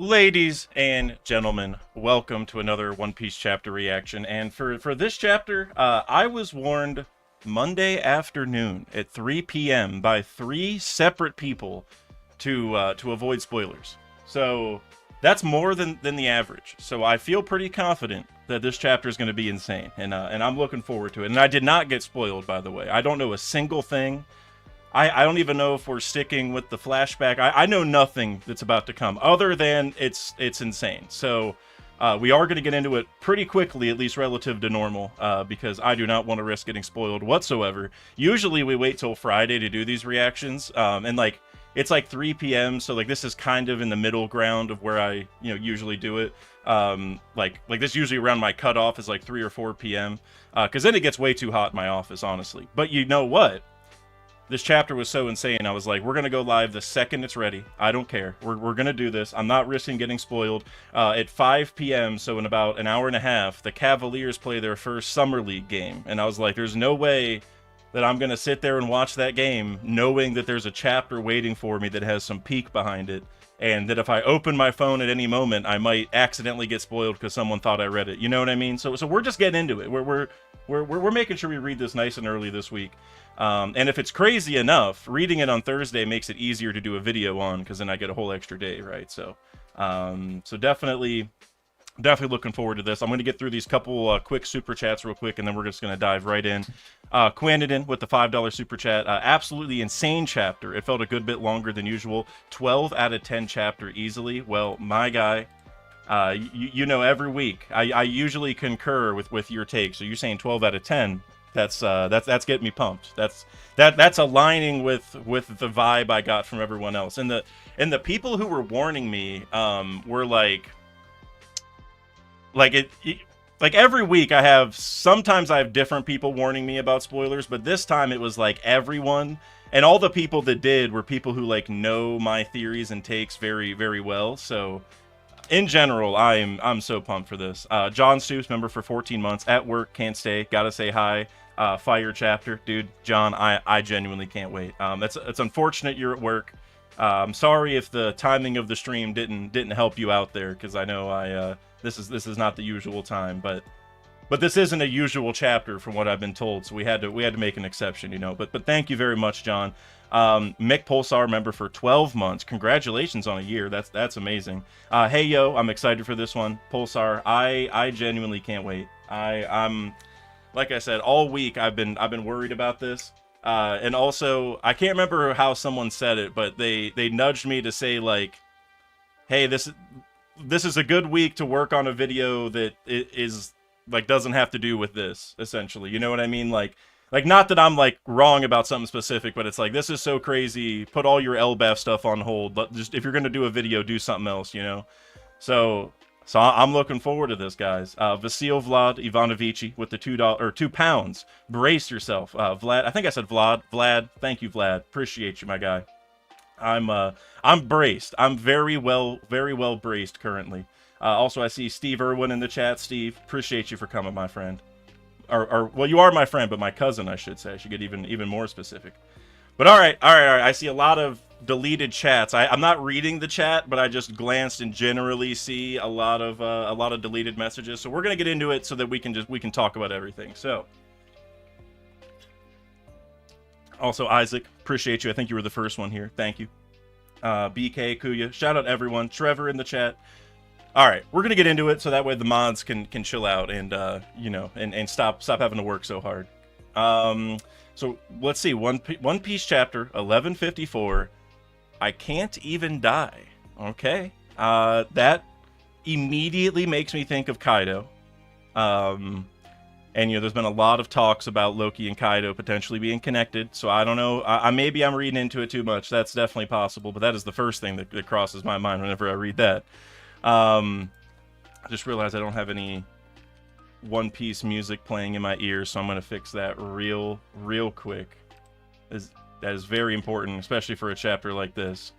Ladies and gentlemen, welcome to another One Piece chapter reaction. And for this chapter, I was warned Monday afternoon at 3 p.m. by 3 separate people to avoid spoilers. So that's more than the average. So I feel pretty confident that this chapter is going to be insane, and I'm looking forward to it. And I did not get spoiled, by the way. I don't know a single thing. I don't even know if we're sticking with the flashback. I know nothing that's about to come other than it's insane. So we are going to get into it pretty quickly, at least relative to normal, because I do not want to risk getting spoiled whatsoever. Usually we wait till Friday to do these reactions, and like it's like 3 p.m. So like this is kind of in the middle ground of where I usually do it. Like this usually around my cutoff is like 3 or 4 p.m. Because then it gets way too hot in my office, honestly. But you know what? This chapter was so insane, I was like, we're going to go live the second it's ready. I don't care. We're going to do this. I'm not risking getting spoiled. At 5 p.m., so in about an hour and a half, the Cavaliers play their first Summer League game. And I was like, there's no way that I'm going to sit there and watch that game knowing that there's a chapter waiting for me that has some peak behind it. And that if I open my phone at any moment, I might accidentally get spoiled because someone thought I read it. You know what I mean? So we're just getting into it. We're making sure we read this nice and early this week. And if it's crazy enough, reading it on Thursday makes it easier to do a video on, because then I get a whole extra day, right? So, so definitely looking forward to this. I'm going to get through these couple quick super chats real quick, and then we're just going to dive right in. Quanidin with the $5 super chat. Absolutely insane chapter. It felt a good bit longer than usual. 12 out of 10 chapter easily. Well, my guy, you know, every week I usually concur with your take. So you're saying 12 out of 10. That's getting me pumped. That's aligning with the vibe I got from everyone else. And the people who were warning me were like every week sometimes I have different people warning me about spoilers, but this time it was like everyone, and all the people that did were people who like know my theories and takes very, very well. So in general, I'm so pumped for this. John Stoops, member for 14 months, at work, can't stay, gotta say hi. Fire chapter, dude. John, I genuinely can't wait. It's unfortunate you're at work. I'm sorry if the timing of the stream didn't help you out there, because I know this is not the usual time, but this isn't a usual chapter from what I've been told, so we had to make an exception, you know. But thank you very much, John. Mick Pulsar, member for 12 months. Congratulations on a year. That's amazing. Hey yo, I'm excited for this one. Pulsar, I genuinely can't wait. I'm like I said, all week I've been worried about this. And also, I can't remember how someone said it, but they nudged me to say like, hey, this is a good week to work on a video that is like doesn't have to do with this, essentially. You know what I mean? Like not that I'm like wrong about something specific, but it's like, this is so crazy. Put all your LBAF stuff on hold. But just if you're gonna do a video, do something else, you know. So I'm looking forward to this, guys. Vasil Vlad Ivanovici with the $2 or £2. Brace yourself, Vlad. I think I said Vlad. Vlad, thank you, Vlad. Appreciate you, my guy. I'm braced. I'm very well braced currently. Also, I see Steve Irwin in the chat. Steve, appreciate you for coming, my friend. Or well, you are my friend, but my cousin, I should say. I should get even more specific. But all right. I see a lot of deleted chats. I'm not reading the chat, but I just glanced and generally see a lot of deleted messages. So we're gonna get into it so that we can talk about everything. So. Also, Isaac, appreciate you. I think you were the first one here. Thank you. BK, Kuya, shout out everyone. Trevor in the chat. All right, we're gonna get into it so that way the mods can chill out and and stop having to work so hard. So let's see. One Piece chapter 1154. I can't even die. Okay. That immediately makes me think of Kaido. And, there's been a lot of talks about Loki and Kaido potentially being connected. So I don't know. Maybe I'm reading into it too much. That's definitely possible. But that is the first thing that crosses my mind whenever I read that. I just realized I don't have any One Piece music playing in my ears. So I'm going to fix that real quick. That is very important, especially for a chapter like this.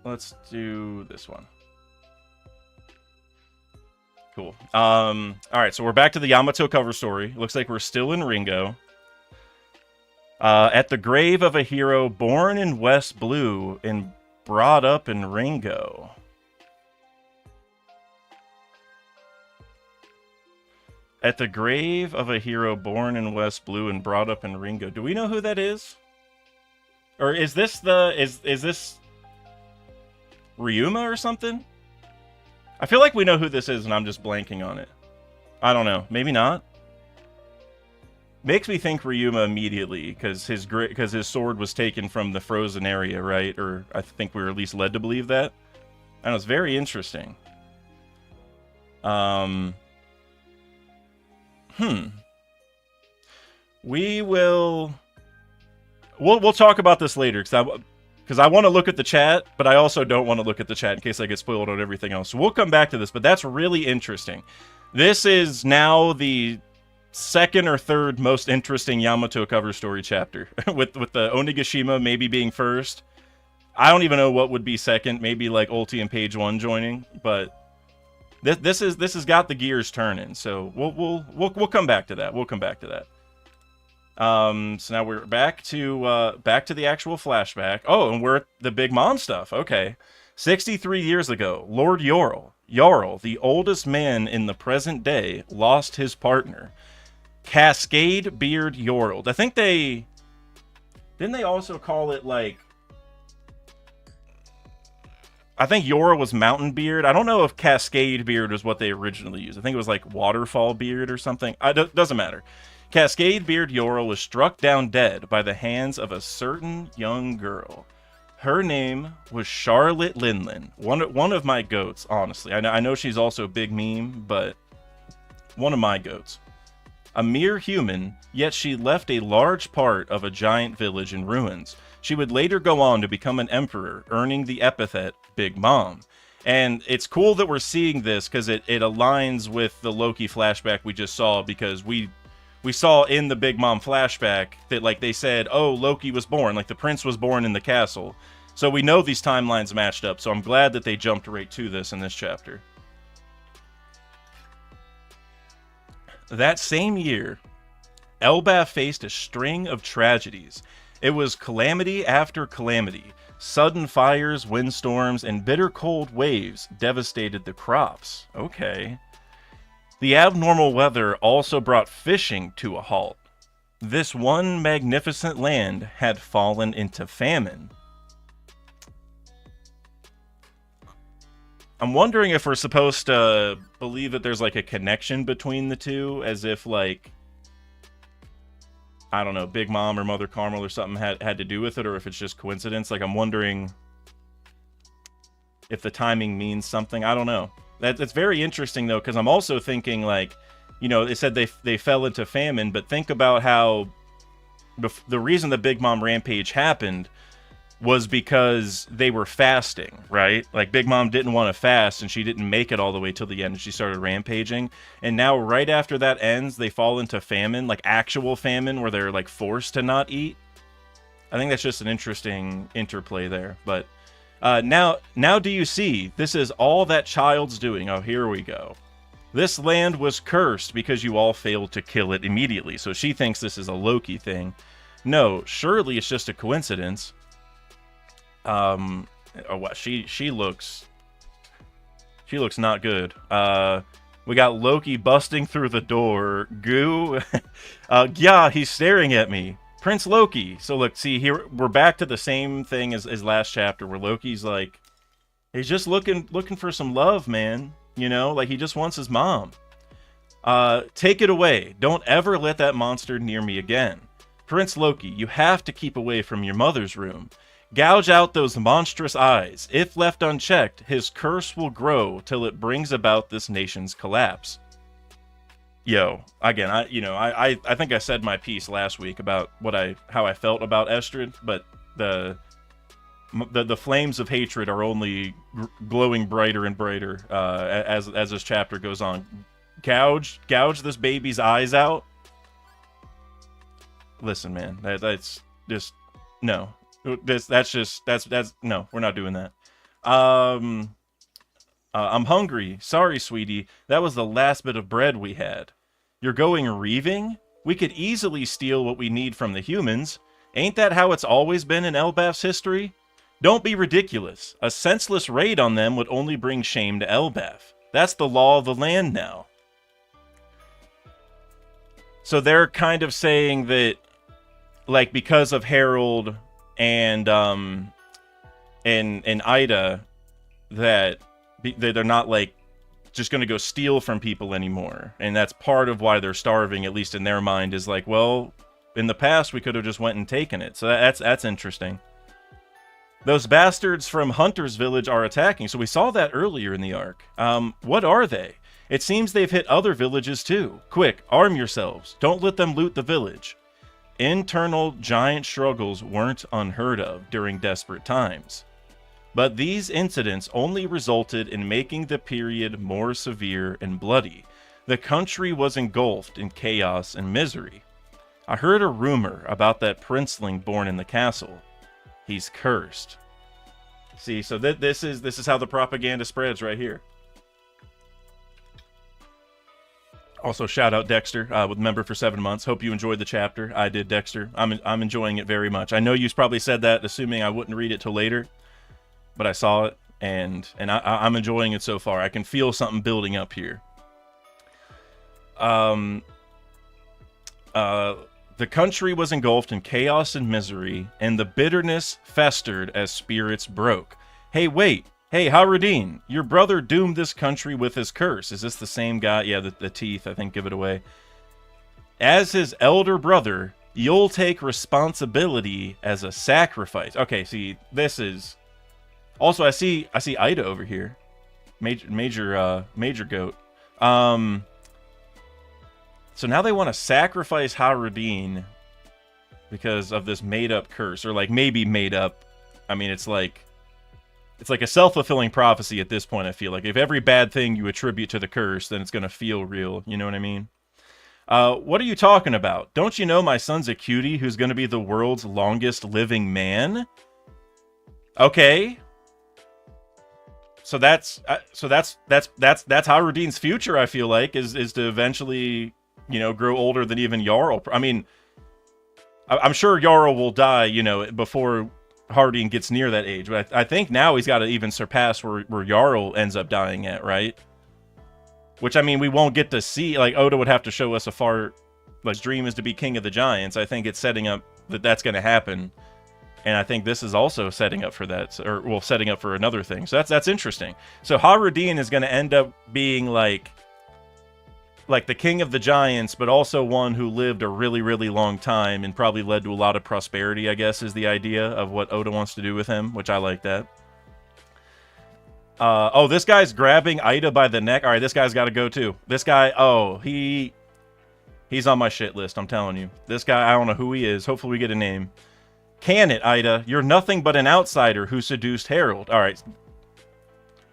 Let's do this one. Cool. All right, so we're back to the Yamato cover story. Looks like we're still in Ringo. At the grave of a hero born in West Blue and brought up in Ringo. At the grave of a hero born in West Blue and brought up in Ringo. Do we know who that is? Or is this is this Ryuma or something? I feel like we know who this is and I'm just blanking on it. I don't know. Maybe not. Makes me think Ryuma immediately because his sword was taken from the frozen area, right? Or I think we were at least led to believe that. And it's very interesting. We'll talk about this later because I want to look at the chat, but I also don't want to look at the chat in case I get spoiled on everything else. So we'll come back to this, but that's really interesting. This is now the second or third most interesting Yamato cover story chapter, with the Onigashima maybe being first. I don't even know what would be second. Maybe like Ulti and Page 1 joining, but this has got the gears turning. So we'll come back to that. We'll come back to that. So now we're back to the actual flashback. Oh, and we're at the Big Mom stuff. Okay. 63 years ago, Lord Jarl, the oldest man in the present day, lost his partner, Cascade Beard Jarl. I think didn't they also call it like, I think Jarl was Mountain Beard. I don't know if Cascade Beard was what they originally used. I think it was like Waterfall Beard or something. Doesn't matter. Cascade Beard Jarl was struck down dead by the hands of a certain young girl. Her name was Charlotte Linlin. One of my goats, honestly. I know she's also a big meme, but one of my goats. A mere human, yet she left a large part of a giant village in ruins. She would later go on to become an emperor, earning the epithet Big Mom. And it's cool that we're seeing this because it aligns with the Loki flashback we just saw, because we saw in the Big Mom flashback that, like, they said, oh, Loki was born, like the prince was born in the castle. So we know these timelines matched up, so I'm glad that they jumped right to this in this chapter. That same year, Elbaf faced a string of tragedies. It was calamity after calamity. Sudden fires, windstorms, and bitter cold waves devastated the crops. Okay. The abnormal weather also brought fishing to a halt. This one magnificent land had fallen into famine. I'm wondering if we're supposed to believe that there's like a connection between the two, as if like, I don't know, Big Mom or Mother Carmel or something had to do with it, or if it's just coincidence. Like, I'm wondering if the timing means something. I don't know. That's very interesting though, because I'm also thinking, like, you know, they said they fell into famine, but think about how the reason the Big Mom rampage happened was because they were fasting, right? Like, Big Mom didn't want to fast, and she didn't make it all the way till the end, and she started rampaging. And now, right after that ends, they fall into famine, like actual famine, where they're, like, forced to not eat. I think that's just an interesting interplay there. But now do you see? This is all that child's doing. Oh, here we go. This land was cursed because you all failed to kill it immediately. So she thinks this is a Loki thing. No, surely it's just a coincidence. Oh, what? She looks not good. We got Loki busting through the door. Goo. Yeah, he's staring at me. Prince Loki. So look, see here, we're back to the same thing as last chapter, where Loki's like, he's just looking for some love, man. You know, like, he just wants his mom. Take it away. Don't ever let that monster near me again. Prince Loki, you have to keep away from your mother's room. Gouge out those monstrous eyes. If left unchecked, his curse will grow till it brings about this nation's collapse. Yo, again, I think I said my piece last week about how I felt about Estrid, but the flames of hatred are only glowing brighter and brighter as this chapter goes on. Gouge this baby's eyes out. Listen, man, that's just no. That's no, we're not doing that. I'm hungry. Sorry, sweetie. That was the last bit of bread we had. You're going reaving? We could easily steal what we need from the humans. Ain't that how it's always been in Elbaf's history? Don't be ridiculous. A senseless raid on them would only bring shame to Elbaf. That's the law of the land now. So they're kind of saying that, like, because of Harold and Ida, that they're not, like, just going to go steal from people anymore. And that's part of why they're starving, at least in their mind, is like, well, in the past we could have just went and taken it. So that's interesting. Those bastards from Hunter's Village are attacking. So we saw that earlier in the arc. What are they? It seems they've hit other villages too. Quick, arm yourselves. Don't let them loot the village. Internal giant struggles weren't unheard of during desperate times. But these incidents only resulted in making the period more severe and bloody. The country was engulfed in chaos and misery. I heard a rumor about that princeling born in the castle. He's cursed. See, so this is how the propaganda spreads right here. Also, shout out Dexter, with member for 7 months. Hope you enjoyed the chapter. I did, Dexter. I'm enjoying it very much. I know you probably said that, assuming I wouldn't read it till later, but I saw it, and I'm enjoying it so far. I can feel something building up here. The country was engulfed in chaos and misery, and the bitterness festered as spirits broke. Hey, wait. Hey, Haradin, your brother doomed this country with his curse. Is this the same guy? Yeah, the teeth, I think, give it away. As his elder brother, you'll take responsibility as a sacrifice. Okay, see, this is... Also, I see Ida over here. Major goat. So now they want to sacrifice Haradin because of this made-up curse. Or, like, maybe made up. I mean, it's like a self-fulfilling prophecy at this point, I feel like. If every bad thing you attribute to the curse, then it's going to feel real. You know what I mean? What are you talking about? Don't you know my son's a cutie who's going to be the world's longest living man? Okay. So that's Haradin's future, I feel like, is to eventually, you know, grow older than even Jarl. I mean, I'm sure Jarl will die, you know, before Haradin gets near that age, but I think now he's got to even surpass where Jarl ends up dying at, right? Which, I mean, we won't get to see. Like, Oda would have to show us a far... Like, his dream is to be king of the giants. I think it's setting up that that's going to happen. And I think this is also setting up for that. Or, well, setting up for another thing. So that's interesting. So Haradin is going to end up being, like the king of the giants, but also one who lived a really, really long time and probably led to a lot of prosperity, I guess, is the idea of what Oda wants to do with him, which I like that. Oh, this guy's grabbing Ida by the neck. All right, this guy's got to go too. This guy, oh, he's on my shit list, I'm telling you. This guy, I don't know who he is. Hopefully we get a name. Can it, Ida? You're nothing but an outsider who seduced Harold. All right.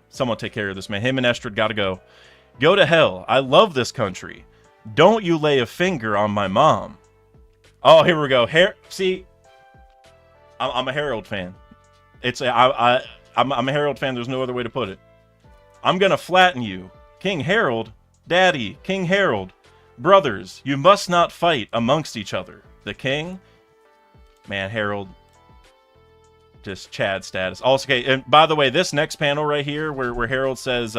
Someone take care of this, man. Him and Estrad got to go. Go to hell. I love this country. Don't you lay a finger on my mom. Oh, here we go. See, I'm a Harold fan. I'm a Harold fan. There's no other way to put it. I'm going to flatten you. King Harold? Daddy, King Harold. Brothers, you must not fight amongst each other. The king? Man, Harold. Just Chad status. Also, okay, and by the way, this next panel right here where Harold says,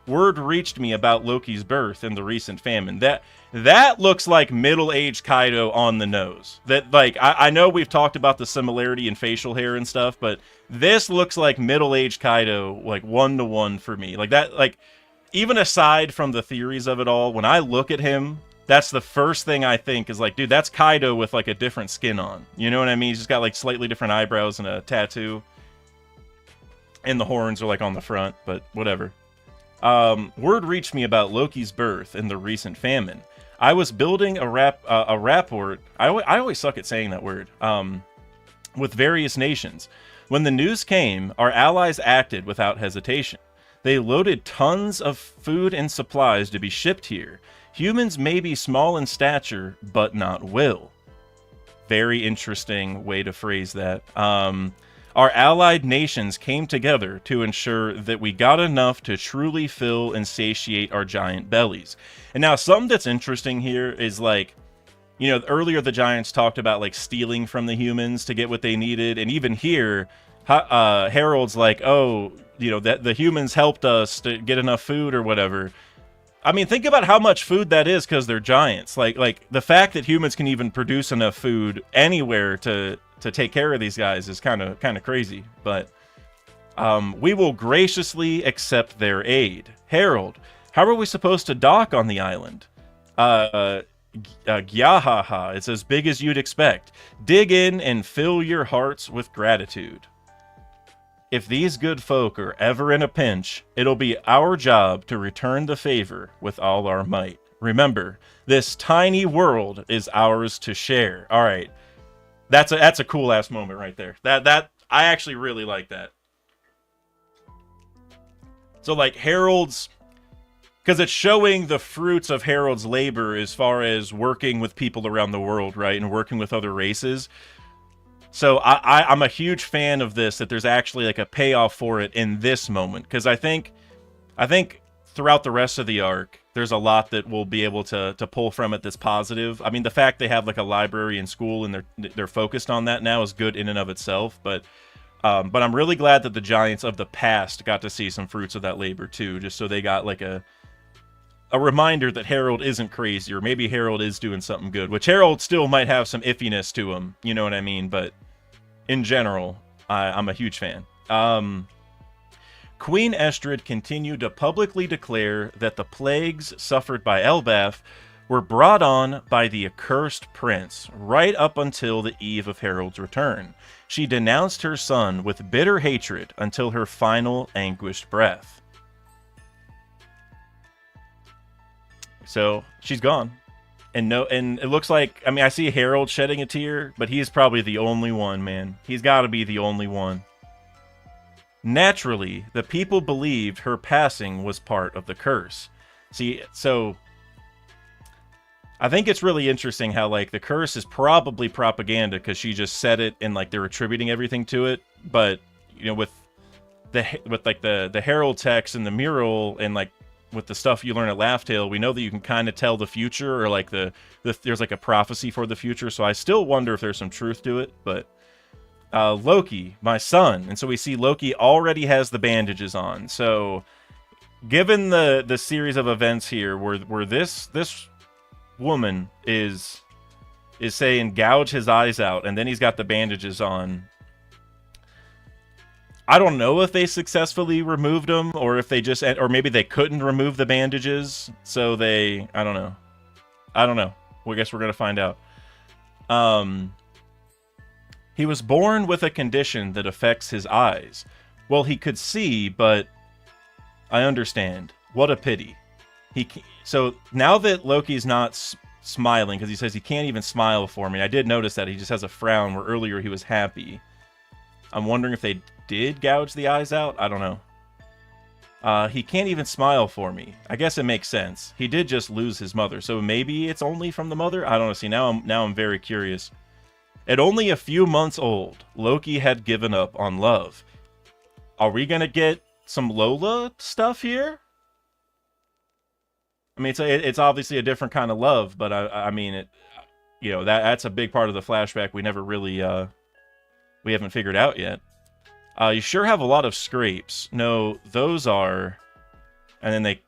word reached me about Loki's birth in the recent famine. That looks like middle-aged Kaido on the nose. That, like, I know we've talked about the similarity in facial hair and stuff, but this looks like middle-aged Kaido, like, 1-to-1 for me. Like, that, like, even aside from the theories of it all, when I look at him, that's the first thing I think is, like, dude, that's Kaido with, like, a different skin on. You know what I mean? He's just got, like, slightly different eyebrows and a tattoo. And the horns are, like, on the front, but whatever. Word reached me about Loki's birth in the recent famine. I was building a rapport. I always suck at saying that word. With various nations. When the news came, our allies acted without hesitation. They loaded tons of food and supplies to be shipped here. Humans may be small in stature, but not will. Very interesting way to phrase that. Our allied nations came together to ensure that we got enough to truly fill and satiate our giant bellies. And now, something that's interesting here is, like, You know, earlier the Giants talked about like stealing from the humans to get what they needed, and even here, Harold's like, oh, you know, that the humans helped us to get enough food or whatever. I mean, think about how much food that is because they're giants. Like the fact that humans can even produce enough food anywhere to take care of these guys is kind of crazy. But we will graciously accept their aid. Harold, how are we supposed to dock on the island? Gyahaha, it's as big as you'd expect. Dig in and fill your hearts with gratitude. If these good folk are ever in a pinch, it'll be our job to return the favor with all our might. Remember, this tiny world is ours to share. All right, that's a cool ass moment right there. That I actually really like that. So like Harold's, because it's showing the fruits of Harold's labor as far as working with people around the world, right, and working with other races. So I'm a huge fan of this, that there's actually like a payoff for it in this moment, because I think throughout the rest of the arc, there's a lot that we'll be able to pull from it that's positive. I mean, the fact they have like a library in school and they're focused on that now is good in and of itself. But I'm really glad that the Giants of the past got to see some fruits of that labor too, just so they got like a reminder that Harold isn't crazy, or maybe Harold is doing something good, which Harold still might have some iffiness to him, you know what I mean? But in general, I'm a huge fan. Queen Estrid continued to publicly declare that the plagues suffered by Elbaf were brought on by the accursed prince, right up until the eve of Harold's return. She denounced her son with bitter hatred until her final anguished breath. So she's gone. And it looks like, I mean, I see Harold shedding a tear, but he's probably the only one, man. He's got to be the only one. Naturally, the people believed her passing was part of the curse. See, so I think it's really interesting how like the curse is probably propaganda because she just said it and like they're attributing everything to it. But you know, with like the Herald text and the mural and like with the stuff you learn at Laugh Tale, we know that you can kind of tell the future, or like there's like a prophecy for the future. So I still wonder if there's some truth to it. But Loki, my son, and so we see Loki already has the bandages on. So given the series of events here, where this woman is saying gouge his eyes out, and then he's got the bandages on. I don't know if they successfully removed them, or if they just, or maybe they couldn't remove the bandages, so I don't know. Well, I guess we're gonna find out. He was born with a condition that affects his eyes. Well, he could see, but I understand. What a pity. So now that Loki's not smiling, because he says he can't even smile for me. I did notice that he just has a frown, where earlier he was happy. I'm wondering if they did gouge the eyes out. I don't know. He can't even smile for me. I guess it makes sense. He did just lose his mother, so maybe it's only from the mother. I don't know. See, now I'm very curious. At only a few months old, Loki had given up on love. Are we gonna get some Lola stuff here? I mean, it's obviously a different kind of love, but I mean, you know, that's a big part of the flashback we never really we haven't figured out yet. You sure have a lot of scrapes. No, those are, and then they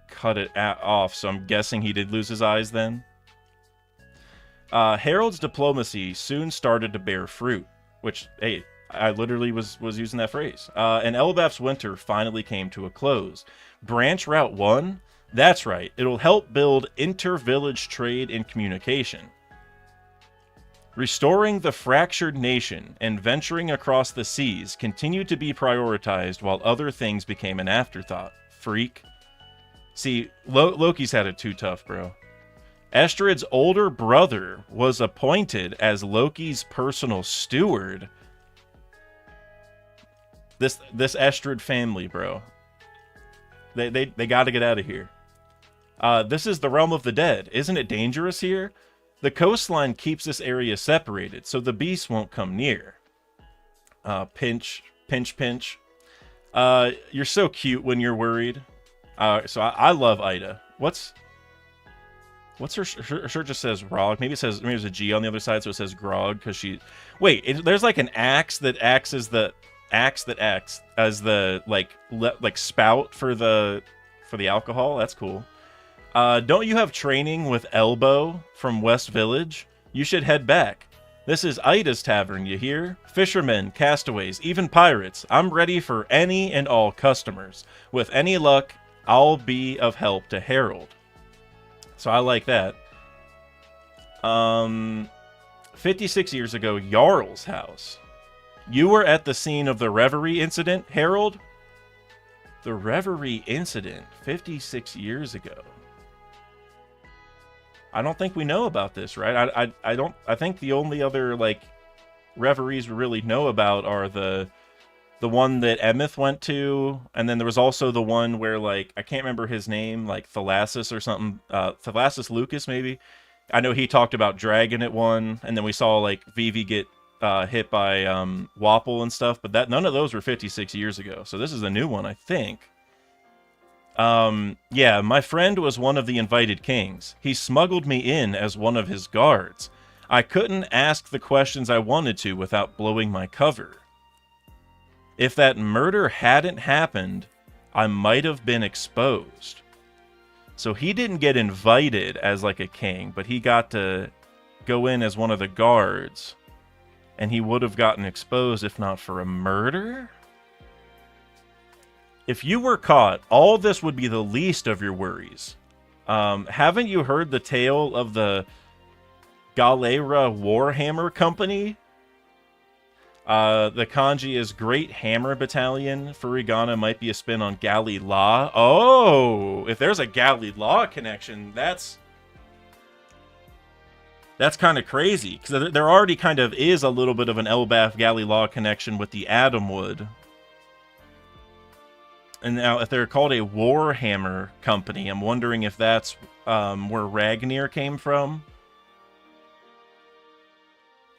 cut it off. So I'm guessing he did lose his eyes then. Harold's diplomacy soon started to bear fruit, which, hey, I literally was using that phrase. And Elbaf's winter finally came to a close. Branch Route 1? That's right, it'll help build inter-village trade and communication. Restoring the fractured nation and venturing across the seas continued to be prioritized while other things became an afterthought. Freak. See, Loki's had it too tough, bro. Estrid's older brother was appointed as Loki's personal steward. This Estrid family, bro. They got to get out of here. This is the realm of the dead. Isn't it dangerous here? The coastline keeps this area separated, so the beasts won't come near. Pinch. You're so cute when you're worried. So I love Ida. What's What's her shirt just says Grog. Maybe there's a G on the other side, so it says Grog because she. Wait, there's like an axe that acts as the like spout for the alcohol. That's cool. Don't you have training with Elbow from West Village? You should head back. This is Ida's Tavern, you hear? Fishermen, castaways, even pirates. I'm ready for any and all customers. With any luck, I'll be of help to Harold. So I like that. 56 years ago, Jarl's house. You were at the scene of the Reverie incident, Harold? The Reverie incident, 56 years ago. I don't think we know about this, right? I think the only other, like, reveries we really know about are the one that Emeth went to, and then there was also the one where, like, I can't remember his name, like Thalasis or something, Thalasis Lucas, maybe? I know he talked about Dragon at one, and then we saw, like, Vivi get hit by Wapple and stuff, but none of those were 56 years ago, so this is a new one, I think. Yeah, my friend was one of the invited kings. He smuggled me in as one of his guards. I couldn't ask the questions I wanted to without blowing my cover. If that murder hadn't happened, I might have been exposed. So he didn't get invited as like a king, but he got to go in as one of the guards. And he would have gotten exposed if not for a murder? If you were caught, all this would be the least of your worries. Haven't you heard the tale of the Galera Warhammer Company? The kanji is Great Hammer Battalion. Furigana might be a spin on Gali La. Oh, if there's a Gali La connection, that's kind of crazy. Because there already kind of is a little bit of an Elbaf Gali La connection with the Adamwood. And now, if they're called a Warhammer Company, I'm wondering if that's where Ragnir came from.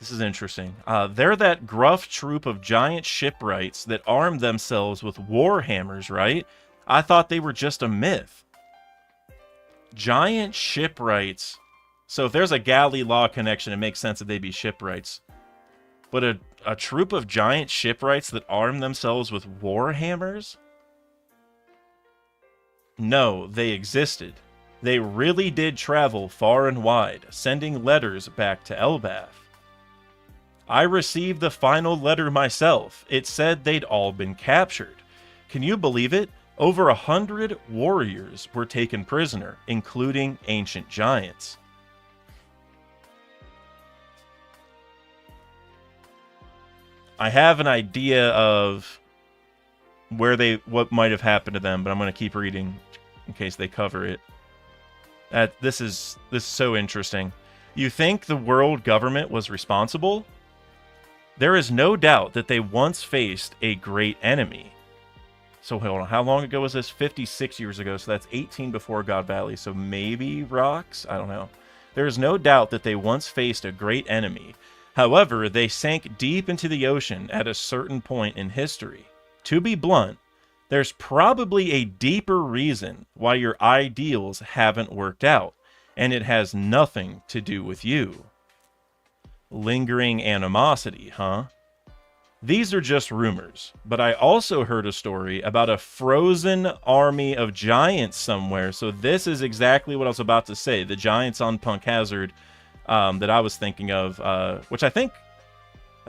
This is interesting. They're that gruff troop of giant shipwrights that arm themselves with warhammers, right? I thought they were just a myth. Giant shipwrights. So if there's a Gali La connection, it makes sense that they'd be shipwrights. But a troop of giant shipwrights that arm themselves with warhammers? No, they existed. They really did travel far and wide, sending letters back to Elbaf. I received the final letter myself. It said they'd all been captured. Can you believe it? Over 100 warriors were taken prisoner, including ancient giants. I have an idea of what might have happened to them, but I'm going to keep reading in case they cover it. This is so interesting. You think the world government was responsible? There is no doubt that they once faced a great enemy. So hold on, how long ago was this? 56 years ago, so that's 18 before God Valley, so maybe rocks? I don't know. There is no doubt that they once faced a great enemy. However, they sank deep into the ocean at a certain point in history. To be blunt, there's probably a deeper reason why your ideals haven't worked out, and it has nothing to do with you. Lingering animosity, huh? These are just rumors, but I also heard a story about a frozen army of giants somewhere, so this is exactly what I was about to say. The giants on Punk Hazard that I was thinking of, which I think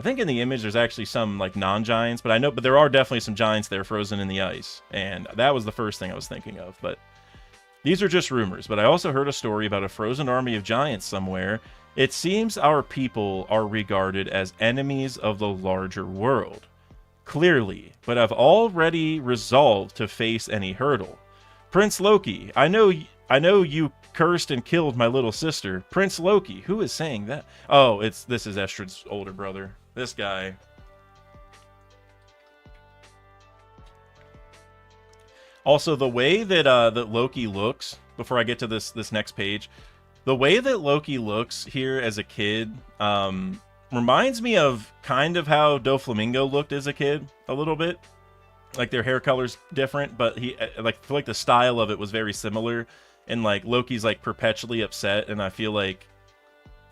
in the image there's actually some like non-giants, but there are definitely some giants there frozen in the ice, and that was the first thing I was thinking of. But these are just rumors, but I also heard a story about a frozen army of giants somewhere. It seems our people are regarded as enemies of the larger world. Clearly, but I've already resolved to face any hurdle. Prince Loki, I know you cursed and killed my little sister. Prince Loki, who is saying that? Oh, this is Estrid's older brother. This guy. Also, the way that that Loki looks, before I get to this next page, the way that Loki looks here as a kid reminds me of kind of how Doflamingo looked as a kid, a little bit. Like their hair color's different, but I feel like the style of it was very similar. and like Loki's like perpetually upset, and I feel like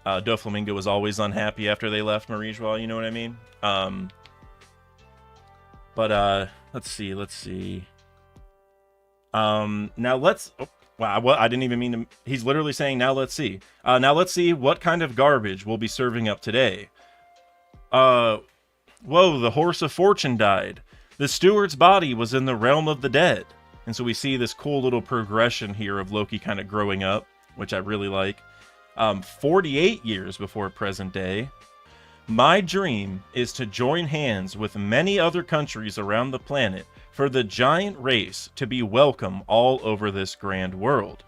Doflamingo was always unhappy after they left Marijois, you know what I mean? But let's see. Now let's. Oh, wow, well, I didn't even mean to. He's literally saying, "Now let's see." Now let's see what kind of garbage we'll be serving up today. Whoa! The horse of fortune died. The steward's body was in the realm of the dead, and so we see this cool little progression here of Loki kind of growing up, which I really like. 48 years before present day. My dream is to join hands with many other countries around the planet for the giant race to be welcome all over this grand world.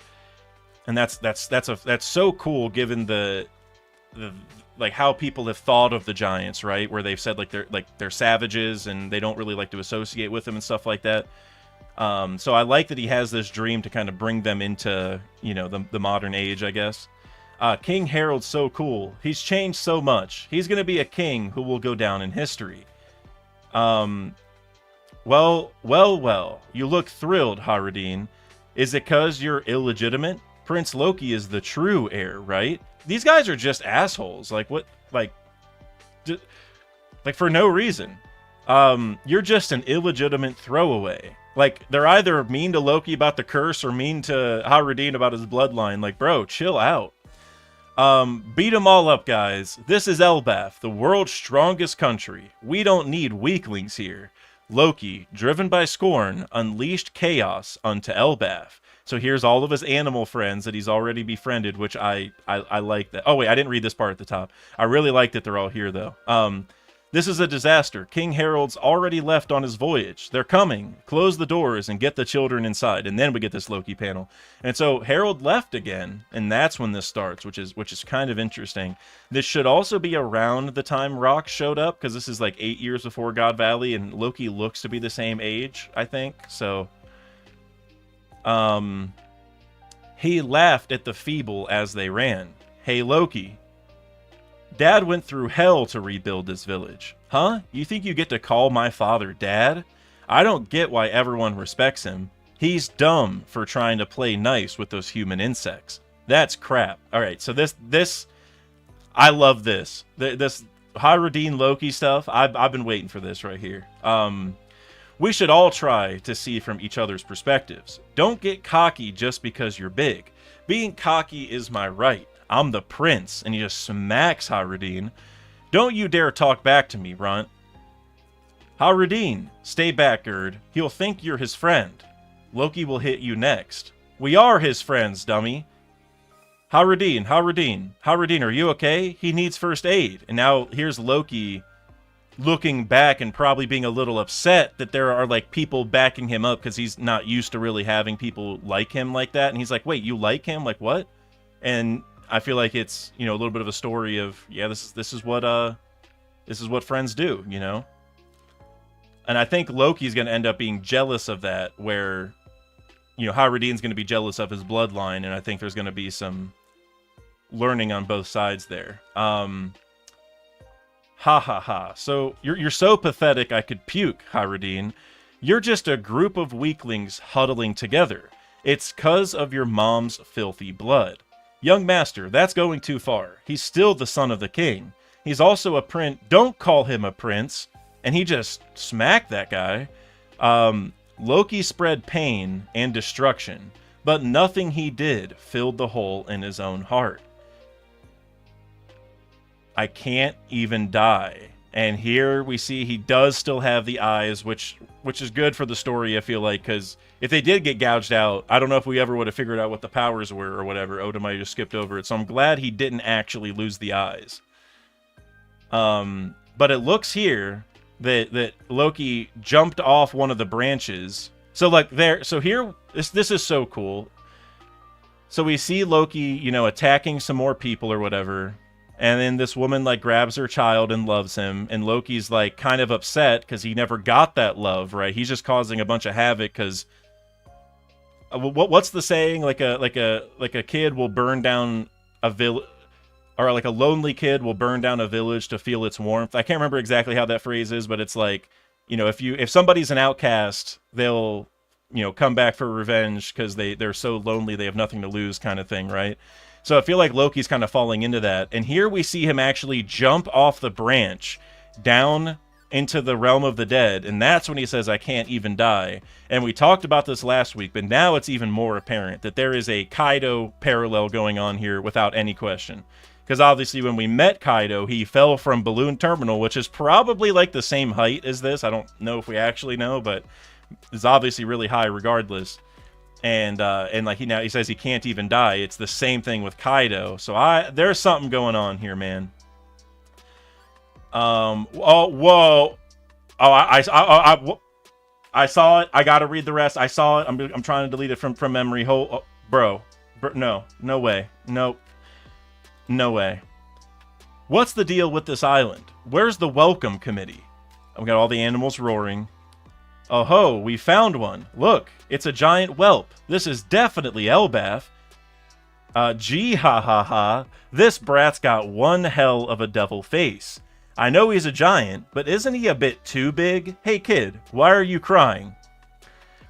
And that's so cool, given the like how people have thought of the giants, right? Where they've said like they're savages and they don't really like to associate with them and stuff like that. So I like that he has this dream to kind of bring them into, you know, the modern age, I guess. King Harold's so cool. He's changed so much. He's going to be a king who will go down in history. Well. You look thrilled, Haradin. Is it 'cause you're illegitimate? Prince Loki is the true heir, right? These guys are just assholes. Like, what? Like for no reason. You're just an illegitimate throwaway. Like, they're either mean to Loki about the curse or mean to Haradin about his bloodline. Like, bro, chill out. Beat them all up, guys. This is Elbaf, the world's strongest country. We don't need weaklings here. Loki, driven by scorn, unleashed chaos unto Elbaf. So here's all of his animal friends that he's already befriended, which I like that. Oh, wait, I didn't read this part at the top. I really like that they're all here, though. This is a disaster. King Harold's already left on his voyage. They're coming. Close the doors and get the children inside. And then we get this Loki panel. And so Harold left again, and that's when this starts, which is kind of interesting. This should also be around the time Rock showed up, because this is like 8 years before God Valley, and Loki looks to be the same age, I think. So, he laughed at the feeble as they ran. Hey, Loki. Dad went through hell to rebuild this village. Huh? You think you get to call my father Dad? I don't get why everyone respects him. He's dumb for trying to play nice with those human insects. That's crap. Alright, so this... I love this. This Haradin Loki stuff, I've been waiting for this right here. We should all try to see from each other's perspectives. Don't get cocky just because you're big. Being cocky is my right. I'm the prince, and he just smacks Haradin. Don't you dare talk back to me, runt. Haradin, stay back, Gerd. He'll think you're his friend. Loki will hit you next. We are his friends, dummy. Haradin, are you okay? He needs first aid. And now here's Loki looking back and probably being a little upset that there are like people backing him up because he's not used to really having people like him like that. And he's like, wait, you like him? Like, what? And I feel like it's, you know, a little bit of a story of, yeah, this is what friends do, you know? And I think Loki's going to end up being jealous of that, where, you know, Haradin's going to be jealous of his bloodline, and I think there's going to be some learning on both sides there. Ha ha ha. So you're so pathetic I could puke, Haradin. You're just a group of weaklings huddling together. It's 'cause of your mom's filthy blood. Young master, that's going too far. He's still the son of the king. He's also a prince. Don't call him a prince. And he just smacked that guy. Loki spread pain and destruction, but nothing he did filled the hole in his own heart. I can't even die. And here we see he does still have the eyes, which is good for the story, I feel like, because if they did get gouged out, I don't know if we ever would have figured out what the powers were or whatever. Oda might have just skipped over it. So I'm glad he didn't actually lose the eyes. But it looks here that Loki jumped off one of the branches. So like there, so here, this is so cool. So we see Loki, you know, attacking some more people or whatever. And then this woman, like, grabs her child and loves him. And Loki's, like, kind of upset because he never got that love, right? He's just causing a bunch of havoc because... What's the saying? Like a kid will burn down a village... Or, like, a lonely kid will burn down a village to feel its warmth. I can't remember exactly how that phrase is, but it's like, you know, if somebody's an outcast, they'll come back for revenge because they're so lonely they have nothing to lose kind of thing, right? So I feel like Loki's kind of falling into that. And here we see him actually jump off the branch down into the realm of the dead, and that's when he says, I can't even die. And we talked about this last week, but now it's even more apparent that there is a Kaido parallel going on here without any question. Because obviously when we met Kaido, he fell from Balloon Terminal, which is probably like the same height as this. I don't know if we actually know, but it's obviously really high regardless. And like he says he can't even die. It's the same thing with Kaido. So there's something going on here, man. Whoa. I saw it. I gotta read the rest. I saw it. I'm trying to delete it from memory. Bro, no way. Nope. No way. What's the deal with this island? Where's the welcome committee? We got all the animals roaring. Oh ho, we found one. Look, it's a giant whelp. This is definitely Elbaf. Gee ha ha ha. This brat's got one hell of a devil face. I know he's a giant, but isn't he a bit too big? Hey kid, why are you crying?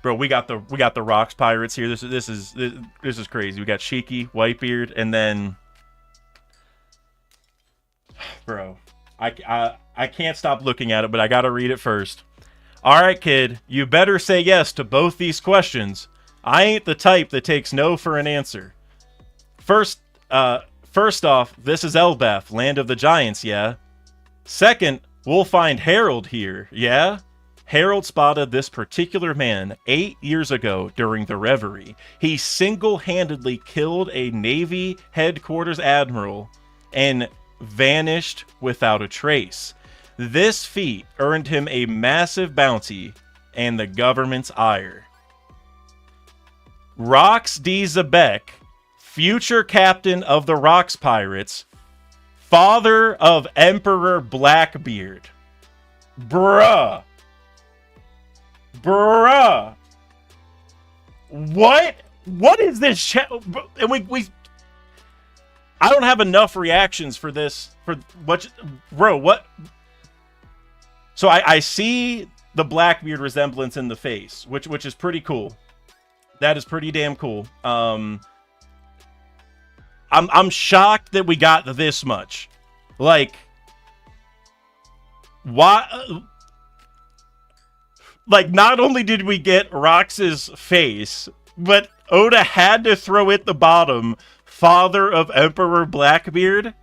Bro, we got the Rocks pirates here. This is crazy. We got Shiki, Whitebeard, and then bro, I can't stop looking at it, but I got to read it first. All right, kid, you better say yes to both these questions. I ain't the type that takes no for an answer. First off, this is Elbaf, land of the giants, yeah? Second, we'll find Harold here, yeah? Harold spotted this particular man 8 years ago during the Reverie. He single-handedly killed a Navy headquarters admiral and vanished without a trace. This feat earned him a massive bounty and the government's ire. Rox D. Xebec, future captain of the Rocks Pirates, father of Emperor Blackbeard. Bruh. What is this? And we I don't have enough reactions for this. For what, bro? What? So I see the Blackbeard resemblance in the face, which is pretty cool. That is pretty damn cool. I'm shocked that we got this much. Like, why? Like, not only did we get Rox's face, but Oda had to throw at the bottom, father of Emperor Blackbeard.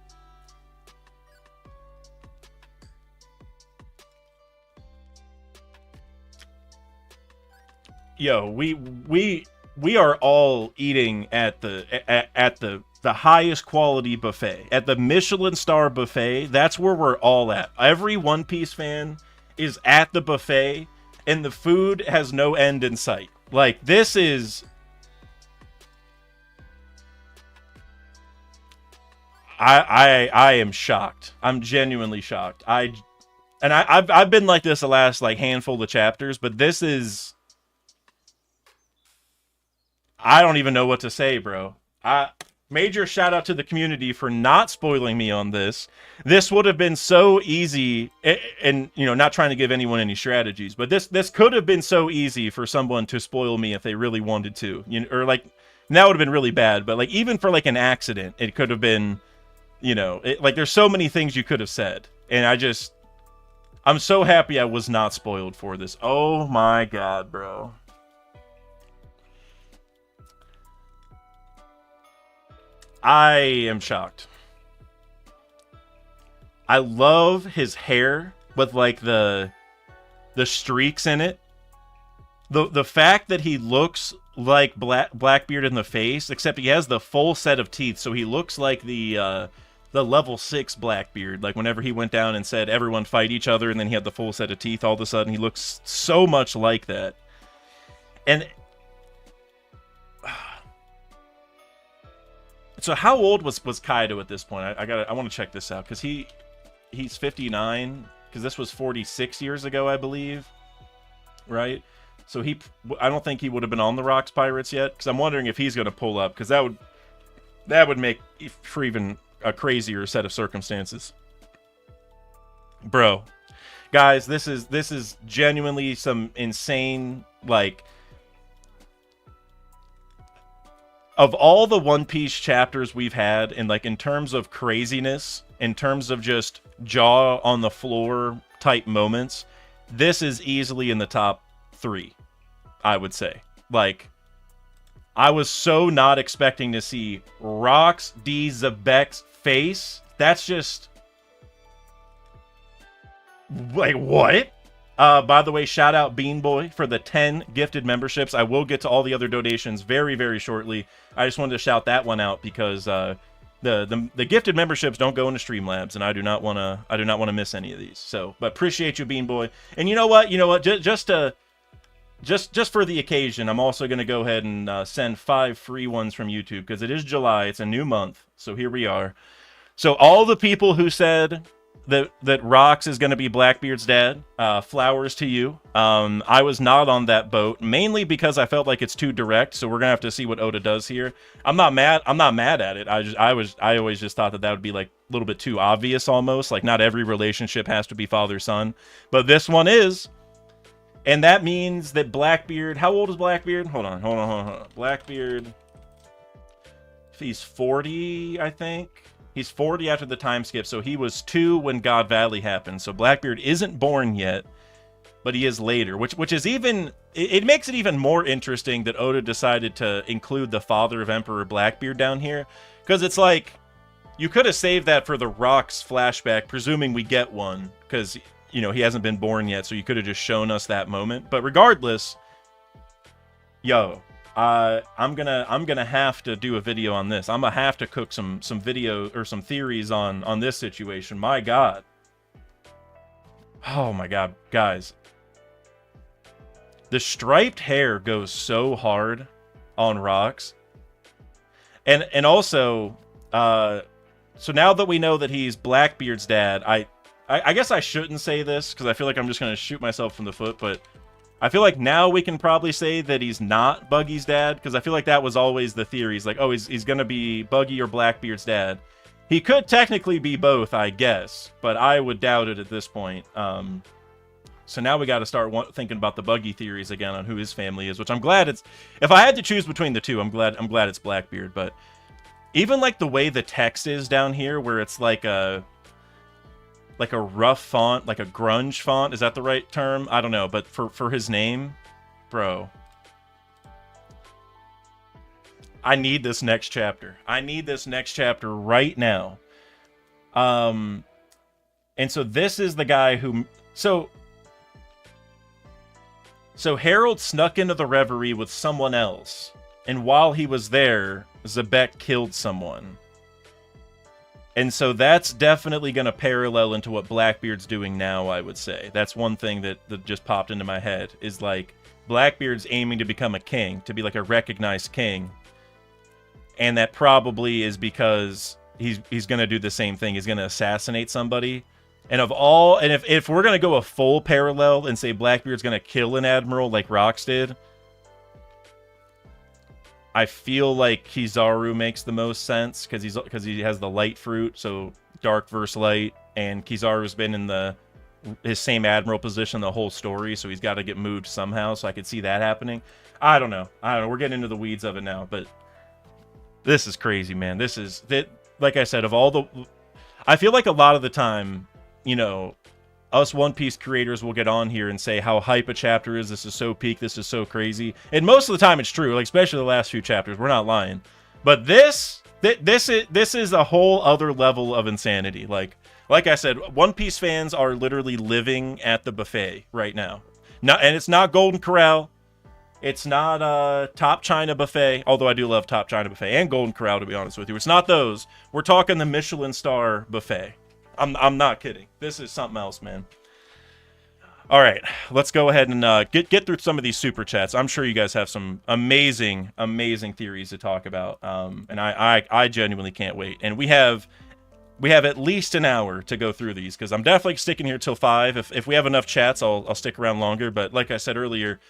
Yo, we are all eating at the highest quality buffet, at the Michelin star buffet. That's where we're all at. Every One Piece fan is at the buffet, and the food has no end in sight. Like, this is... I am shocked. I'm genuinely shocked. I've been like this the last like handful of chapters, but this is... I don't even know what to say, bro. Major shout out to the community for not spoiling me on this. This would have been so easy, and you know, not trying to give anyone any strategies, but this could have been so easy for someone to spoil me if they really wanted to. You know, or like, that would have been really bad, but like, even for like an accident, it could have been, you know, like, there's so many things you could have said, and I'm so happy I was not spoiled for this. Oh my god, bro. I am shocked. I love his hair with like the streaks in it. The fact that he looks like Blackbeard in the face, except he has the full set of teeth, so he looks like the level 6 Blackbeard. Like whenever he went down and said everyone fight each other, and then he had the full set of teeth, all of a sudden he looks so much like that. And so how old was Kaido at this point? I want to check this out, because he's 59, because this was 46 years ago, I believe, right? So I don't think he would have been on the Rocks Pirates yet, because I'm wondering if he's going to pull up, because that would make for even a crazier set of circumstances. Bro, guys, this is genuinely some insane, like, of all the One Piece chapters we've had, and like in terms of craziness, in terms of just jaw on the floor type moments, this is easily in the top 3, I would say. Like, I was so not expecting to see Rox D. Xebec face. That's just... Like, what? By the way, shout out Bean Boy for the 10 gifted memberships. I will get to all the other donations very, very shortly. I just wanted to shout that one out because the gifted memberships don't go into Streamlabs, and I do not want to miss any of these. So, but appreciate you, Bean Boy. And you know what? Just for the occasion, I'm also going to go ahead and send 5 free ones from YouTube because it is July. It's a new month. So here we are. So all the people who said that Rox is going to be Blackbeard's dad, flowers to you. I was not on that boat, mainly because I felt like it's too direct. So we're going to have to see what Oda does here. I'm not mad at it. I always just thought that would be like a little bit too obvious almost. Like not every relationship has to be father-son, but this one is. And that means that Blackbeard... How old is Blackbeard? Hold on. Blackbeard... He's 40, I think. He's 40 after the time skip, so he was 2 when God Valley happened. So Blackbeard isn't born yet, but he is later, which is even... It makes it even more interesting that Oda decided to include the father of Emperor Blackbeard down here. Because it's like, you could have saved that for the Rox flashback, presuming we get one, because... You know, he hasn't been born yet, so you could have just shown us that moment. But regardless, yo, I'm gonna have to do a video on this. I'm gonna have to cook some video or some theories on this situation. My God. Oh my God, guys. The striped hair goes so hard on Rox. And also, so now that we know that he's Blackbeard's dad, I guess I shouldn't say this because I feel like I'm just going to shoot myself in the foot, but I feel like now we can probably say that he's not Buggy's dad because I feel like that was always the theory. He's like, oh, he's going to be Buggy or Blackbeard's dad. He could technically be both, I guess, but I would doubt it at this point. So now we got to start thinking about the Buggy theories again on who his family is, which I'm glad it's... If I had to choose between the two, I'm glad it's Blackbeard, but even like the way the text is down here where it's like a rough font, like a grunge font. Is that the right term? I don't know, but for his name, bro. I need this next chapter. I need this next chapter right now. And so this is the guy who... So Harold snuck into the reverie with someone else. And while he was there, Xebec killed someone. And so that's definitely going to parallel into what Blackbeard's doing now, I would say. That's one thing that just popped into my head, is like, Blackbeard's aiming to become a king, to be like a recognized king. And that probably is because he's going to do the same thing. He's going to assassinate somebody. And if we're going to go a full parallel and say Blackbeard's going to kill an admiral like Rox did, I feel like Kizaru makes the most sense because he has the light fruit, so dark versus light, and Kizaru's been in his same admiral position the whole story, so he's got to get moved somehow. So I could see that happening. I don't know. We're getting into the weeds of it now, but this is crazy, man. This is that. Like I said, I feel like a lot of the time, you know, us One Piece creators will get on here and say how hype a chapter is. This is so peak. This is so crazy. And most of the time it's true, like especially the last few chapters. We're not lying. But this is a whole other level of insanity. Like I said, One Piece fans are literally living at the buffet right now. And it's not Golden Corral. It's not Top China Buffet, although I do love Top China Buffet and Golden Corral, to be honest with you. It's not those. We're talking the Michelin Star Buffet. I'm not kidding. This is something else, man. All right, let's go ahead and get through some of these super chats. I'm sure you guys have some amazing theories to talk about, and I genuinely can't wait. And we have at least an hour to go through these because I'm definitely sticking here till 5. If we have enough chats, I'll stick around longer. But like I said earlier,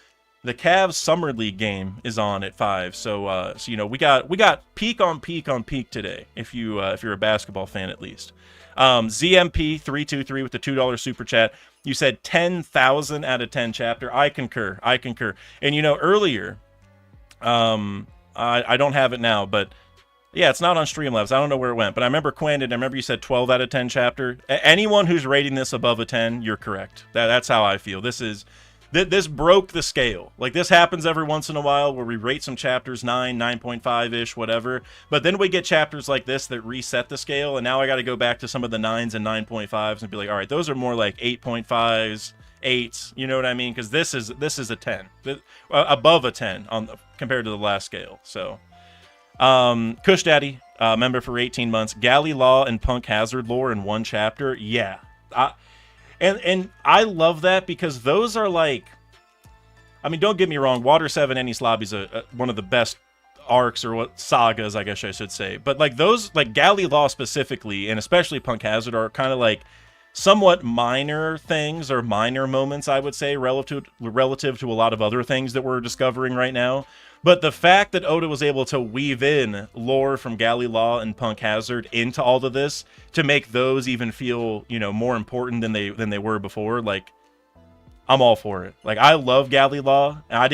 the Cavs Summer League game is on at 5. So you know we got peak on peak today. If you're a basketball fan at least. ZMP323 with the $2 super chat. You said 10,000 out of 10 chapter. I concur. And you know, earlier, I I don't have it now, but yeah, it's not on Streamlabs. I don't know where it went, but I remember Quinn, and I remember you said 12 out of 10 chapter. Anyone who's rating this above a 10, you're correct. That's how I feel. This broke the scale. Like, this happens every once in a while where we rate some chapters 9, 9.5-ish, whatever. But then we get chapters like this that reset the scale, and now I got to go back to some of the 9s and 9.5s and be like, all right, those are more like 8.5s, 8s, you know what I mean? Because this is a 10. Above a 10 compared to the last scale. So, Kush Daddy, member for 18 months. Galley Law and Punk Hazard lore in one chapter. Yeah. And I love that because those are like, I mean, don't get me wrong, Water 7 Enies Lobby is one of the best arcs or what sagas, I guess I should say. But like those, like Galley Law specifically, and especially Punk Hazard, are kind of like somewhat minor things or minor moments, I would say, relative to a lot of other things that we're discovering right now. But the fact that Oda was able to weave in lore from Galley Law and Punk Hazard into all of this to make those even feel, you know, more important than they were before, like, I'm all for it. Like, I love Galley Law. I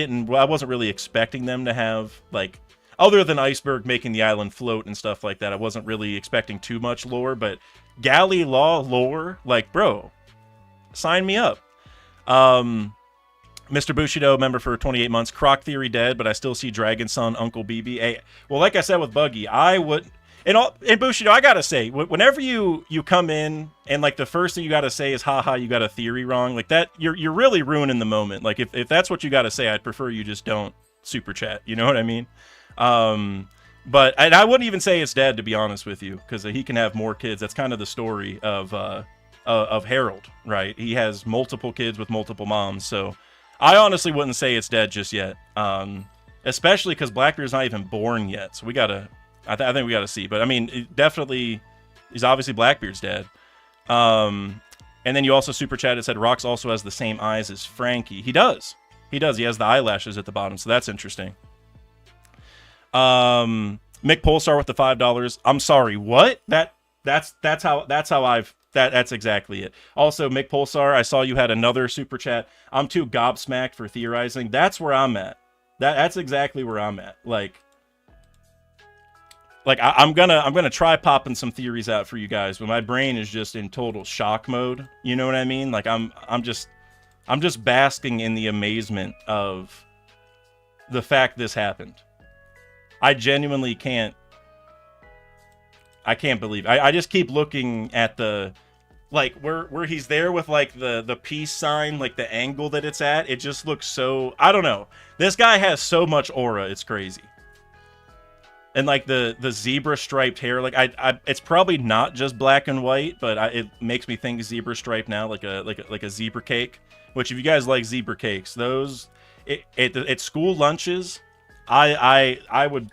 wasn't really expecting them to have, like, other than Iceberg making the island float and stuff like that, I wasn't really expecting too much lore, but Galley Law lore, like, bro, sign me up. Mr. Bushido, member for 28 months. Croc Theory dead, but I still see Dragon Son, Uncle BB. Hey, well, like I said with Buggy, I would... And Bushido, I gotta say, whenever you come in and, like, the first thing you gotta say is, haha, you got a theory wrong, like, that, you're really ruining the moment. Like, if that's what you gotta say, I'd prefer you just don't super chat. You know what I mean? But I wouldn't even say it's dead, to be honest with you, because he can have more kids. That's kind of the story of Harold, right? He has multiple kids with multiple moms, so... I honestly wouldn't say it's dead just yet, especially because Blackbeard's not even born yet. So I think we gotta see. But I mean, definitely, he's obviously Blackbeard's dead. And then you also super chatted, said Rox also has the same eyes as Frankie. He does. He has the eyelashes at the bottom, so that's interesting. Mick Polestar with the $5. I'm sorry, what? That's exactly it. Also, Mick Pulsar, I saw you had another super chat. I'm too gobsmacked for theorizing. That's where I'm at. That's exactly where I'm at. Like I'm gonna try popping some theories out for you guys, but my brain is just in total shock mode. You know what I mean? Like I'm just basking in the amazement of the fact this happened. I genuinely can't believe. I just keep looking at the, like, where he's there with, like, the peace sign, like, the angle that it's at. It just looks so... I don't know. This guy has so much aura. It's crazy. And, like, the zebra striped hair. Like, it's probably not just black and white, but it makes me think zebra stripe now, like a zebra cake. Which, if you guys like zebra cakes, those... At school lunches, I would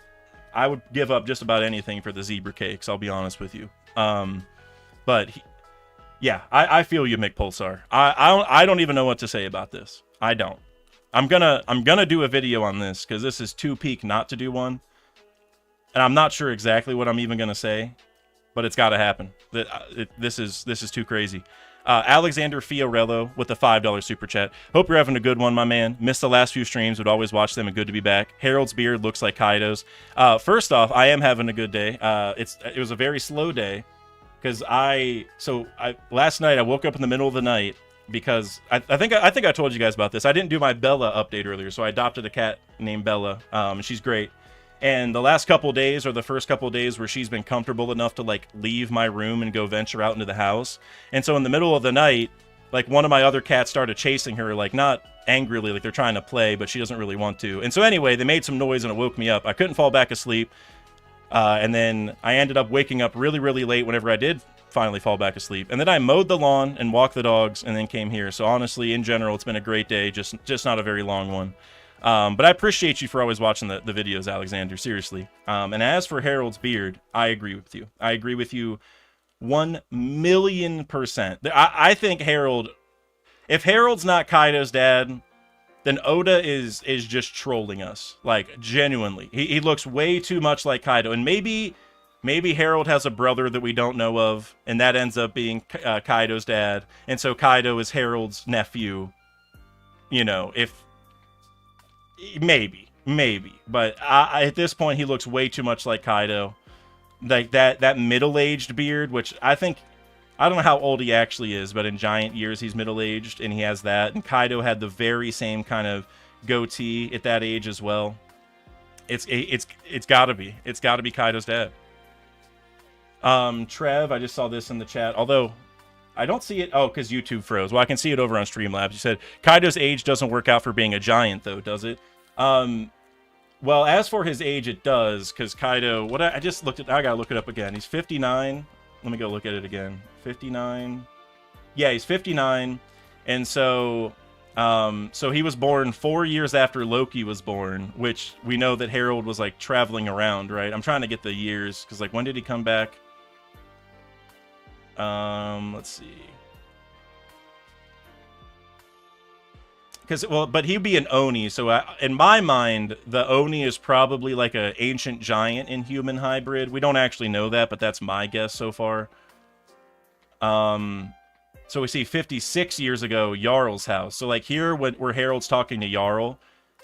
give up just about anything for the zebra cakes, I'll be honest with you. But yeah, I feel you, Mick Pulsar. I don't even know what to say about this. I don't. I'm gonna do a video on this because this is too peak not to do one. And I'm not sure exactly what I'm even gonna say, but it's got to happen. This is too crazy. Alexander Fiorello with the $5 super chat. Hope you're having a good one, my man. Missed the last few streams, would always watch them and good to be back. Harold's beard looks like Kaido's. First off, I am having a good day. It was a very slow day because last night I woke up in the middle of the night because I think I told you guys about this. I didn't do my Bella update earlier, so I adopted a cat named Bella. She's great. And the last couple days, or the first couple days where she's been comfortable enough to, like, leave my room and go venture out into the house. And so in the middle of the night, like, one of my other cats started chasing her, like, not angrily, like they're trying to play, but she doesn't really want to. And so anyway, they made some noise and it woke me up. I couldn't fall back asleep. And then I ended up waking up really, really late whenever I did finally fall back asleep. And then I mowed the lawn and walked the dogs and then came here. So honestly, in general, it's been a great day, just not a very long one. But I appreciate you for always watching the videos, Alexander, seriously. And as for Harold's beard, I agree with you. I agree with you 1,000,000%. I think Harold, if Harold's not Kaido's dad, then Oda is just trolling us. Like, genuinely. He looks way too much like Kaido. And maybe Harold has a brother that we don't know of, and that ends up being Kaido's dad. And so Kaido is Harold's nephew. You know, if... Maybe. maybe. But at this point, he looks way too much like Kaido. Like that middle-aged beard, which I think, I don't know how old he actually is, but in giant years he's middle-aged, and he has that. And Kaido had the very same kind of goatee at that age as well. It's gotta be. It's gotta be Kaido's dad. Trev, I just saw this in the chat. Although I don't see it. Oh, because YouTube froze. Well, I can see it over on Streamlabs. You said Kaido's age doesn't work out for being a giant, though, does it? Well, as for his age, it does, because Kaido, I just looked at, I gotta look it up again. He's 59. Let me go look at it again. 59. Yeah, he's 59. And so he was born 4 years after Loki was born, which we know that Harold was, like, traveling around, right? I'm trying to get the years, because, like, when did he come back? Let's see. But he'd be an Oni, so in my mind, the Oni is probably like an ancient giant in human hybrid. We don't actually know that, but that's my guess so far. So we see 56 years ago, Jarl's house. So like here, where Harold's talking to Jarl,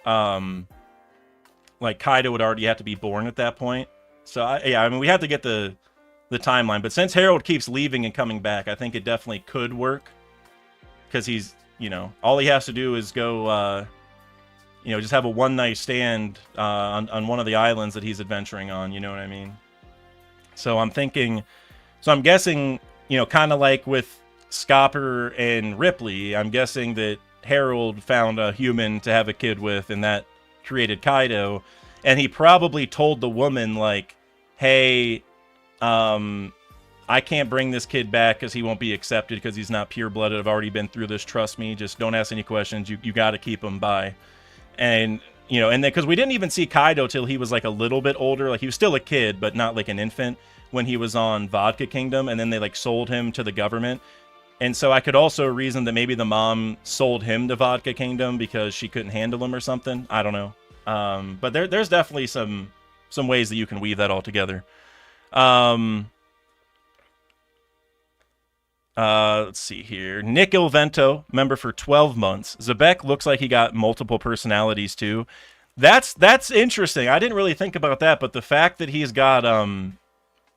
like Kaido would already have to be born at that point. So I mean, we have to get the timeline. But since Harold keeps leaving and coming back, I think it definitely could work, because he's, you know, all he has to do is go, you know, just have a one-night stand on one of the islands that he's adventuring on, you know what I mean? So I'm guessing, you know, kind of like with Scopper and Ripley, I'm guessing that Harold found a human to have a kid with, and that created Kaido. And he probably told the woman, like, hey, I can't bring this kid back because he won't be accepted because he's not pure-blooded. I've already been through this. Trust me. Just don't ask any questions. You got to keep him by. And, you know, and then because we didn't even see Kaido till he was like a little bit older. Like he was still a kid, but not like an infant when he was on Vodka Kingdom. And then they like sold him to the government. And so I could also reason that maybe the mom sold him to Vodka Kingdom because she couldn't handle him or something. I don't know. But there's definitely some ways that you can weave that all together. Let's see here. Nick Ilvento, member for 12 months. Zebek looks like he got multiple personalities too. That's interesting. I didn't really think about that, but the fact that he's got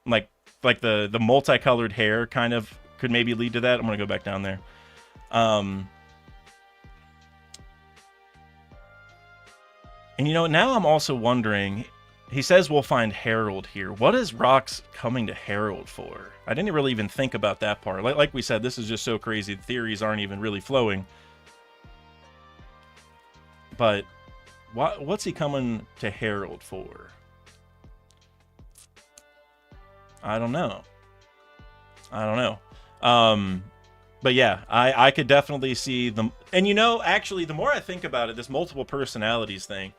like the multicolored hair kind of could maybe lead to that. I'm gonna go back down there. And you know, now I'm also wondering, he says we'll find Harold here. What is Rox coming to Harold for? I didn't really even think about that part. Like we said, this is just so crazy. The theories aren't even really flowing. But what's he coming to Harold for? I don't know. But yeah, I could definitely see them. And you know, actually, the more I think about it, this multiple personalities thing,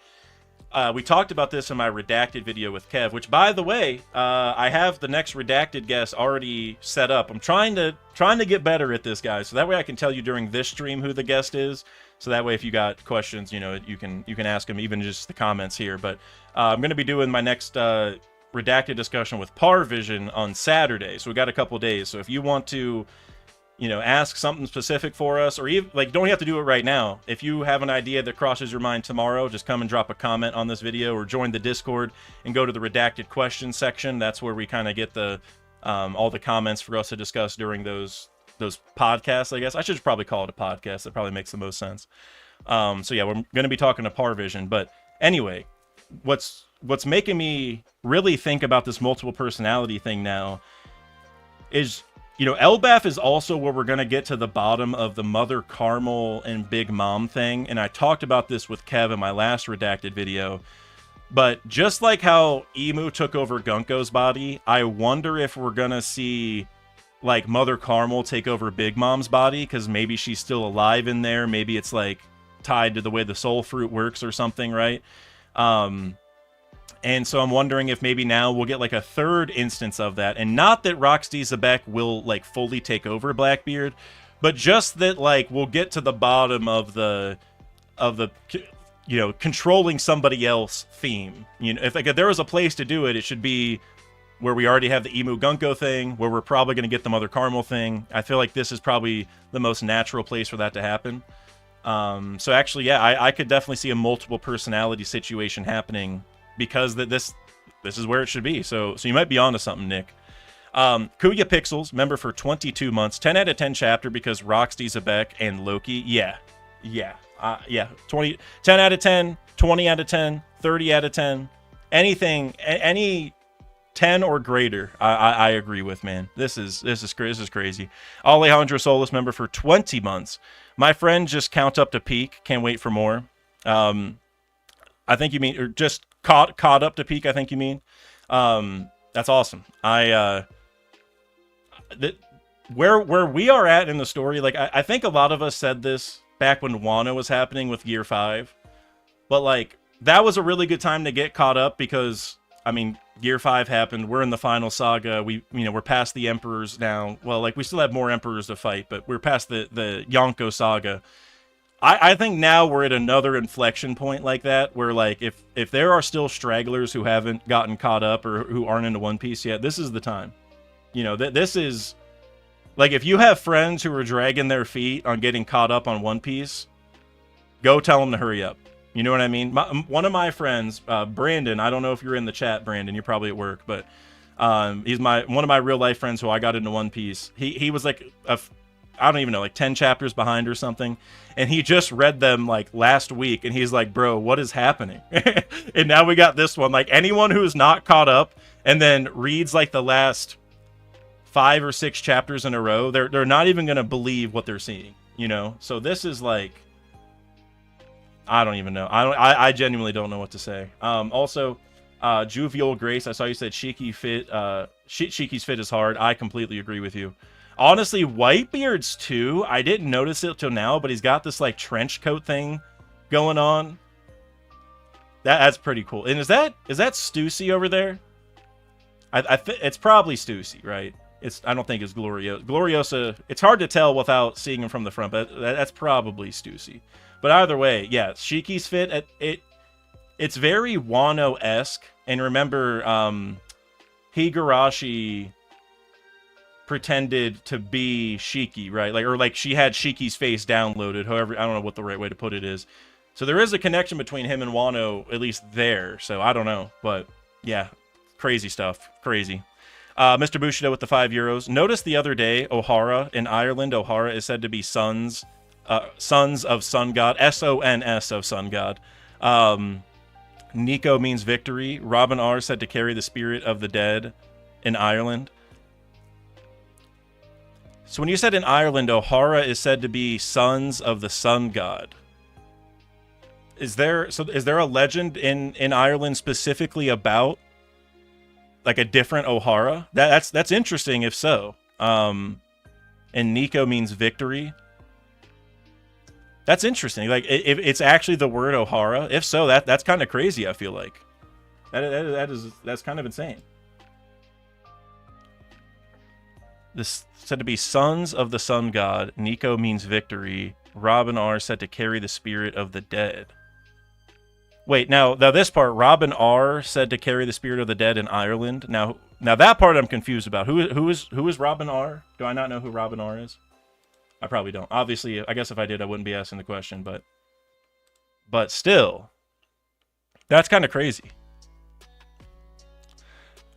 we talked about this in my redacted video with Kev, which, by the way, I have the next redacted guest already set up. I'm trying to get better at this, guys, so that way I can tell you during this stream who the guest is. So that way, if you got questions, you know, you can ask them, even just the comments here. But I'm going to be doing my next redacted discussion with Parvision on Saturday. So we got a couple days. So if you want to, you know, ask something specific for us, or even, like, don't have to do it right now. If you have an idea that crosses your mind tomorrow, just come and drop a comment on this video or join the Discord and go to the redacted questions section. That's where we kind of get the all the comments for us to discuss during those podcasts, I guess. I should probably call it a podcast. That probably makes the most sense. So yeah, we're going to be talking to Parvision. But anyway, what's making me really think about this multiple personality thing now is, you know, Elbaf is also where we're going to get to the bottom of the Mother Carmel and Big Mom thing. And I talked about this with Kev in my last redacted video. But just like how Emu took over Gunko's body, I wonder if we're going to see, like, Mother Carmel take over Big Mom's body, because maybe she's still alive in there. Maybe it's, like, tied to the way the soul fruit works or something, right? And so I'm wondering if maybe now we'll get like a third instance of that. And not that Roxy Zebek will like fully take over Blackbeard, but just that like we'll get to the bottom of the you know, controlling somebody else theme. You know, if there was a place to do it, it should be where we already have the Emu Gunko thing, where we're probably going to get the Mother Carmel thing. I feel like this is probably the most natural place for that to happen. So actually, yeah, I could definitely see a multiple personality situation happening because this is where it should be. So you might be onto something, Nick. Kuya Pixels, member for 22 months, 10 out of 10 chapter because Roxy's a Beck and Loki. Yeah. 10 out of 10, 20 out of 10, 30 out of 10, anything, any 10 or greater. I agree with, man. This is crazy. Alejandro Solis, member for 20 months. My friend just count up to peak. Can't wait for more. I think you mean, or just caught up to peak. I think you mean. That's awesome. Where we are at in the story, like I think a lot of us said this back when Wano was happening with Gear 5, but like that was a really good time to get caught up because I mean Gear 5 happened, we're in the final saga, we're past the Emperors now. Well, like we still have more Emperors to fight, but we're past the Yonko saga. I think now we're at another inflection point like that, where like if there are still stragglers who haven't gotten caught up or who aren't into One Piece yet, this is the time. This is like, if you have friends who are dragging their feet on getting caught up on One Piece, go tell them to hurry up. You know what I mean? One of my friends, Brandon, I don't know if you're in the chat, Brandon, you're probably at work, but he's one of my real life friends who I got into One Piece. He was like, I don't even know, like 10 chapters behind or something. And he just read them like last week. And he's like, bro, what is happening? And now we got this one. Like anyone who's not caught up and then reads like the last 5 or 6 chapters in a row, they're not even going to believe what they're seeing, So this is like, I don't even know. I genuinely don't know what to say. Also, Juvial Grace, I saw you said Shiki's fit is hard. I completely agree with you. Honestly, Whitebeard's too. I didn't notice it till now, but he's got this like trench coat thing going on. That's pretty cool. And is that Stussy over there? It's probably Stussy, right? I don't think it's Gloriosa. Gloriosa, it's hard to tell without seeing him from the front, but that's probably Stussy. But either way, yeah, Shiki's fit, it's very Wano-esque. And remember, Higurashi pretended to be Shiki, right? Like she had Shiki's face downloaded, however, I don't know what the right way to put it is. So there is a connection between him and Wano, at least there. So I don't know, but yeah, crazy stuff. Crazy. Mr. Bushido with the €5. Notice the other day, O'Hara in Ireland, O'Hara is said to be sons of Sun God, SONS of Sun God. Nico means victory. Robin R said to carry the spirit of the dead in Ireland. So when you said in Ireland, O'Hara is said to be sons of the Sun God. Is there a legend in Ireland specifically about like a different O'Hara? That's interesting if so. And Nico means victory. That's interesting. Like if it's actually the word O'Hara. If so, that's kind of crazy, I feel like. That's kind of insane. This said to be sons of the Sun God. Nico means victory. Robin R said to carry the spirit of the dead. Wait, now this part, Robin R said to carry the spirit of the dead in Ireland. Now that part I'm confused about. Who is Robin R? Do I not know who Robin R is? I probably don't. Obviously, I guess if I did, I wouldn't be asking the question, but still, that's kind of crazy.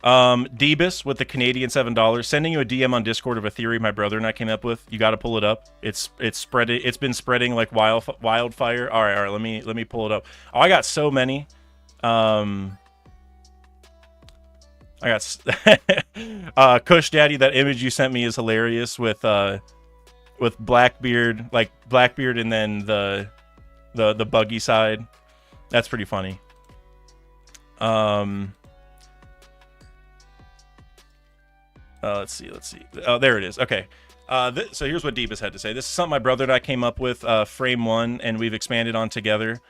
Debus with the Canadian $7, sending you a DM on Discord of a theory my brother and I came up with. You got to pull it up. It's been spreading like wildfire. All right. Let me pull it up. Oh, I got so many. I got Kush Daddy. That image you sent me is hilarious with Blackbeard, like Blackbeard, and then the buggy side. That's pretty funny. Let's see. Oh, there it is. Okay. So here's what Deebus had to say. This is something my brother and I came up with, frame 1, and we've expanded on together.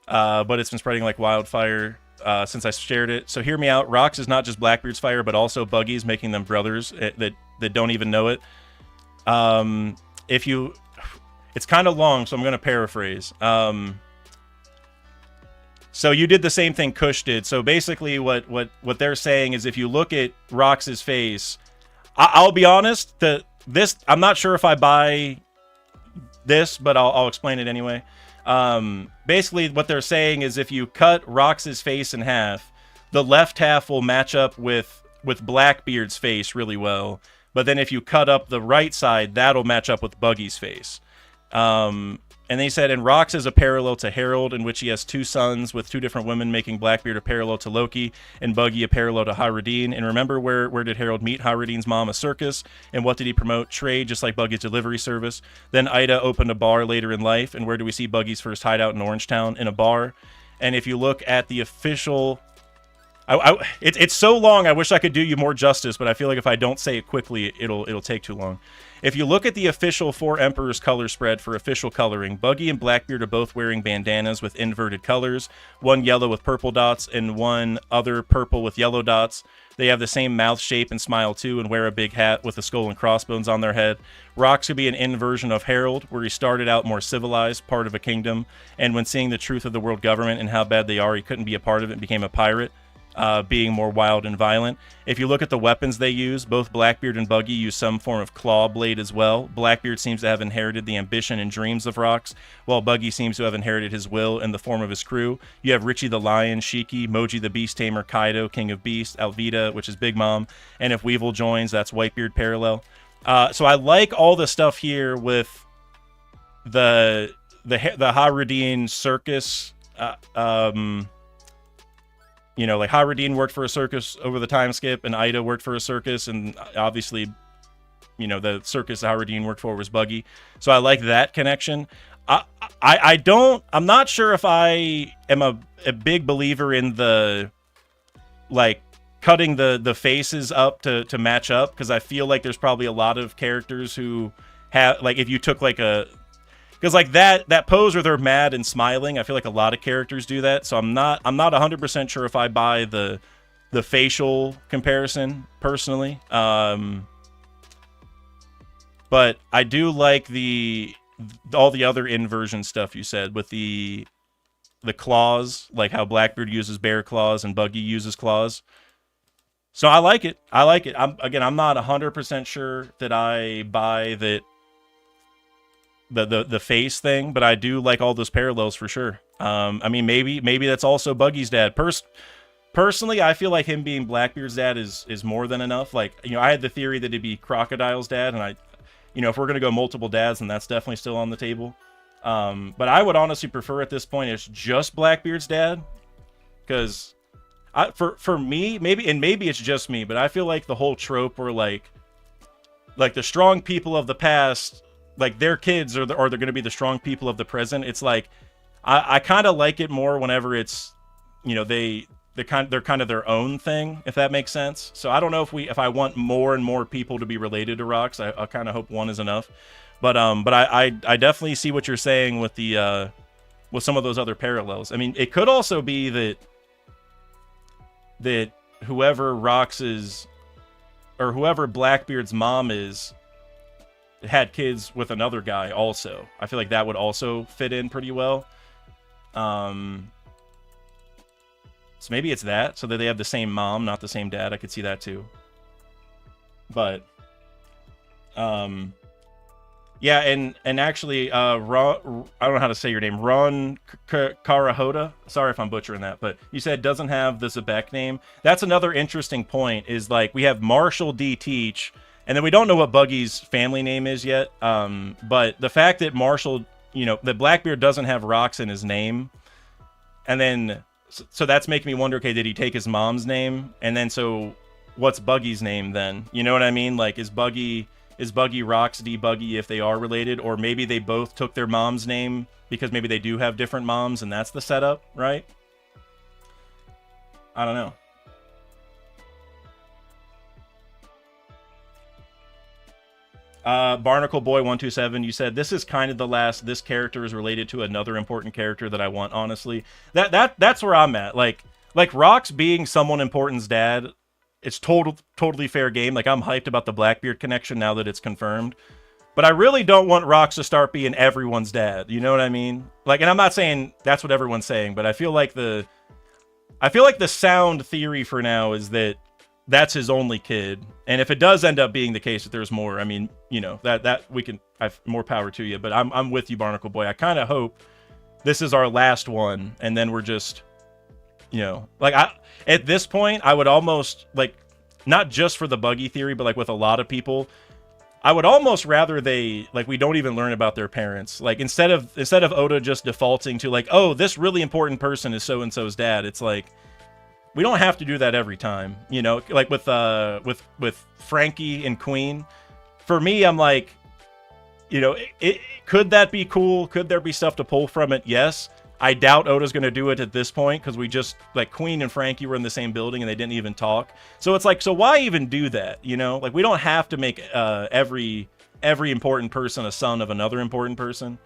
But it's been spreading like wildfire since I shared it. So hear me out. Rocks is not just Blackbeard's fire, but also Buggy's, making them brothers that don't even know it. It's kind of long, so I'm going to paraphrase. So you did the same thing Kush did. So basically what they're saying is if you look at Rox's face, I'll be honest, I'm not sure if I buy this, but I'll explain it anyway. Basically, what they're saying is if you cut Rox's face in half, the left half will match up with Blackbeard's face really well. But then if you cut up the right side, that'll match up with Buggy's face. And they said, and Rox is a parallel to Harold, in which he has two sons with two different women, making Blackbeard a parallel to Loki, and Buggy a parallel to Haradin. And remember, where did Harold meet Haradin's mom? A circus. And what did he promote? Trade, just like Buggy's delivery service. Then Ida opened a bar later in life. And where do we see Buggy's first hideout in Orangetown? In a bar. And if you look at the official... it's so long, I wish I could do you more justice, but I feel like if I don't say it quickly, it'll take too long. If you look at the official Four Emperors color spread for official coloring, Buggy and Blackbeard are both wearing bandanas with inverted colors, one yellow with purple dots and one other purple with yellow dots. They have the same mouth shape and smile too, and wear a big hat with a skull and crossbones on their head. Rox could be an inversion of Harold, where he started out more civilized, part of a kingdom, and when seeing the truth of the world government and how bad they are, he couldn't be a part of it and became a pirate. Being more wild and violent. If you look at the weapons they use, both Blackbeard and Buggy use some form of claw blade as well. Blackbeard seems to have inherited the ambition and dreams of Rox, while Buggy seems to have inherited his will in the form of his crew. You have Richie the Lion, Shiki, Moji the Beast Tamer, Kaido, King of Beasts, Alvida, which is Big Mom, and if Weevil joins, that's Whitebeard parallel. So I like all the stuff here with the Haradin circus. You know, like Haradin worked for a circus over the time skip, and Ida worked for a circus, and obviously, you know, the circus Haradin worked for was Buggy. So I like that connection. I'm not sure if I am a big believer in the, like, cutting the faces up to match up, because I feel like there's probably a lot of characters who have, like, if you took like a... Because like that pose where they're mad and smiling, I feel like a lot of characters do that. So I'm not 100% sure if I buy the facial comparison personally. But I do like all the other inversion stuff you said with the claws, like how Blackbeard uses bear claws and Buggy uses claws. So I like it. I'm not 100% sure that I buy that. The face thing, but I do like all those parallels for sure. I mean, maybe that's also Buggy's dad. Personally, I feel like him being Blackbeard's dad is more than enough. Like, you know, I had the theory that it'd be Crocodile's dad, and you know, if we're gonna go multiple dads, then that's definitely still on the table. But I would honestly prefer at this point it's just Blackbeard's dad, because for me, maybe it's just me, but I feel like the whole trope where like the strong people of the past, like their kids are they're going to be the strong people of the present. It's like I kind of like it more whenever it's, you know, they're kind of their own thing, if that makes sense. So I don't know if I want more and more people to be related to Rox. I kind of hope one is enough. But I definitely see what you're saying with the with some of those other parallels. I mean, it could also be that whoever Rox's or whoever Blackbeard's mom is had kids with another guy also. I feel like that would also fit in pretty well. So maybe it's that, so that they have the same mom, not the same dad. I could see that too. But yeah, and actually I don't know how to say your name, Ron Karahoda. Sorry if I'm butchering that, but you said doesn't have the Zebek name. That's another interesting point, is like we have Marshall D. Teach, and then we don't know what Buggy's family name is yet. But the fact that Marshall, you know, that Blackbeard doesn't have Rox in his name, and then so that's making me wonder, okay, did he take his mom's name? And then so what's Buggy's name then? You know what I mean? Like, is Buggy Rox D Buggy if they are related? Or maybe they both took their mom's name because maybe they do have different moms and that's the setup, right? I don't know. Barnacle Boy 127, you said this is kind of the last. This character is related to another important character that I want. Honestly, that's where I'm at. Like Rox being someone important's dad, it's totally fair game. Like, I'm hyped about the Blackbeard connection now that it's confirmed. But I really don't want Rox to start being everyone's dad. You know what I mean? Like, and I'm not saying that's what everyone's saying, but I feel like the sound theory for now is that that's his only kid. And if it does end up being the case that there's more, I mean, you know, that we can have more power to you. But I'm with you, Barnacle Boy. I kind of hope this is our last one, and then we're just, you know, like at this point, I would almost like, not just for the buggy theory, but like with a lot of people, I would almost rather we don't even learn about their parents. Like instead of Oda just defaulting to like, oh, this really important person is so and so's dad. It's like, we don't have to do that every time, you know. Like with Frankie and Queen, for me, I'm like, you know, could that be cool? Could there be stuff to pull from it? Yes. I doubt Oda's going to do it at this point, because we just, like, Queen and Frankie were in the same building and they didn't even talk. So it's like, so why even do that, you know? Like, we don't have to make every important person a son of another important person.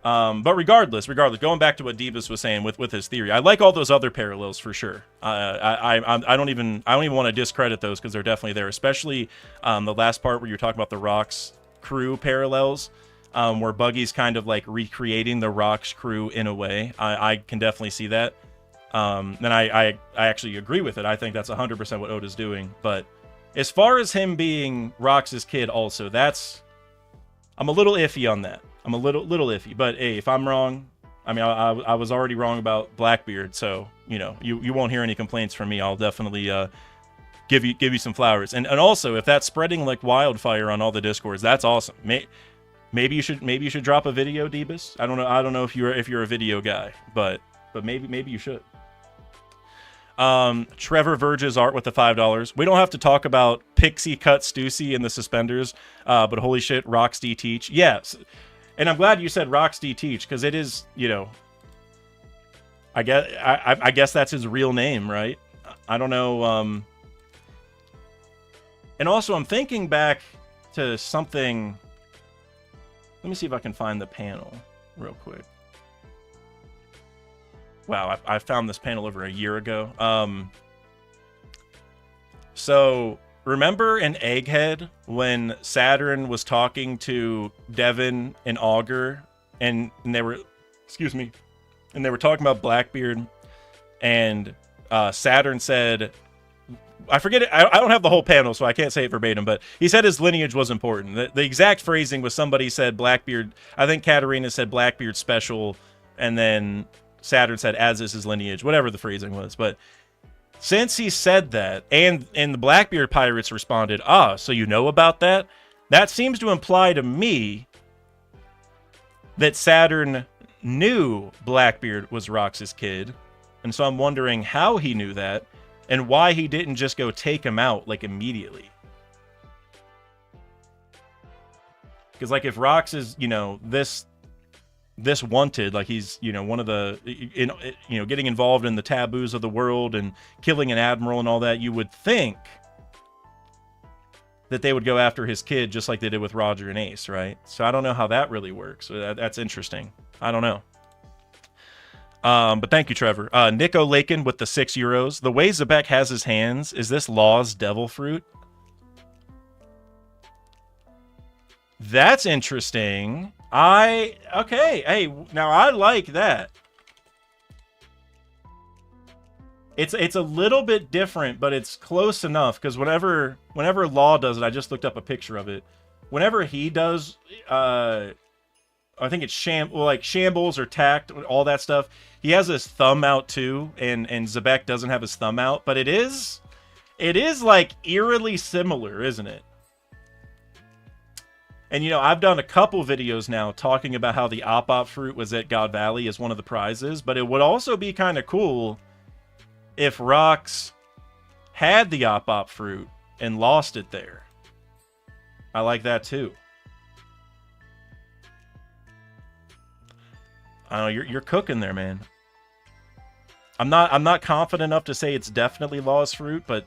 But regardless, going back to what Debus was saying with his theory, I like all those other parallels for sure. I don't even want to discredit those, because they're definitely there, especially the last part where you're talking about the Rocks crew parallels. Where Buggy's kind of like recreating the Rocks crew in a way. I can definitely see that. And I actually agree with it. I think that's 100% what Oda's doing. But as far as him being Rocks' kid also, I'm a little iffy on that. I'm a little iffy. But hey, if I'm wrong, I mean, I was already wrong about Blackbeard. So, you know, you won't hear any complaints from me. I'll definitely give you some flowers. And also, if that's spreading like wildfire on all the Discords, that's awesome. Maybe you should drop a video, Debus. I don't know if you're a video guy, but maybe you should. Trevor Verge's art with the $5. We don't have to talk about Pixie Cut Stussy and the suspenders, but holy shit, Rocks D Teach. Yes, and I'm glad you said Rocks D Teach, because it is, you know, I guess that's his real name, right? I don't know. And also, I'm thinking back to something. Let me see if I can find the panel real quick. Wow, I found this panel over a year ago. So remember in Egghead when Saturn was talking to Devin and Augur, and they were, and they were talking about Blackbeard, and Saturn said, I forget it. I don't have the whole panel, so I can't say it verbatim, but he said his lineage was important. The exact phrasing was somebody said Blackbeard. I think Katarina said Blackbeard special, and then Saturn said as is his lineage, whatever the phrasing was. But since he said that, and the Blackbeard pirates responded, so you know about that? That seems to imply to me that Saturn knew Blackbeard was Rocks' kid, and so I'm wondering how he knew that, and why he didn't just go take him out, like, immediately. Because, like, if Rocks is, you know, this wanted, like, he's, you know, one of the, you know, getting involved in the taboos of the world and killing an admiral and all that, you would think that they would go after his kid just like they did with Roger and Ace, right? So I don't know how that really works. That's interesting. I don't know. But thank you, Trevor. Nico Lakin with the €6. The way Zebek has his hands, is this Law's devil fruit? That's interesting. Okay. Hey, now I like that. It's a little bit different, but it's close enough, because whenever Law does it, I just looked up a picture of it. Whenever he does, I think it's shambles or tact, all that stuff. He has his thumb out too, and Zebek doesn't have his thumb out, but it is like eerily similar, isn't it? And you know, I've done a couple videos now talking about how the Op fruit was at God Valley as one of the prizes, but it would also be kind of cool if Rocks had the Op fruit and lost it there. I like that too. I don't know, you're cooking there, man. I'm not confident enough to say it's definitely Law's fruit, but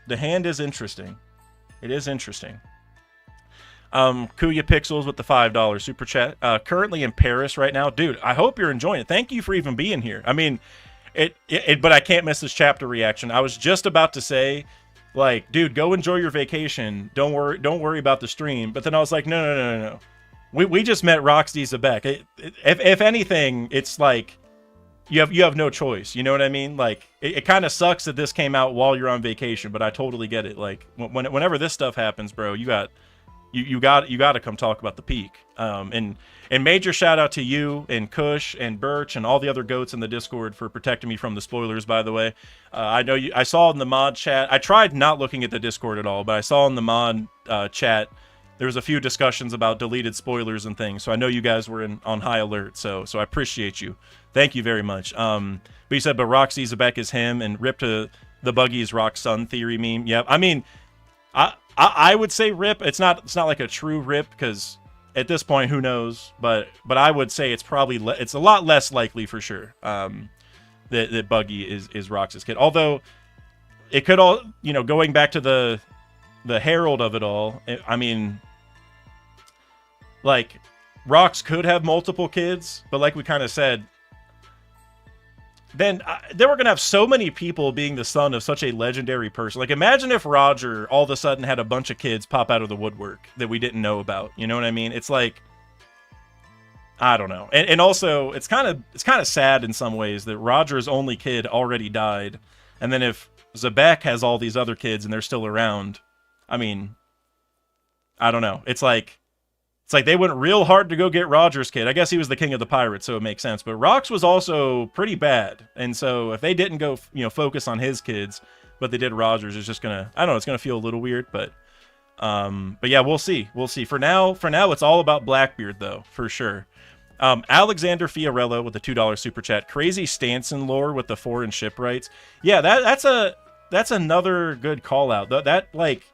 the hand is interesting. It is interesting. Kuya Pixels with the $5 super chat. Currently in Paris right now. Dude, I hope you're enjoying it. Thank you for even being here. I mean, but I can't miss this chapter reaction. I was just about to say, like, dude, go enjoy your vacation. Don't worry about the stream. But then I was like, no. We just met Roxy Zebek. If anything, it's like you have no choice. You know what I mean? Like it kind of sucks that this came out while you're on vacation, but I totally get it. Like whenever this stuff happens, bro, you got to come talk about the peak. And major shout out to you and Kush and Birch and all the other goats in the Discord for protecting me from the spoilers. By the way, I know I saw in the mod chat. I tried not looking at the Discord at all, but I saw in the mod chat there was a few discussions about deleted spoilers and things. So I know you guys were on high alert. So I appreciate you. Thank you very much. But you said, but Roxy Zebek is him, and rip to the Buggy's Rock Sun theory meme. Yep. I mean, I would say rip. It's not like a true rip because at this point, who knows? But I would say it's probably it's a lot less likely for sure that Buggy is Rox's kid. Although it could all, going back to the herald of it all. I mean, like Rox could have multiple kids, but like we kind of said, then we're going to have so many people being the son of such a legendary person. Like, imagine if Roger all of a sudden had a bunch of kids pop out of the woodwork that we didn't know about. You know what I mean? It's like, I don't know. And also, it's kind of sad in some ways that Roger's only kid already died. And then if Zebek has all these other kids and they're still around, I mean, I don't know. It's like they went real hard to go get Roger's kid. I guess he was the king of the pirates, so it makes sense. But Rox was also pretty bad. And so if they didn't go, focus on his kids, but they did Roger's, it's just gonna, I don't know, it's gonna feel a little weird, but yeah, we'll see. We'll see. For now, it's all about Blackbeard though, for sure. Alexander Fiorello with the $2 super chat. Crazy Stanson lore with the foreign shipwrights. Yeah, that's another good call out. That like,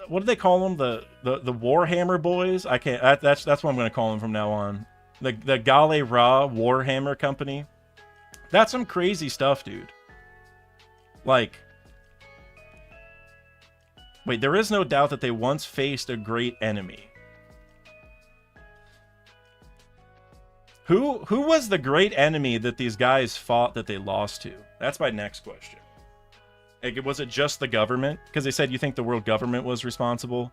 what do they call them? The Warhammer boys? I can't. That's what I'm going to call them from now on. The Gale Ra Warhammer company. That's some crazy stuff, dude. Like, wait, there is no doubt that they once faced a great enemy. Who was the great enemy that these guys fought that they lost to? That's my next question. Like, was it just the government? Because they said you think the world government was responsible.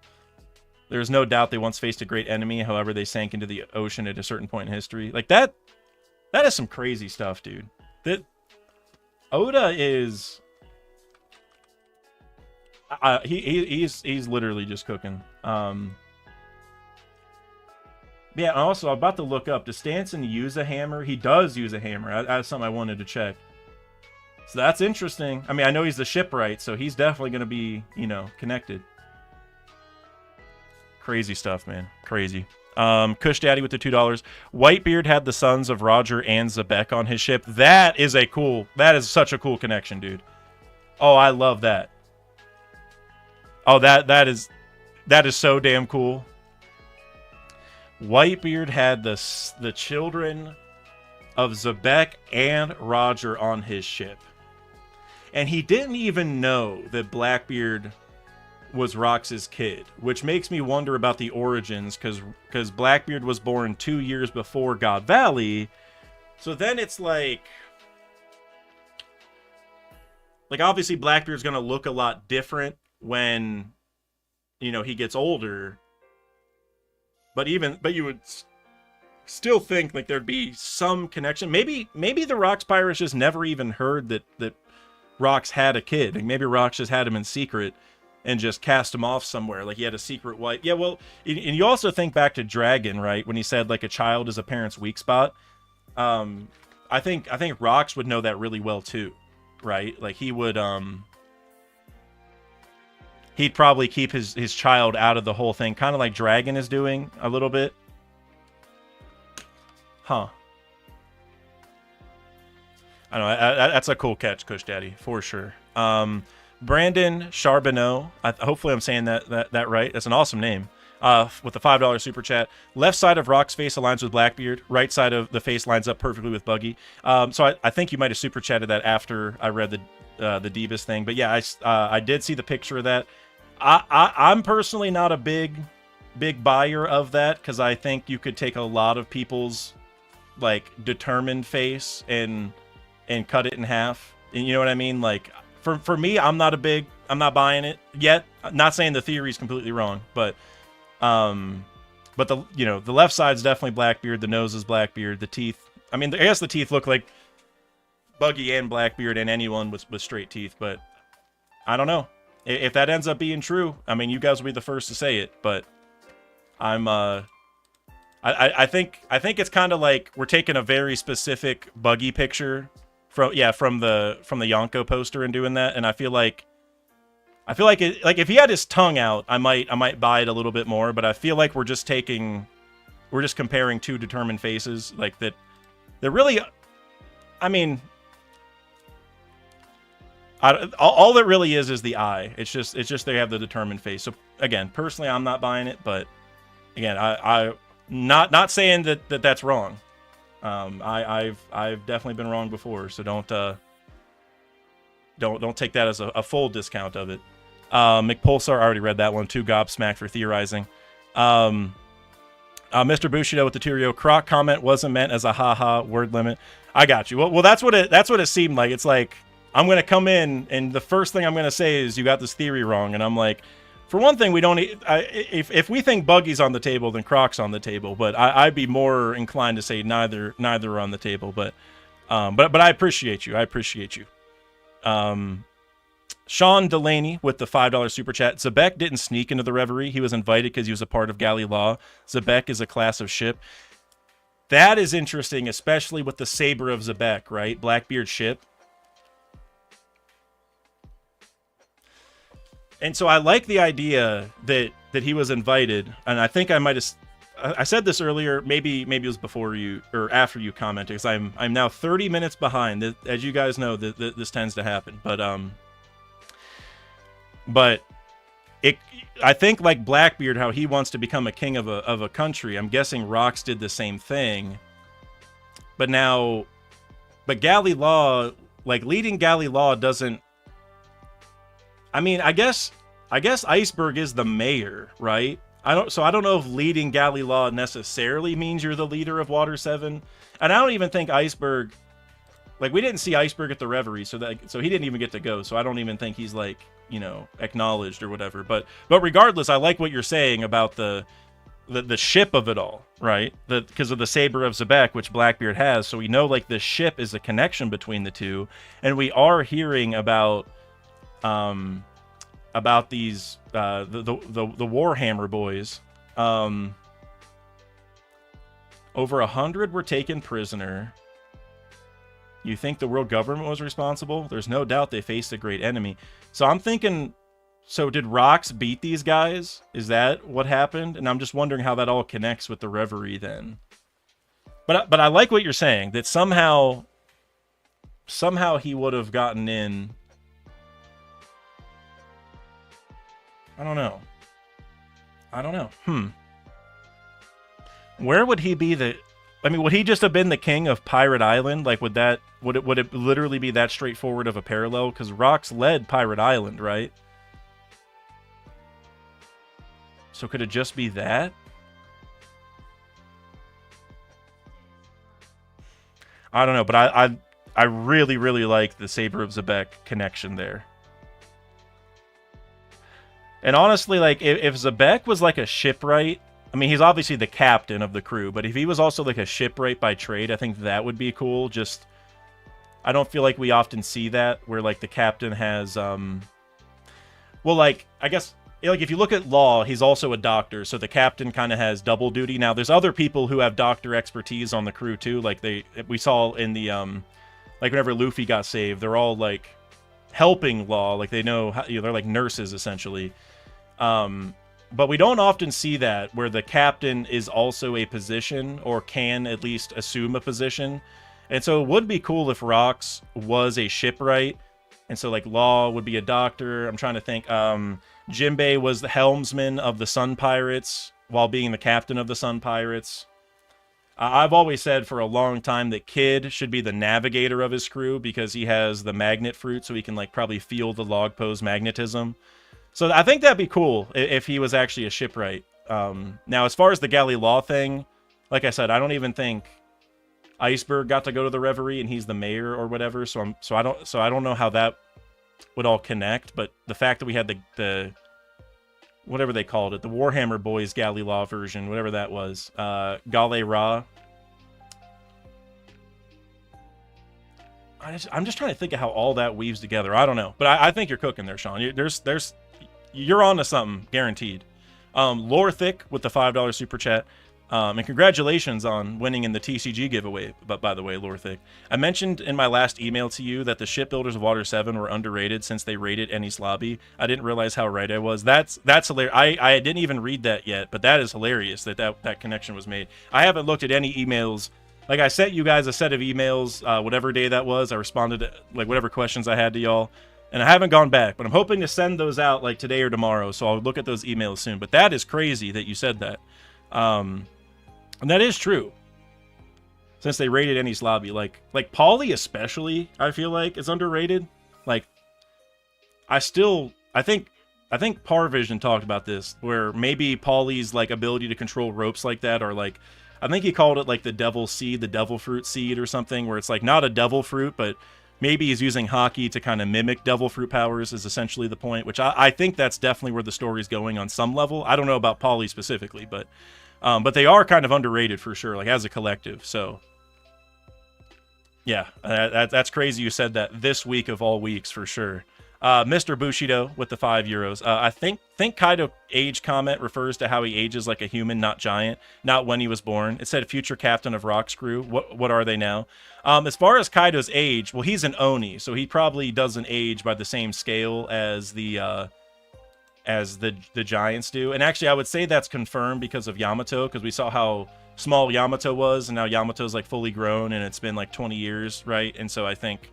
There's no doubt they once faced a great enemy. However, they sank into the ocean at a certain point in history. Like that is some crazy stuff, dude. That Oda is he's literally just cooking. Yeah, also, I'm about to look up. Does Stanson use a hammer? He does use a hammer. That's something I wanted to check. So that's interesting. I mean, I know he's the shipwright, so he's definitely going to be, connected. Crazy stuff, man. Crazy. Kush Daddy with the $2. Whitebeard had the sons of Roger and Zebek on his ship. That is such a cool connection, dude. Oh, I love that. Oh, that is so damn cool. Whitebeard had the children of Zebek and Roger on his ship. And he didn't even know that Blackbeard was Rox's kid, which makes me wonder about the origins, because Blackbeard was born 2 years before God Valley. So then it's like obviously Blackbeard's going to look a lot different when, he gets older. But you would still think like there'd be some connection. Maybe the Rox pirates just never even heard that Rox had a kid. Like maybe Rox just had him in secret and just cast him off somewhere. Like he had a secret wife. Yeah, well, and you also think back to Dragon, right? When he said like a child is a parent's weak spot. I think Rox would know that really well too, right? Like he would he'd probably keep his child out of the whole thing, kind of like Dragon is doing a little bit. Huh. I know, that's a cool catch, Kush Daddy, for sure. Brandon Charbonneau, hopefully I'm saying that right. That's an awesome name. With the $5 super chat. Left side of Rock's face aligns with Blackbeard. Right side of the face lines up perfectly with Buggy. So I think you might have super chatted that after I read the Divas thing. But yeah, I did see the picture of that. I'm personally not a big buyer of that, because I think you could take a lot of people's like determined face and cut it in half. And you know what I mean? Like for me, I'm not buying it yet. I'm not saying the theory is completely wrong, but the left side's definitely Blackbeard, the nose is Blackbeard, the teeth I mean, I guess the teeth look like Buggy and Blackbeard and anyone with straight teeth, but I don't know. If that ends up being true, I mean, you guys will be the first to say it, but I'm, I think it's kind of like we're taking a very specific Buggy picture from the Yonko poster and doing that, and I feel like it, like if he had his tongue out, I might buy it a little bit more, but I feel like we're just comparing two determined faces, like that. They're really, I mean, all it really is the eye. It's just they have the determined face. So again, personally, I'm not buying it, but again, I not saying that's wrong. I've definitely been wrong before, so don't take that as a full discount of it. McPulsar, I already read that one. Too gobsmacked for theorizing. Mr. Bushido with the Tyrio Croc comment wasn't meant as a haha word limit. I got you. Well, that's what it seemed like. It's like I'm gonna come in and the first thing I'm gonna say is you got this theory wrong, and I'm like, for one thing, we don't. If we think Buggy's on the table, then Croc's on the table. But I'd be more inclined to say neither are on the table. But I appreciate you. Sean Delaney with the $5 super chat. Zebek didn't sneak into the Reverie. He was invited because he was a part of Galley Law. Zebek is a class of ship. That is interesting, especially with the Saber of Zebek, right? Blackbeard ship. And so I like the idea that he was invited. And I think I said this earlier, maybe it was before you or after you commented, because I'm now 30 minutes behind. As you guys know, this tends to happen. But I think like Blackbeard, how he wants to become a king of a country. I'm guessing Rox did the same thing. But Galley Law, like leading Galley Law doesn't. I mean, I guess Iceberg is the mayor, right? I don't know if leading Galley Law necessarily means you're the leader of Water 7. And I don't even think Iceberg, like we didn't see Iceberg at the Reverie, so he didn't even get to go. So I don't even think he's like, acknowledged or whatever. But regardless, I like what you're saying about the ship of it all, right? Because of the Saber of Zebek, which Blackbeard has. So we know like the ship is a connection between the two, and we are hearing about these the Warhammer boys. Over 100 were taken prisoner. You think the world government was responsible? There's no doubt they faced a great enemy. So I'm thinking, so did Rox beat these guys? Is that what happened? And I'm just wondering how that all connects with the Reverie then. But I like what you're saying, that somehow he would have gotten in. I don't know. Where would he be would he just have been the king of Pirate Island? Like, would it literally be that straightforward of a parallel? Because Rox led Pirate Island, right? So could it just be that? I don't know, but I really, really like the Saber of Zebek connection there. And honestly, like, if Zebek was like a shipwright, I mean, he's obviously the captain of the crew, but if he was also like a shipwright by trade, I think that would be cool. Just, I don't feel like we often see that, where like the captain has, well, like, I guess, like, if you look at Law, he's also a doctor, so the captain kind of has double duty. Now, there's other people who have doctor expertise on the crew too, like we saw in the, like whenever Luffy got saved, they're all like helping Law, like they know how, they're like nurses essentially. But we don't often see that where the captain is also a position or can at least assume a position. And so it would be cool if Rox was a shipwright. And so like Law would be a doctor. I'm trying to think. Jinbei was the helmsman of the Sun Pirates while being the captain of the Sun Pirates. I've always said for a long time that Kid should be the navigator of his crew because he has the magnet fruit, so he can like probably feel the log pose magnetism. So I think that'd be cool if he was actually a shipwright. Now, as far as the Galley Law thing, like I said, I don't even think Iceberg got to go to the Reverie and he's the mayor or whatever. So I don't know how that would all connect. But the fact that we had the whatever they called it, the Warhammer Boys Galley Law version, whatever that was, Gale Ra. I'm just trying to think of how all that weaves together. I don't know, but I think you're cooking there, Sean. You're on to something, guaranteed. Lorthic with the $5 super chat. And congratulations on winning in the TCG giveaway, but by the way, Lorthic. I mentioned in my last email to you that the shipbuilders of Water 7 were underrated since they raided Enies Lobby. I didn't realize how right I was. That's hilarious. I didn't even read that yet, but that is hilarious that connection was made. I haven't looked at any emails. Like, I sent you guys a set of emails, whatever day that was. I responded to, like, whatever questions I had to y'all. And I haven't gone back, but I'm hoping to send those out, like, today or tomorrow, so I'll look at those emails soon. But that is crazy that you said that. And that is true. Since they raided Enies Lobby. Like Pauly especially, I feel like, is underrated. Like, I think Parvision talked about this, where maybe Pauly's, like, ability to control ropes like that, or, like, I think he called it, like, the devil seed, the devil fruit seed or something, where it's, like, not a devil fruit, but maybe he's using hockey to kind of mimic devil fruit powers is essentially the point, which I think that's definitely where the story's going on some level. I don't know about Pauly specifically, but they are kind of underrated for sure, like, as a collective. So, yeah, that's crazy you said that this week of all weeks for sure. Mr. Bushido with the €5. I think Kaido age comment refers to how he ages like a human, not giant, not when he was born. It said future captain of Rock's crew. What are they now? As far as Kaido's age, well, he's an Oni, so he probably doesn't age by the same scale as the Giants do. And actually, I would say that's confirmed because of Yamato, because we saw how small Yamato was, and now Yamato's, like, fully grown, and it's been like 20 years, right? And so I think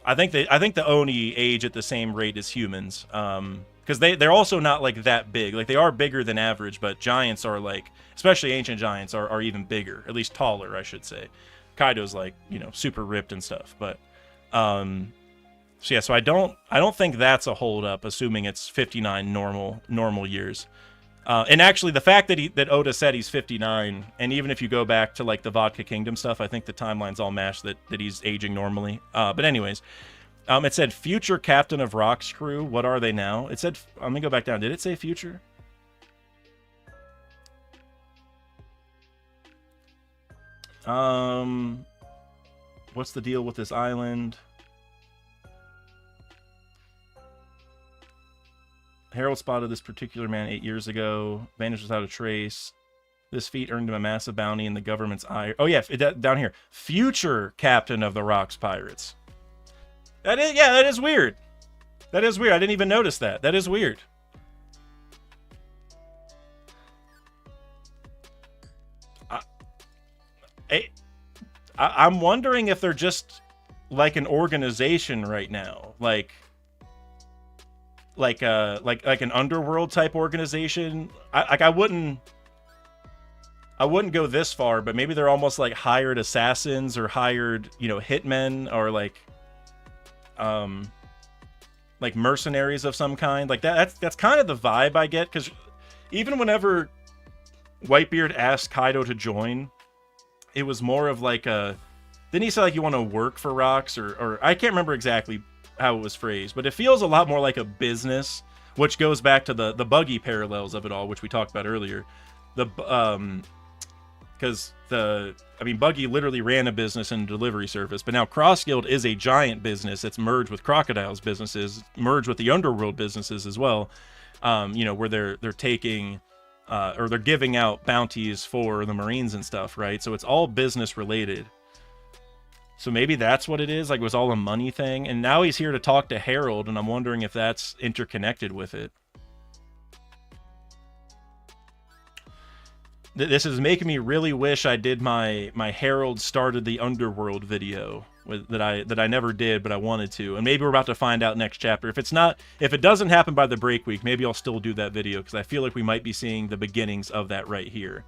the Oni age at the same rate as humans, because they're also not, like, that big. Like, they are bigger than average, but giants are, like, especially ancient giants are even bigger, at least taller, I should say. Kaido's, like, you know, super ripped and stuff, but so yeah, so I don't think that's a holdup, assuming it's 59 normal years. And actually, the fact that Oda said he's 59, and even if you go back to, like, the Vodka Kingdom stuff, I think the timeline's all matched that he's aging normally. But anyways, it said future captain of Rock's crew. What are they now? It said, let me go back down. Did it say future? What's the deal with this island? Harold spotted this particular man 8 years ago. Vanished without a trace. This feat earned him a massive bounty in the government's eye. Oh yeah, down here. Future captain of the Rocks Pirates. That is weird. That is weird. I didn't even notice that. That is weird. I'm wondering if they're just like an organization right now, like an underworld type organization. I wouldn't go this far, but maybe they're almost like hired assassins or hired, you know, hitmen, or like mercenaries of some kind. Like that's kind of the vibe I get, because even whenever Whitebeard asked Kaido to join, it was more of like a, didn't he say like you want to work for Rocks, or I can't remember exactly how it was phrased, but it feels a lot more like a business, which goes back to the Buggy parallels of it all, which we talked about earlier. Because Buggy literally ran a business and delivery service, but now Cross Guild is a giant business. It's merged with Crocodile's businesses, merged with the Underworld businesses as well. Where they're taking or they're giving out bounties for the Marines and stuff, right? So it's all business related. So maybe that's what it is. Like, it was all a money thing, and now he's here to talk to Harold, and I'm wondering if that's interconnected with it. This is making me really wish I did my Harold started the Underworld video that I never did, but I wanted to. And maybe we're about to find out next chapter. If it doesn't happen by the break week, maybe I'll still do that video, because I feel like we might be seeing the beginnings of that right here.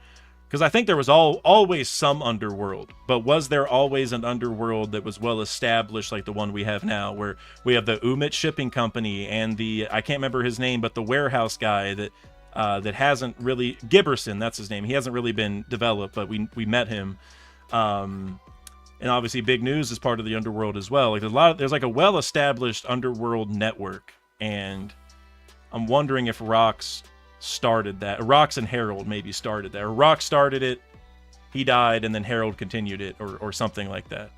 Because I think there was always some Underworld, but was there always an Underworld that was well established like the one we have now, where we have the Umit Shipping Company and I can't remember his name, but the warehouse guy that hasn't really, Giberson, that's his name. He hasn't really been developed, but we met him. And obviously Big News is part of the Underworld as well. Like there's like a well-established Underworld network, and I'm wondering if Rocks started that. Rocks and Harold maybe started that. Or Rocks started it, he died, and then Harold continued it, or something like that.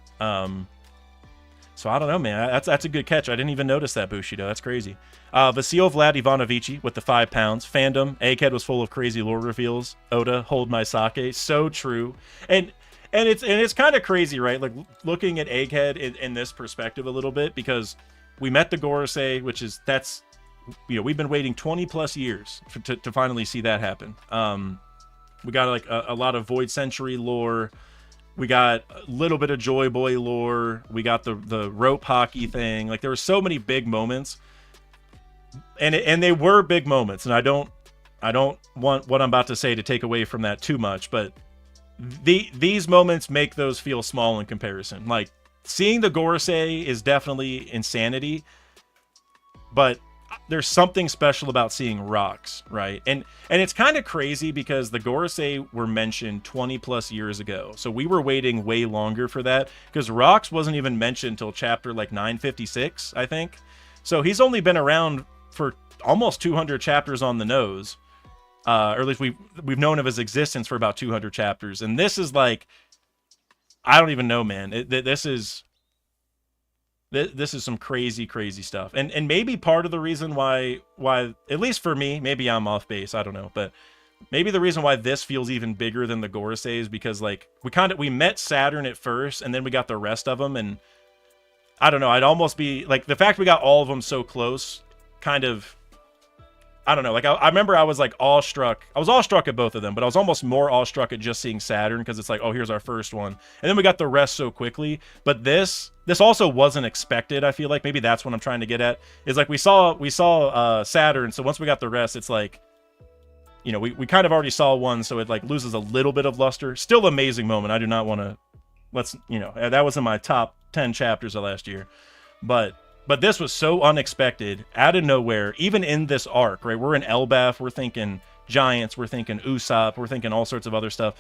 So I don't know, man. That's a good catch. I didn't even notice that, Bushido. That's crazy. Vasil Vlad Ivanovici with the 5 pounds. Fandom. Egghead was full of crazy lore reveals. Oda, hold my sake. So true. And it's kind of crazy, right? Like looking at Egghead in this perspective a little bit, because we met the Gorosei, we've been waiting 20 plus years to finally see that happen. We got like a lot of Void Century lore. We got a little bit of Joy Boy lore. We got the rope hockey thing. Like there were so many big moments, and they were big moments. And I don't want what I'm about to say to take away from that too much, but these moments make those feel small in comparison. Like seeing the Gorosei is definitely insanity, but there's something special about seeing rocks, right? And it's kind of crazy because the Gorosei were mentioned 20 plus years ago. So we were waiting way longer for that, because rocks wasn't even mentioned until chapter like 956, I think. So he's only been around for almost 200 chapters on the nose. Or at least we've known of his existence for about 200 chapters. And this is like, I don't even know, man. This is some crazy stuff, and maybe part of the reason why at least for me, maybe I'm off base, I don't know, but maybe the reason why this feels even bigger than the Gorosei is because like we met Saturn at first, and then we got the rest of them, and I don't know, I'd almost be like, the fact we got all of them so close, kind of, I don't know, like I remember I was like awestruck. I was awestruck at both of them, but I was almost more awestruck at just seeing Saturn, because it's like, oh, here's our first one, and then we got the rest so quickly. But this also wasn't expected. I feel like maybe that's what I'm trying to get at. Is like we saw Saturn, so once we got the rest, it's like, you know, we kind of already saw one, so it like loses a little bit of luster. Still amazing moment. I do not want to that was in my top 10 chapters of last year, but this was so unexpected, out of nowhere, even in this arc, right? We're in Elbaf, we're thinking giants, we're thinking Usopp, we're thinking all sorts of other stuff.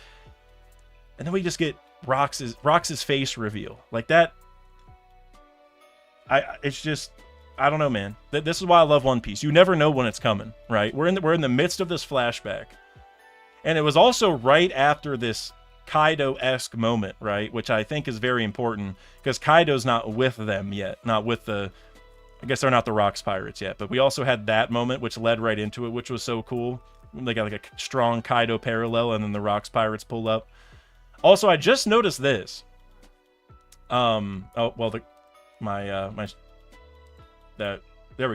And then we just get Rox's face reveal. Like that, it's just, I don't know, man. This is why I love One Piece. You never know when it's coming, right? We're in the midst of this flashback. And it was also right after this Kaido-esque moment, right? Which I think is very important, because Kaido's not with them yet. Not with I guess they're not the Rocks Pirates yet, but we also had that moment which led right into it, which was so cool. They got like a strong Kaido parallel, and then the Rocks Pirates pull up. Also, I just noticed this. There we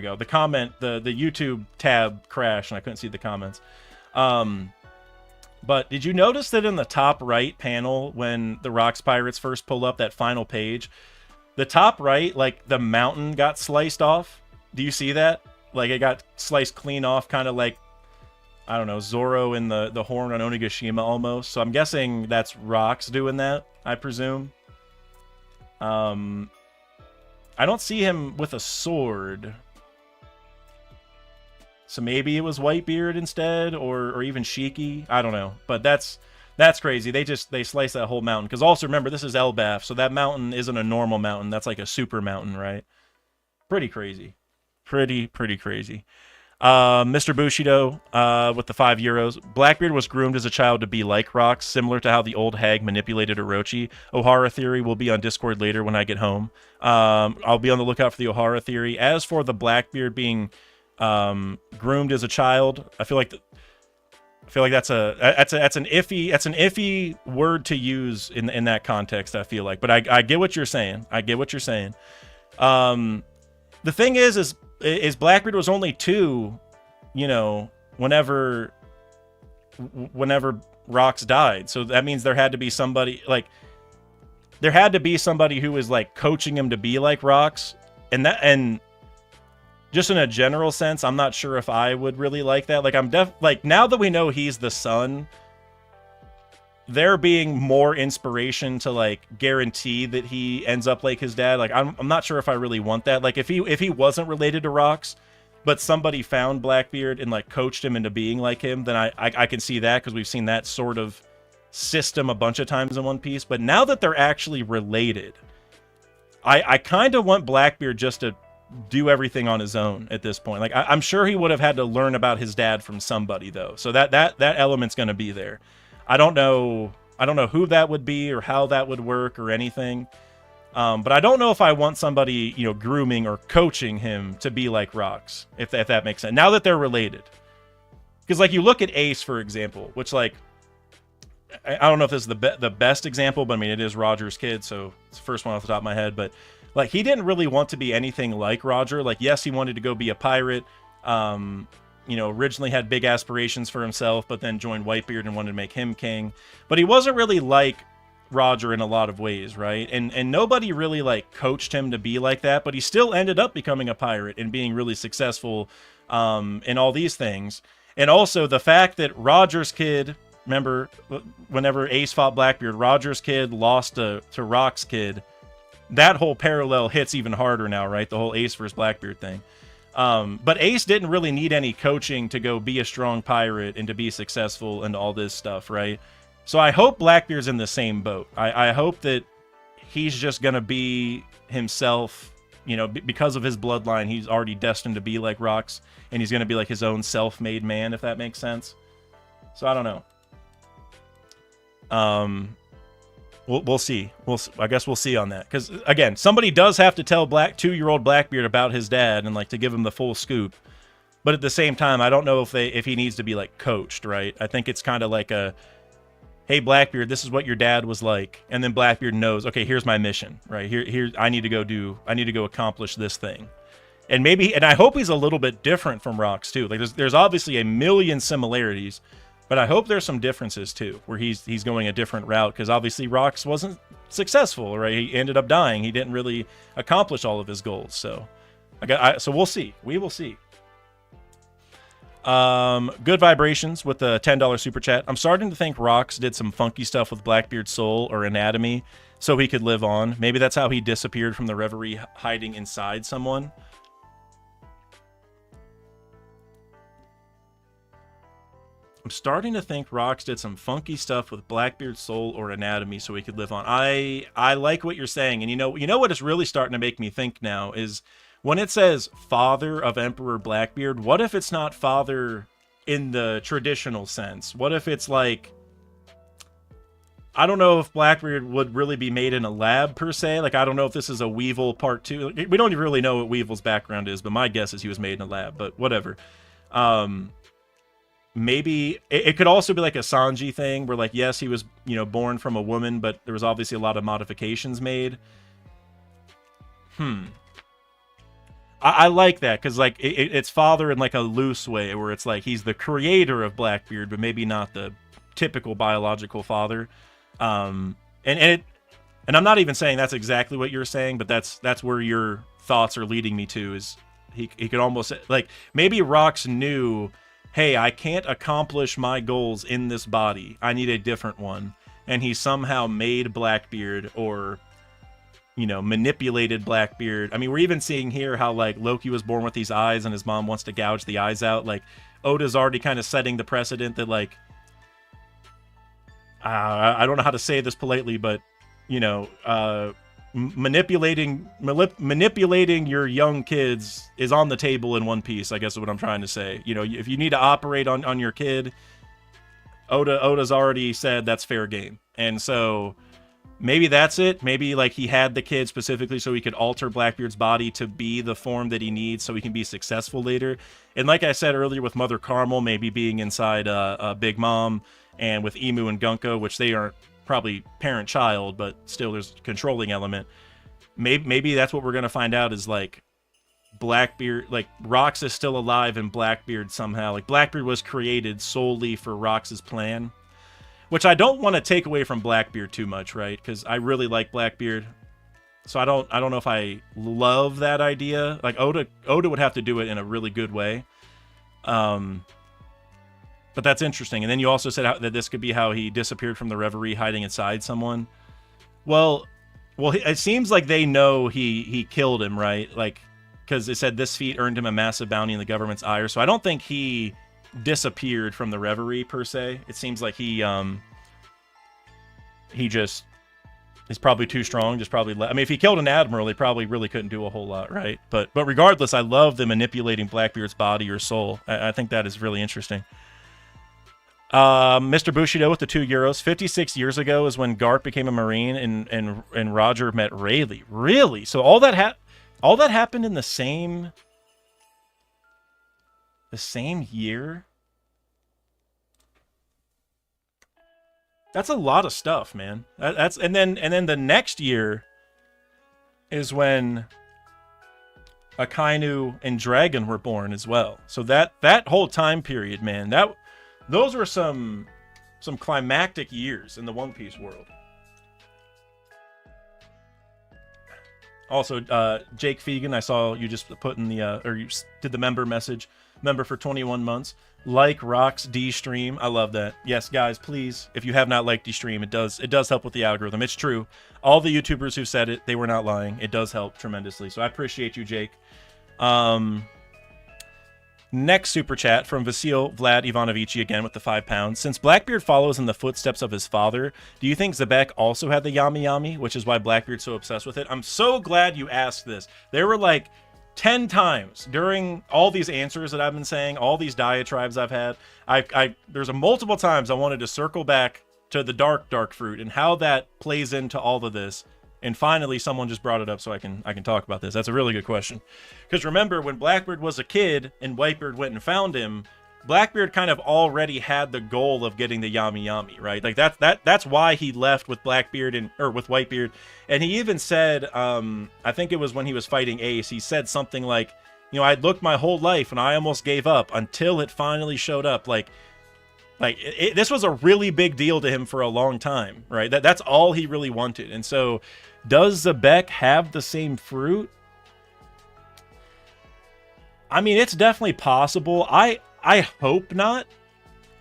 go. The comment, the YouTube tab crashed, and I couldn't see the comments. But did you notice that in the top right panel, when the Rocks Pirates first pull up that final page, the top right, like the mountain got sliced off? Do you see that? Like it got sliced clean off, kind of like, I don't know, Zoro in the horn on Onigashima almost. So I'm guessing that's Rocks doing that, I presume. I don't see him with a sword. So maybe it was Whitebeard instead, or even Shiki. I don't know. But that's crazy. They slice that whole mountain. Because also remember, this is Elbaf, so that mountain isn't a normal mountain. That's like a super mountain, right? Pretty crazy. Pretty crazy. Mr. Bushido with the €5. Blackbeard was groomed as a child to be like Rocks, similar to how the old hag manipulated Orochi. Ohara theory will be on Discord later when I get home. I'll be on the lookout for the Ohara theory. As for the Blackbeard being groomed as a child, I feel like that's an iffy word to use in that context, I feel like. But I get what you're saying. The thing is Blackbeard was only 2, you know, whenever Rocks died. So that means there had to be somebody who was like coaching him to be like Rocks, and just in a general sense, I'm not sure if I would really like that. Like now that we know he's the son, there being more inspiration to like guarantee that he ends up like his dad. Like I'm not sure if I really want that. Like if he wasn't related to Rocks, but somebody found Blackbeard and like coached him into being like him, then I can see that, because we've seen that sort of system a bunch of times in One Piece. But now that they're actually related, I kind of want Blackbeard just to do everything on his own at this point. Like I'm sure he would have had to learn about his dad from somebody though, so that element's going to be there. I don't know who that would be or how that would work or anything, But I don't know if I want somebody, grooming or coaching him to be like Rox, if that makes sense. Now that they're related. Because, like, you look at Ace, for example, which, like, I don't know if this is the best example, but, I mean, it is Roger's kid, so it's the first one off the top of my head. But, like, he didn't really want to be anything like Roger. Like, yes, he wanted to go be a pirate. Originally had big aspirations for himself, but then joined Whitebeard and wanted to make him king. But he wasn't really like Roger in a lot of ways, right? And nobody really like coached him to be like that, but he still ended up becoming a pirate and being really successful in all these things. And also the fact that Roger's kid, remember whenever Ace fought Blackbeard, Roger's kid lost to Rock's kid. That whole parallel hits even harder now, right? The whole Ace versus Blackbeard thing. But Ace didn't really need any coaching to go be a strong pirate and to be successful and all this stuff, right? So I hope Blackbeard's in the same boat. I hope that he's just going to be himself, because of his bloodline, he's already destined to be like Rox, and he's going to be like his own self-made man, if that makes sense. So I don't know. We'll see. I guess we'll see on that. Because, again, somebody does have to tell 2-year-old Blackbeard about his dad and, like, to give him the full scoop. But at the same time, I don't know if he needs to be, like, coached, right? I think it's kind of like a, hey, Blackbeard, this is what your dad was like. And then Blackbeard knows, okay, here's my mission, right? Here, I need to go accomplish this thing. And I hope he's a little bit different from Rox, too. Like, there's obviously a million similarities, but I hope there's some differences, too, where he's going a different route, because obviously Rox wasn't successful, right? He ended up dying. He didn't really accomplish all of his goals, so so we'll see. We will see. Good vibrations with the $10 super chat. I'm starting to think Rox did some funky stuff with Blackbeard's soul or anatomy so he could live on. Maybe that's how he disappeared from the Reverie, hiding inside someone. I'm starting to think Rox did some funky stuff with Blackbeard's soul or anatomy so he could live on. I like what you're saying, and you know what is really starting to make me think now is when it says father of Emperor Blackbeard, what if it's not father in the traditional sense? What if it's like, I don't know if Blackbeard would really be made in a lab per se. Like, I don't know if this is a Weevil part 2. We don't even really know what Weevil's background is, but my guess is he was made in a lab, but whatever. Maybe it could also be like a Sanji thing where, like, yes, he was, born from a woman, but there was obviously a lot of modifications made. I like that, because, like, it's father in, like, a loose way, where it's like he's the creator of Blackbeard, but maybe not the typical biological father. And I'm not even saying that's exactly what you're saying, but that's where your thoughts are leading me to, is he could almost, like, maybe Rox knew, hey, I can't accomplish my goals in this body. I need a different one. And he somehow made Blackbeard, or manipulated Blackbeard. I mean, we're even seeing here how, like, Loki was born with these eyes and his mom wants to gouge the eyes out. Like, Oda's already kind of setting the precedent that, like, I don't know how to say this politely, but, manipulating your young kids is on the table in One Piece, I guess is what I'm trying to say. If you need to operate on your kid, Oda's already said that's fair game. And so maybe that's it. Maybe, like, he had the kid specifically so he could alter Blackbeard's body to be the form that he needs so he can be successful later. And like I said earlier with Mother Carmel maybe being inside Big Mom, and with Emu and Gunko, which they aren't probably parent-child, but still there's a controlling element. Maybe that's what we're going to find out is, like, Blackbeard, like, Rox is still alive in Blackbeard somehow. Like, Blackbeard was created solely for Rox's plan. Which I don't want to take away from Blackbeard too much, right? Because I really like Blackbeard. So I don't know if I love that idea. Like, Oda would have to do it in a really good way. But that's interesting. And then you also said that this could be how he disappeared from the Reverie, hiding inside someone. Well, it seems like they know he killed him, right? Like, because it said this feat earned him a massive bounty in the government's ire. So I don't think he disappeared from the Reverie per se. It seems like he just is probably too strong. Just probably. I mean, if he killed an admiral, he probably really couldn't do a whole lot, right? But regardless, I love the manipulating Blackbeard's body or soul. I think that is really interesting. Mr. Bushido with the €2. 56 years ago is when Garp became a Marine and Roger met Rayleigh. Really? So all that happened in the same year? That's a lot of stuff, man. And then the next year is when Akainu and Dragon were born as well. So that whole time period, man, those were some climactic years in the One Piece world. Also, Jake Fegan, I saw you just put in the or you did the member message. Member for 21 months. Like Rock's D stream. I love that. Yes, guys, please, if you have not liked D stream, it does help with the algorithm. It's true. All the YouTubers who said it, they were not lying. It does help tremendously. So I appreciate you, Jake. Next super chat from Vasil Vlad Ivanovici again with the £5. Since Blackbeard follows in the footsteps of his father, do you think Zebek also had the Yami Yami, which is why Blackbeard's so obsessed with it? I'm so glad you asked this. There were like 10 times during all these answers that I've been saying, all these diatribes I've had, there's multiple times I wanted to circle back to the dark fruit and how that plays into all of this. And finally, someone just brought it up so I can talk about this. That's a really good question. Because remember, when Blackbeard was a kid and Whitebeard went and found him, Blackbeard kind of already had the goal of getting the Yami Yami, right? Like that's why he left with Blackbeard or with Whitebeard. And he even said, I think it was when he was fighting Ace, he said something like, you know, I'd looked my whole life and I almost gave up until it finally showed up. This was a really big deal to him for a long time, right? That's all he really wanted. And so, does Zebek have the same fruit? I mean, it's definitely possible. I hope not.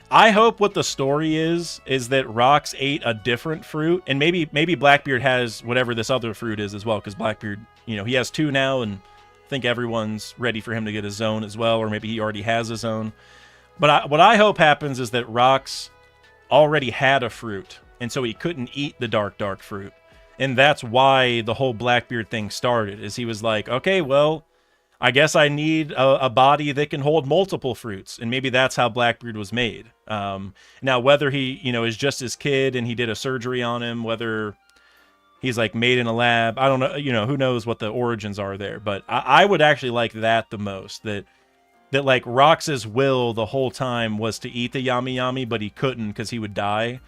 I hope what the story is that Rox ate a different fruit, and maybe Blackbeard has whatever this other fruit is as well, because Blackbeard, you know, he has 2 now, and I think everyone's ready for him to get his own as well, or maybe he already has his own. But what I hope happens is that Rox already had a fruit, and so he couldn't eat the dark fruit. And that's why the whole Blackbeard thing started, is he was like, okay, well, I guess I need a body that can hold multiple fruits. And maybe that's how Blackbeard was made. Now, whether he, you know, is just his kid and he did a surgery on him, whether he's like made in a lab, I don't know, you know, who knows what the origins are there. But I would actually like that the most, that like Rox's will the whole time was to eat the Yami Yami, but he couldn't because he would die,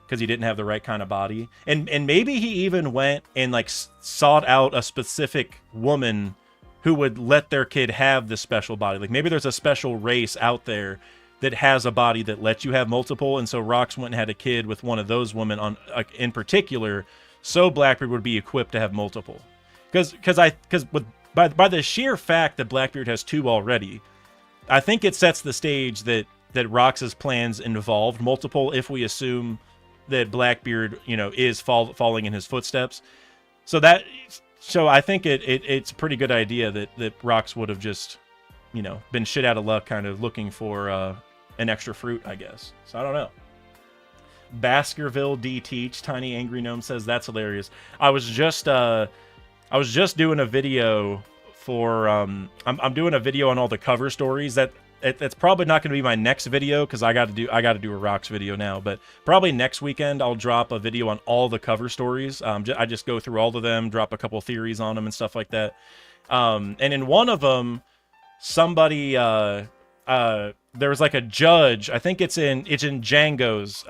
because he didn't have the right kind of body. And maybe he even went and like sought out a specific woman who would let their kid have this special body. Like maybe there's a special race out there that has a body that lets you have multiple, and so Rox went and had a kid with one of those women on in particular, so Blackbeard would be equipped to have multiple. Because by the sheer fact that Blackbeard has 2 already, I think it sets the stage that Rox's plans involved multiple, if we assume that Blackbeard, you know, is falling in his footsteps. So I think it's a pretty good idea that Rox would have just, you know, been shit out of luck, kind of looking for an extra fruit, I guess. So I don't know. Baskerville D Teach, Tiny Angry Gnome says that's hilarious. I was just doing a video for I'm doing a video on all the cover stories. That's probably not going to be my next video because I got to do a Rox video now. But probably next weekend I'll drop a video on all the cover stories. I just go through all of them, drop a couple theories on them and stuff like that. And in one of them, somebody there was like a judge. I think it's in Django's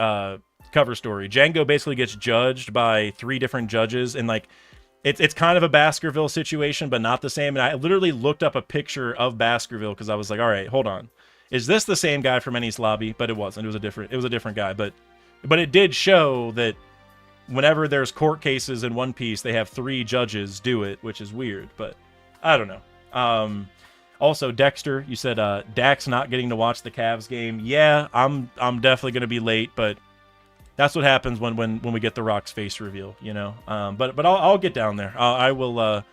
cover story. Django basically gets judged by 3 different judges, and like it's kind of a Baskerville situation, but not the same. And I literally looked up a picture of Baskerville because I was like, all right, hold on. Is this the same guy from Enies Lobby? But it wasn't. It was a different guy. But it did show that whenever there's court cases in One Piece, they have 3 judges do it, which is weird. But I don't know. Also, Dexter, you said Dax not getting to watch the Cavs game. Yeah, I'm definitely going to be late, but that's what happens when we get the Rock's face reveal, you know. But I'll get down there. I'll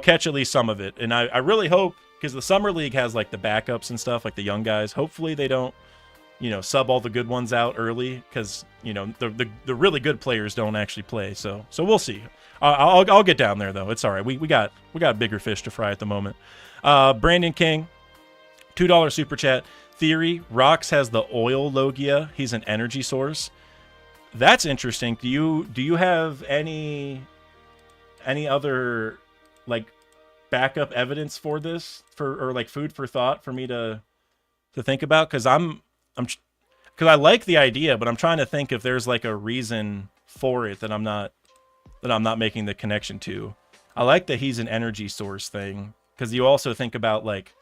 catch at least some of it, and I really hope, because the Summer League has like the backups and stuff, like the young guys. Hopefully they don't, you know, sub all the good ones out early, because you know the really good players don't actually play. So we'll see. I'll get down there though. It's all right. We got bigger fish to fry at the moment. Brandon King, $2 super chat. theory, Rox has the oil Logia. He's an energy source. That's interesting. Do you have any other like backup evidence for this, or like food for thought for me to think about? Because because I like the idea, but I'm trying to think if there's like a reason for it that I'm not making the connection to. I like that he's an energy source thing, because you also think about like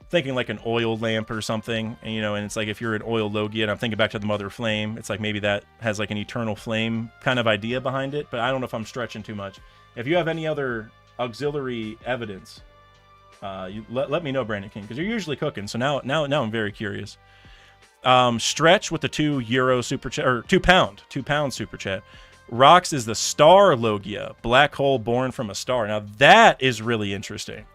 thinking like an oil lamp or something, and and it's like if you're an oil Logia, and I'm thinking back to the Mother Flame, it's like maybe that has like an eternal flame kind of idea behind it, but I don't know if I'm stretching too much. If you have any other auxiliary evidence, let me know, Brandon King, because you're usually cooking. So now I'm very curious. Stretch with the €2 super chat, or £2 super chat. Rox is the star Logia, black hole born from a star. Now that is really interesting,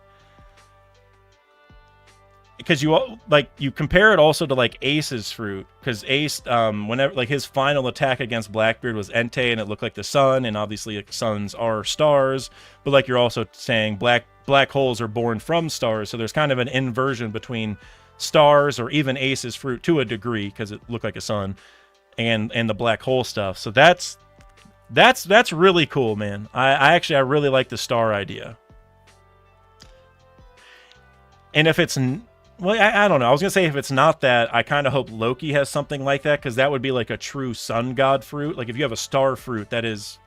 because you compare it also to like Ace's fruit, because Ace, whenever like his final attack against Blackbeard was Entei, and it looked like the sun, and obviously like, suns are stars, but like you're also saying black holes are born from stars, so there's kind of an inversion between stars, or even Ace's fruit to a degree, because it looked like a sun, and the black hole stuff. So that's really cool, man. I really like the star idea. And if it's I don't know. I was gonna say if it's not that, I kind of hope Loki has something like that, because that would be like a true sun god fruit. Like if you have a star fruit that is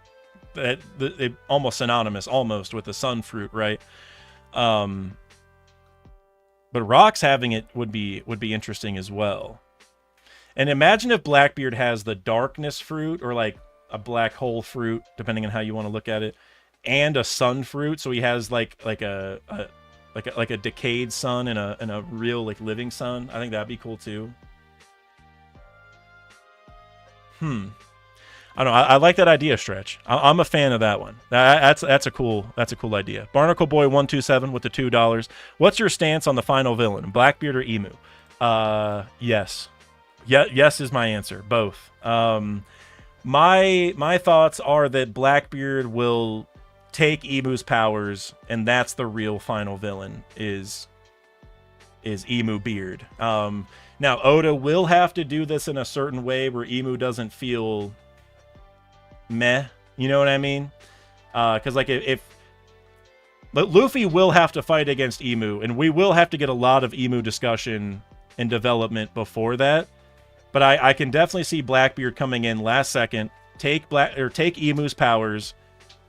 almost synonymous almost with the sun fruit, right? But Rox having it would be interesting as well. And imagine if Blackbeard has the darkness fruit, or like a black hole fruit, depending on how you want to look at it, and a sun fruit. So he has like a decayed sun and a real like living sun. I think that'd be cool too. I don't know. I like that idea, Stretch. I'm a fan of that one. That's a cool idea. Barnacle Boy 127 with the $2. What's your stance on the final villain, Blackbeard or Emu? Yes. Yes is my answer. Both. My thoughts are that Blackbeard will take Emu's powers, and that's the real final villain, is Emu Beard. Now Oda will have to do this in a certain way where Emu doesn't feel meh, you know what I mean? Because like but Luffy will have to fight against Emu, and we will have to get a lot of Emu discussion and development before that. But I can definitely see Blackbeard coming in last second, take Emu's powers,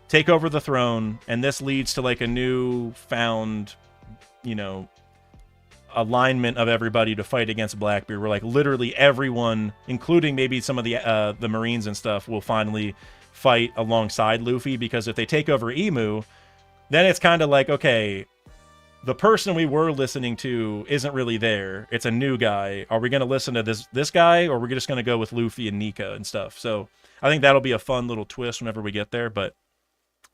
take over the throne, and this leads to like a new found, alignment of everybody to fight against Blackbeard, where like literally everyone, including maybe some of the Marines and stuff, will finally fight alongside Luffy, because if they take over Emu, then it's kind of like, okay, the person we were listening to isn't really there. It's a new guy. Are we going to listen to this guy, or are we just going to go with Luffy and Nika and stuff? So I think that'll be a fun little twist whenever we get there. But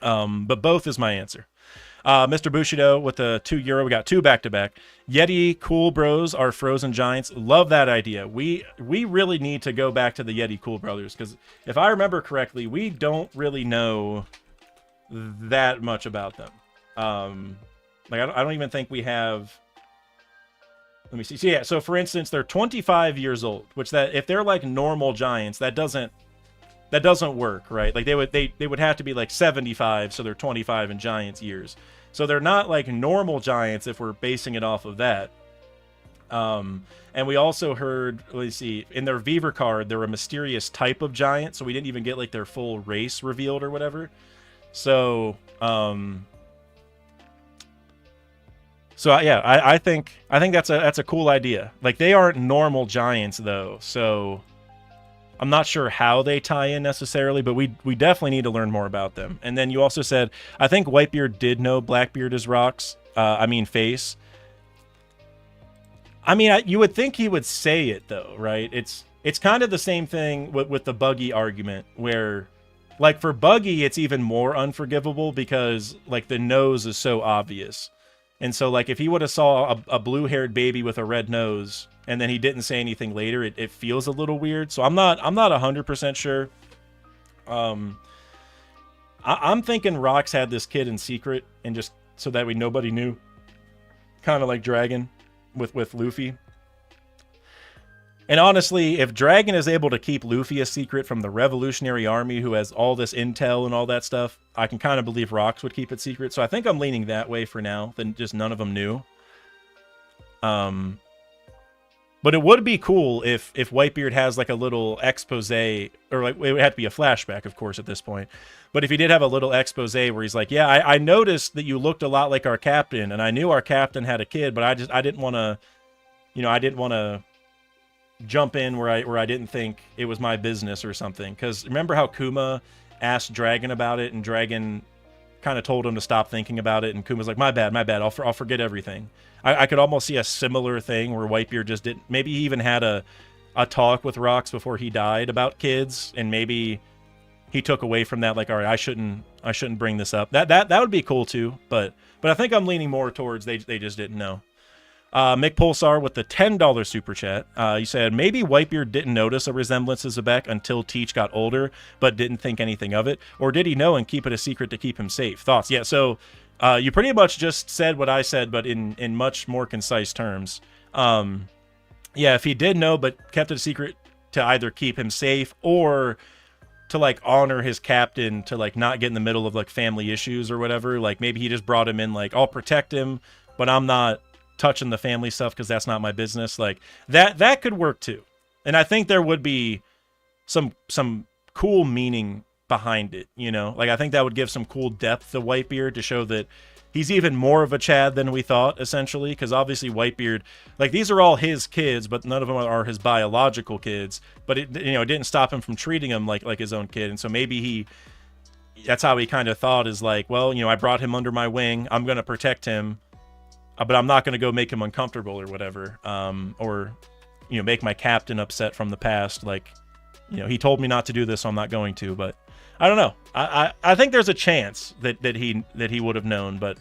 both is my answer. Mr. Bushido with the €2. We got two back-to-back. Yeti Cool Bros are frozen giants. Love that idea. We really need to go back to the Yeti Cool Brothers, because if I remember correctly, we don't really know that much about them. Like I don't even think we have. Let me see. So yeah. So for instance, they're 25 years old, which that if they're like normal giants, that doesn't work, right? Like they would have to be like 75, so they're 25 in giants years. So they're not like normal giants if we're basing it off of that. And we also heard, let's see, in their Beaver card, they're a mysterious type of giant, so we didn't even get like their full race revealed or whatever. So yeah, I think that's a cool idea. Like they aren't normal giants though, so I'm not sure how they tie in necessarily, but we definitely need to learn more about them. And then you also said, I think Whitebeard did know Blackbeard is Rox. Face. You would think he would say it though, right? It's kind of the same thing with the Buggy argument, where like for Buggy, it's even more unforgivable because like the nose is so obvious. And so like if he would have saw a blue-haired baby with a red nose and then he didn't say anything later, it feels a little weird. So I'm not 100% sure. I'm thinking Rox had this kid in secret, and just so that way nobody knew, kind of like Dragon with Luffy. And honestly, if Dragon is able to keep Luffy a secret from the Revolutionary Army, who has all this intel and all that stuff, I can kind of believe Rocks would keep it secret. So I think I'm leaning that way for now, than just none of them knew. But it would be cool if Whitebeard has like a little expose, or like it would have to be a flashback, of course, at this point. But if he did have a little expose where he's like, yeah, I noticed that you looked a lot like our captain, and I knew our captain had a kid, but I didn't want to, I didn't want to jump in where I didn't think it was my business or something. Because remember how Kuma asked Dragon about it, and Dragon kind of told him to stop thinking about it, and Kuma's like, my bad, I'll forget everything. I could almost see a similar thing where Whitebeard just didn't, maybe he even had a talk with Rocks before he died about kids, and maybe he took away from that, like, all right, I shouldn't bring this up. That would be cool too, but I think I'm leaning more towards they just didn't know. Mick Pulsar with the $10 super chat. You said, maybe Whitebeard didn't notice a resemblance to Zebek until Teach got older, but didn't think anything of it. Or did he know and keep it a secret to keep him safe? Thoughts? Yeah, so you pretty much just said what I said, but in much more concise terms. Yeah, if he did know but kept it a secret to either keep him safe or to, like, honor his captain, to, like, not get in the middle of, like, family issues or whatever. Like, maybe he just brought him in, like, I'll protect him, but I'm not touching the family stuff because that's not my business. Like, that could work too. And I think there would be some cool meaning behind it, like, I think that would give some cool depth to Whitebeard, to show that he's even more of a Chad than we thought, essentially. Because obviously Whitebeard, like, these are all his kids, but none of them are his biological kids. But it didn't stop him from treating him like his own kid. And so maybe that's how he kind of thought, is like, well, I brought him under my wing, I'm gonna protect him, but I'm not going to go make him uncomfortable or whatever, or make my captain upset from the past. Like, he told me not to do this, so I'm not going to. But I don't know. I think there's a chance that he would have known, but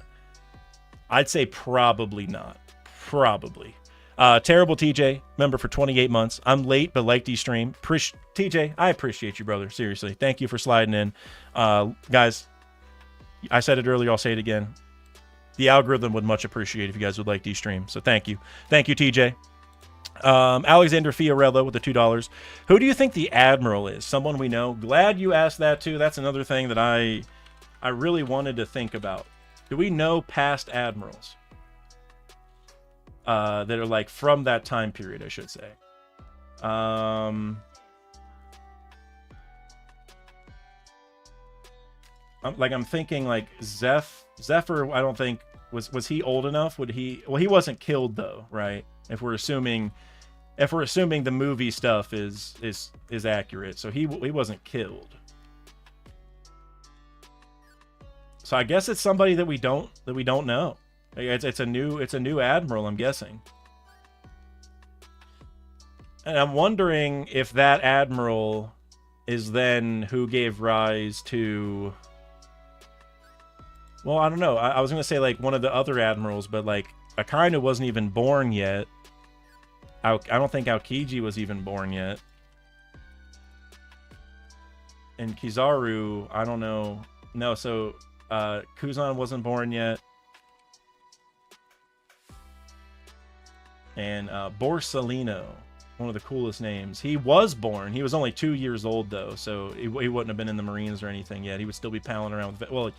I'd say probably not. Probably. Terrible TJ, member for 28 months. I'm late, but like the stream. TJ, I appreciate you, brother. Seriously, thank you for sliding in, guys. I said it earlier. I'll say it again. The algorithm would much appreciate if you guys would like these streams. So thank you. Thank you, TJ. Alexander Fiorello with the $2. Who do you think the Admiral is? Someone we know? Glad you asked that too. That's another thing that I really wanted to think about. Do we know past Admirals? That are, like, from that time period, I should say. I'm thinking, like, Zephyr, I don't think, was he old enough? Would he? Well, he wasn't killed though, right? If we're assuming the movie stuff is accurate, so he wasn't killed. So I guess it's somebody that we don't know. It's a new admiral, I'm guessing. And I'm wondering if that admiral is then who gave rise to, well, I don't know. I was going to say, like, one of the other admirals, but, like, Akainu wasn't even born yet. I don't think Aokiji was even born yet. And Kizaru, I don't know. No, so Kuzan wasn't born yet. And Borsalino, one of the coolest names. He was born. He was only 2 years old, though, so he wouldn't have been in the Marines or anything yet. He would still be palling around with, well,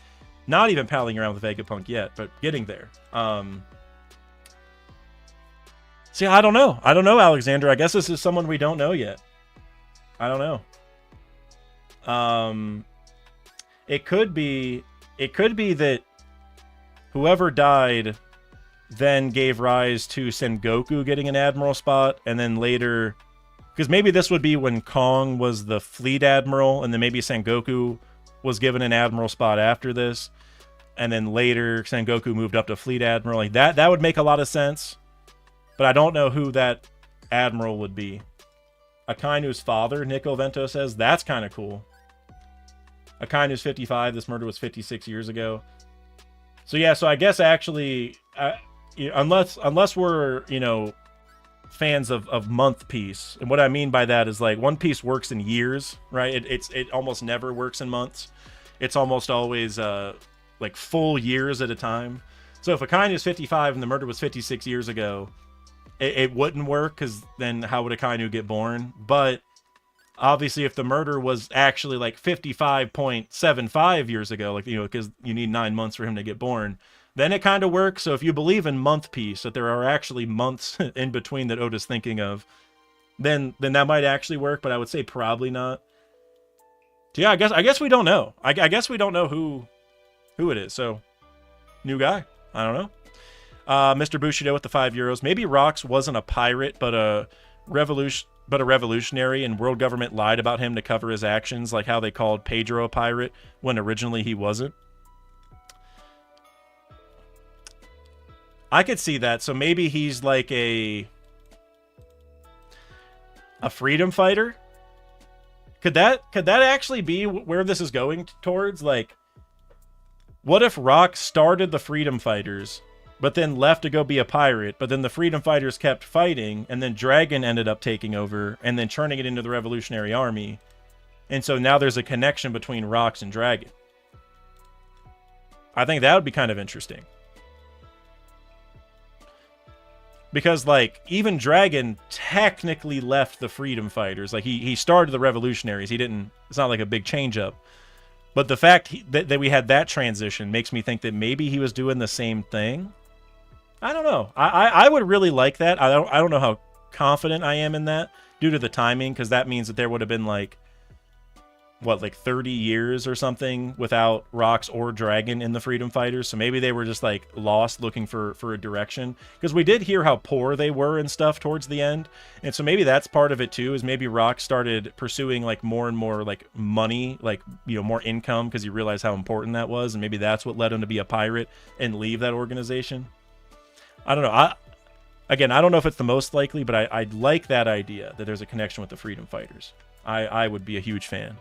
not even palling around with Vegapunk yet, but getting there. See, I don't know, Alexander. I guess this is someone we don't know yet. I don't know. It could be that whoever died then gave rise to Sengoku getting an admiral spot, and then later, because maybe this would be when Kong was the fleet admiral, and then maybe Sengoku was given an admiral spot after this, and then later Sengoku moved up to fleet admiral. Like that would make a lot of sense, but I don't know who that admiral would be. Akainu's father, Nico Vento says. That's kind of cool. Akainu's 55. This murder was 56 years ago. So yeah, so I guess actually, unless we're, fans of Month Piece, and what I mean by that is, like, One Piece works in years, right? It almost never works in months. It's almost always like full years at a time. So if Akainu is 55 and the murder was 56 years ago, it wouldn't work, because then how would Akainu get born? But obviously, if the murder was actually like 55.75 years ago, like, because you need 9 months for him to get born, then it kind of works. So if you believe in month piece, that there are actually months in between that Oda's thinking of, then that might actually work. But I would say probably not. So yeah, I guess we don't know. I guess we don't know who it is. So new guy. I don't know. Mr. Bushido with the €5. Maybe Rox wasn't a pirate, but a revolutionary, and world government lied about him to cover his actions, like how they called Pedro a pirate when originally he wasn't. I could see that. So maybe he's like a freedom fighter. Could that actually be where this is going towards? Like, what if Rock started the freedom fighters, but then left to go be a pirate, but then the freedom fighters kept fighting, and then Dragon ended up taking over and then turning it into the Revolutionary Army. And so now there's a connection between Rox and Dragon. I think that would be kind of interesting. Because, like, even Dragon technically left the freedom fighters. Like, he started the revolutionaries. He didn't... It's not like a big change-up. But the fact that we had that transition makes me think that maybe he was doing the same thing. I don't know. I would really like that. I don't know how confident I am in that due to the timing, because that means that there would have been, like, what, like 30 years or something without Rox or Dragon in the Freedom Fighters. So maybe they were just like lost looking for a direction, because we did hear how poor they were and stuff towards the end. And so maybe that's part of it too, is maybe Rox started pursuing like more and more like money, like, more income, because he realized how important that was. And maybe that's what led him to be a pirate and leave that organization. I don't know. Again, I don't know if it's the most likely, but I like that idea that there's a connection with the Freedom Fighters. I would be a huge fan.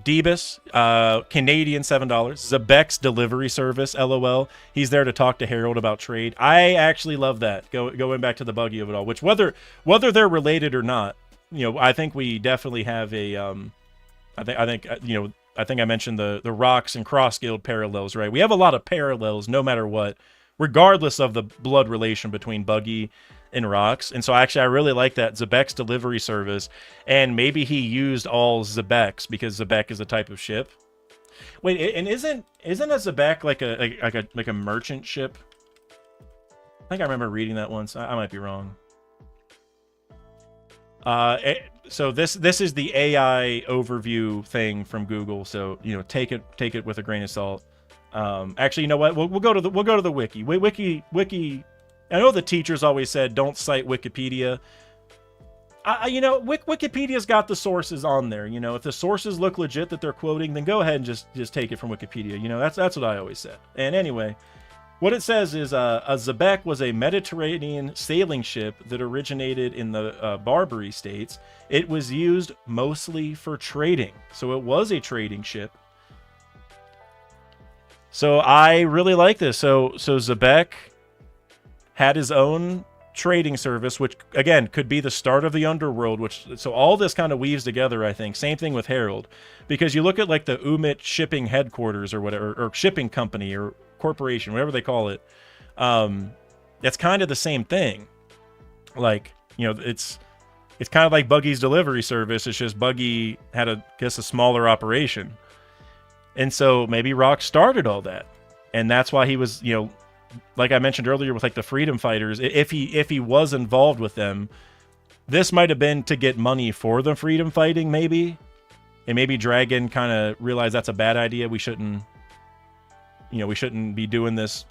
Debus, Canadian $7. Zebek's delivery service, LOL. He's there to talk to Harold about trade. I actually love that. Going back to the buggy of it all, which whether they're related or not, I think we definitely have a I think I mentioned the Rox and Cross Guild parallels, right? We have a lot of parallels no matter what, regardless of the blood relation between Buggy and Rox. And so actually I really like that Zebek's delivery service, and maybe he used all Zebek's because Zebek is a type of ship. Wait, and isn't a Zebek like a merchant ship? I think I remember reading that once. I might be wrong. So this is the AI overview thing from Google. So take it with a grain of salt. Actually, you know what? We'll go to the wiki. Wiki. I know the teachers always said don't cite Wikipedia. Wikipedia's got the sources on there. If the sources look legit that they're quoting, then go ahead and just take it from Wikipedia. That's what I always said. And anyway, what it says is a Zebek was a Mediterranean sailing ship that originated in the Barbary states. It was used mostly for trading, so it was a trading ship. So I really like this. So Zebek had his own trading service, which again could be the start of the underworld. So all this kind of weaves together, I think. Same thing with Harold, because you look at like the Umit shipping headquarters or whatever, or shipping company or corporation, whatever they call it. That's kind of the same thing. Like, it's kind of like Buggy's delivery service. It's just Buggy had a smaller operation, and so maybe Rock started all that, and that's why he was like I mentioned earlier with like the Freedom Fighters, if he was involved with them, this might have been to get money for the freedom fighting, maybe. And maybe Dragon kind of realized that's a bad idea. We shouldn't be doing this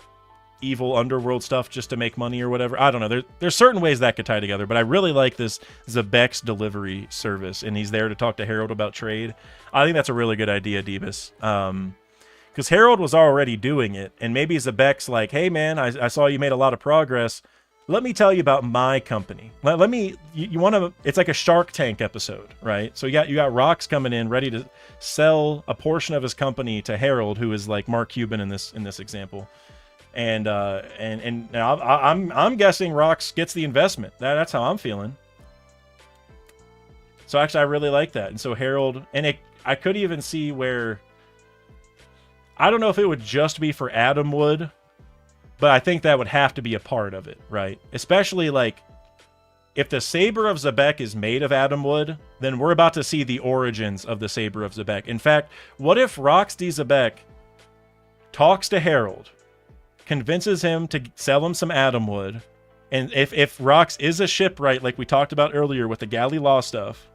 evil underworld stuff just to make money or whatever. I don't know. There's certain ways that could tie together, but I really like this Zebek's delivery service, and he's there to talk to Harold about trade. I think that's a really good idea, Debus. Because Harold was already doing it, and maybe Zebek's like, hey man, I saw you made a lot of progress. Let me tell you about my company. You want to, it's like a Shark Tank episode, right? So you got Rox coming in ready to sell a portion of his company to Harold, who is like Mark Cuban in this example. And now I'm guessing Rox gets the investment. That's how I'm feeling. So actually I really like that. And so Harold, and I could even see where, I don't know if it would just be for Adam Wood, but I think that would have to be a part of it, right? Especially like if the Saber of Xebec is made of Adamwood, then we're about to see the origins of the Saber of Xebec. In fact, what if Rox Xebec talks to Harold, convinces him to sell him some Adamwood, and if Rox is a shipwright like we talked about earlier with the Galley Law stuff,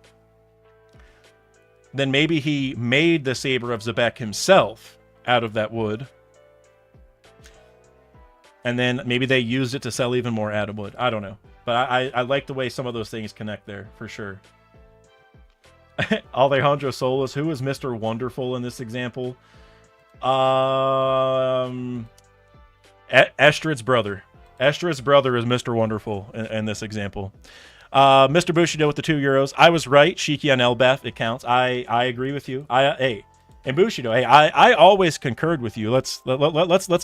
then maybe he made the Saber of Xebec himself out of that wood. And then maybe they used it to sell even more Adamwood. I don't know. But I like the way some of those things connect there, for sure. Alejandro Solis, who is Mr. Wonderful in this example? Estrid's brother. Estrid's brother is Mr. Wonderful in this example. Mr. Bushido with the €2. I was right. Shiki on Elbaf, it counts. I agree with you. Hey, and Bushido, hey, I always concurred with you. Let's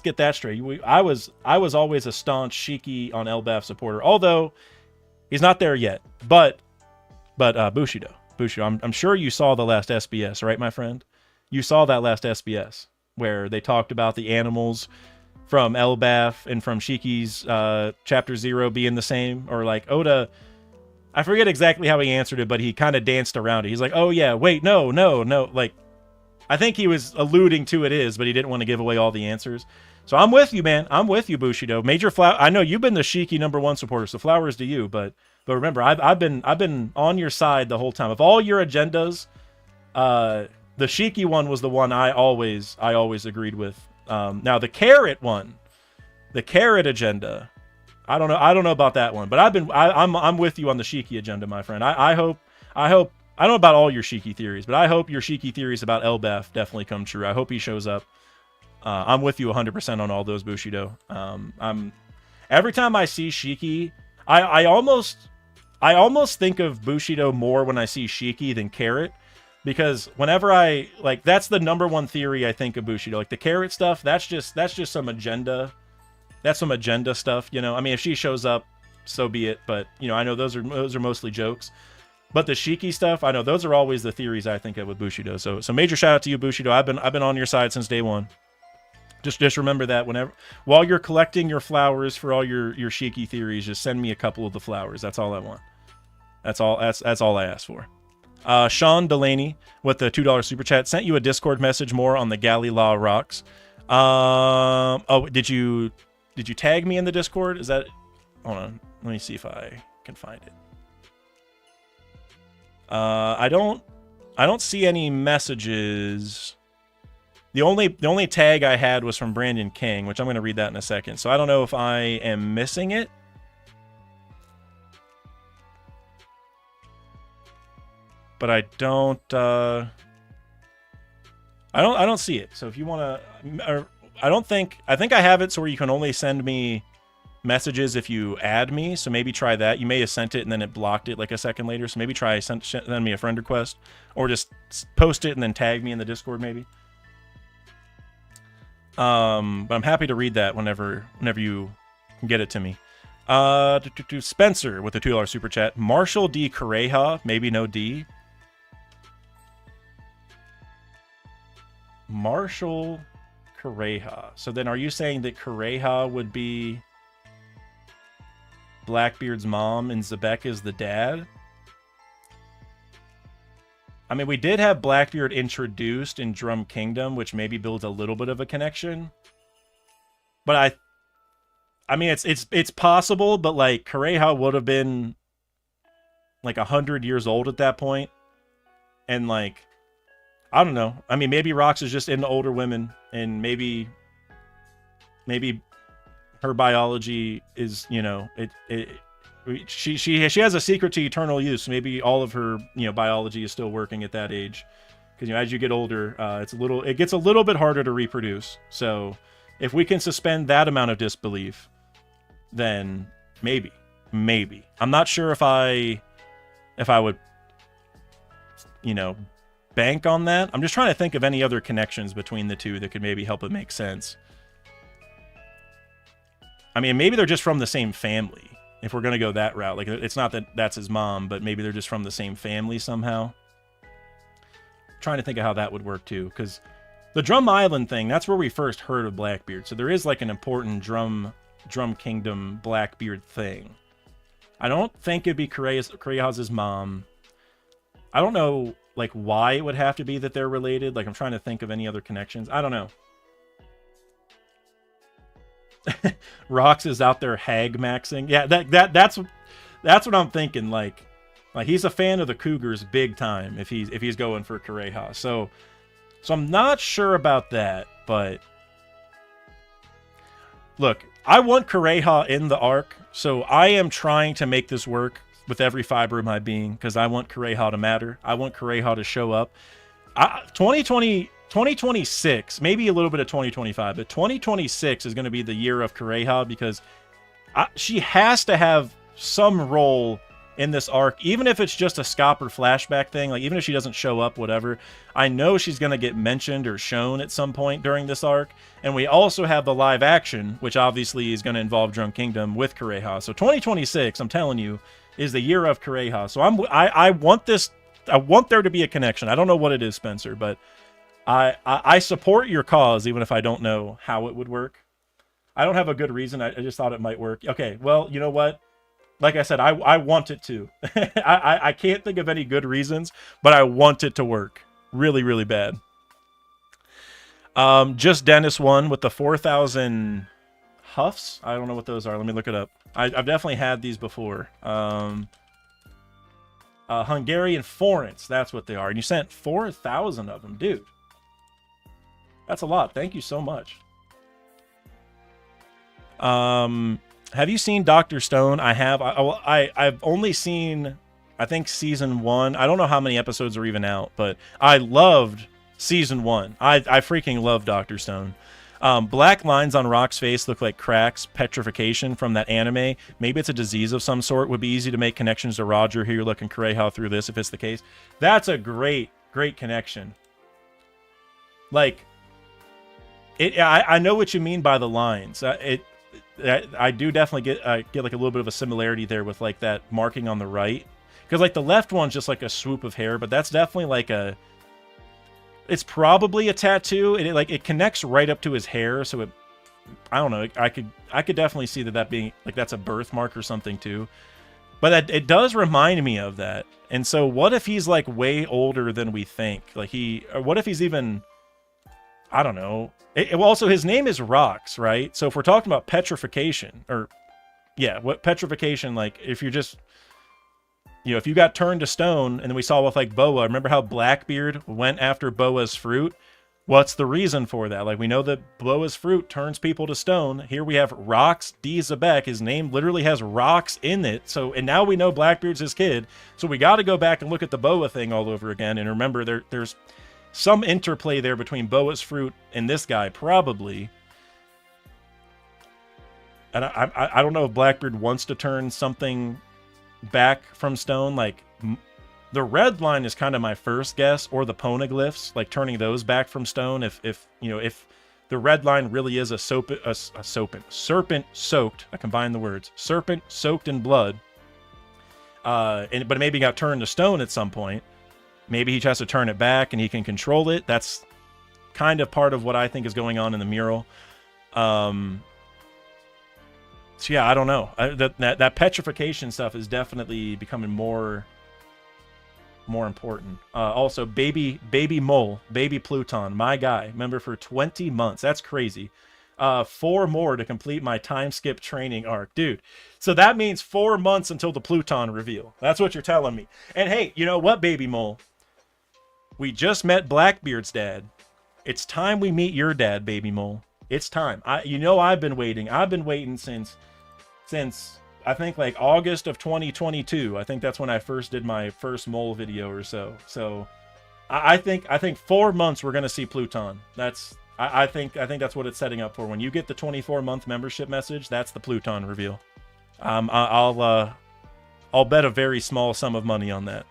get that straight. I was always a staunch Shiki on Elbaf supporter, although he's not there yet. But Bushido, I'm sure you saw the last SBS, right, my friend? You saw that last SBS where they talked about the animals from Elbaf and from Shiki's Chapter 0 being the same, or like Oda. I forget exactly how he answered it, but he kind of danced around it. He's like, "Oh yeah, wait, no." Like, I think he was alluding to it is, but he didn't want to give away all the answers. So I'm with you, man. I'm with you, Bushido. Major Flower. I know you've been the Shiki #1 supporter, so flowers to you. But remember, I've been on your side the whole time. Of all your agendas, the Shiki one was the one I always agreed with. Now the carrot one, the carrot agenda, I don't know about that one, but I'm with you on the Shiki agenda, my friend. I hope I don't know about all your Shiki theories, but I hope your Shiki theories about Elbaf definitely come true. I hope he shows up. I'm with you 100% on all those, Bushido. Every time I see Shiki, I almost think of Bushido more when I see Shiki than Carrot. Because whenever that's the #1 theory I think of Bushido. Like the carrot stuff, that's just some agenda. That's some agenda stuff, you know. I mean, if she shows up, so be it. But you know, I know those are mostly jokes. But the Shiki stuff, I know those are always the theories I think of with Bushido. So major shout out to you, Bushido. I've been on your side since day one. Just remember that while you're collecting your flowers for all your Shiki theories, just send me a couple of the flowers. That's all I want. That's all I ask for. Sean Delaney with the $2 super chat sent you a Discord message more on the Galley Law rocks. Did you tag me in the Discord? Is that? Hold on, let me see if I can find it. I don't see any messages. The only tag I had was from Brandon King, which I'm going to read that in a second. So I don't know if I am missing it. But I don't see it. So if you want to, I think I have it so where you can only send me messages if you add me. So maybe try that. You may have sent it and then it blocked it like a second later. So maybe try send me a friend request or just post it and then tag me in the Discord maybe. But I'm happy to read that whenever you can get it to me. Spencer with the $2 super chat. Marshall D. Correja, maybe no D. Marshall Correja. So then are you saying that Correja would be Blackbeard's mom and Xebec is the dad? I mean, we did have Blackbeard introduced in Drum Kingdom, which maybe builds a little bit of a connection. But I mean, it's possible, but like Correja would have been like 100 years old at that point. And like, I don't know. I mean, maybe Rox is just into older women, and maybe her biology is, you know, she has a secret to eternal youth. Maybe all of her, you know, biology is still working at that age. Because, you know, as you get older, it gets a little bit harder to reproduce. So if we can suspend that amount of disbelief, then maybe I'm not sure if I would, you know, bank on that. I'm just trying to think of any other connections between the two that could maybe help it make sense. I mean, maybe they're just from the same family. If we're going to go that route, like it's not that that's his mom, but maybe they're just from the same family somehow. I'm trying to think of how that would work too, because The Drum Island thing, that's where we first heard of Blackbeard. So there is like an important Drum Kingdom Blackbeard thing. I don't think it'd be Kurehaz's mom. I don't know like why it would have to be that they're related. Like I'm trying to think of any other connections. I don't know. Rox is out there hag maxing. Yeah, that's what I'm thinking. Like he's a fan of the Cougars big time if he's going for Kureha. So I'm not sure about that, but look, I want Kureha in the arc, so I am trying to make this work with every fiber of my being because I want Kureha to matter. I want Kureha to show up. 2026, maybe a little bit of 2025, but 2026 is going to be the year of Kureha because she has to have some role in this arc, even if it's just a Scopper flashback thing, like even if she doesn't show up, whatever. I know she's going to get mentioned or shown at some point during this arc, and we also have the live action, which obviously is going to involve Drum Kingdom with Kureha. So 2026, I'm telling you, is the year of Kureha. So I want this. I want there to be a connection. I don't know what it is, Spencer, but I support your cause, even if I don't know how it would work. I don't have a good reason. I just thought it might work. Okay, well, you know what? Like I said, I want it to. I can't think of any good reasons, but I want it to work. Really, really bad. Just Dennis won with the 4,000 huffs. I don't know what those are. Let me look it up. I've definitely had these before. Hungarian forints. That's what they are. And you sent 4,000 of them. Dude. That's a lot. Thank you so much. Have you seen Dr. Stone? I have. I've only seen, I think, season 1. I don't know how many episodes are even out, but I loved season 1. I freaking love Dr. Stone. Black lines on Rock's face look like cracks, petrification from that anime. Maybe it's a disease of some sort. Would be easy to make connections to Roger. Here you're looking Kureha through this if it's the case. That's a great connection. Like, I know what you mean by the lines. I do definitely get like a little bit of a similarity there with like that marking on the right, because like the left one's just like a swoop of hair, but that's definitely like it's probably a tattoo, and it connects right up to his hair, so it, I don't know, I could definitely see that being like that's a birthmark or something too, but it does remind me of that. And so what if he's like way older than we think? Like what if he's even, I don't know. Well, also his name is Rox, right? So if we're talking about petrification, or yeah, what petrification, like if you're just, if you got turned to stone, and then we saw with like Boa, remember how Blackbeard went after Boa's fruit? What's the reason for that? Like we know that Boa's fruit turns people to stone. Here we have Rox D. Zabek. His name literally has Rox in it. So, and now we know Blackbeard's his kid. So we got to go back and look at the Boa thing all over again. And remember, there's some interplay there between Boa's fruit and this guy, probably. And I don't know if Blackbeard wants to turn something back from stone. Like the red line is kind of my first guess, or the poneglyphs, like turning those back from stone. If the red line really is a serpent soaked, I combine the words, serpent soaked in blood, but it maybe got turned to stone at some point. Maybe he tries to turn it back and he can control it. That's kind of part of what I think is going on in the mural. So yeah, I don't know. That petrification stuff is definitely becoming more important. Also, baby Mole, baby Pluton, my guy, member for 20 months. That's crazy. 4 more to complete my time skip training arc, dude. So that means 4 months until the Pluton reveal. That's what you're telling me. And hey, you know what, baby Mole? We just met Blackbeard's dad. It's time we meet your dad, baby Mole. It's time. I've been waiting. I've been waiting since I think like August of 2022. I think that's when I first did my first Mole video or so. So I think 4 months we're gonna see Pluton. I think that's what it's setting up for. When you get the 24-month membership message, that's the Pluton reveal. I'll bet a very small sum of money on that.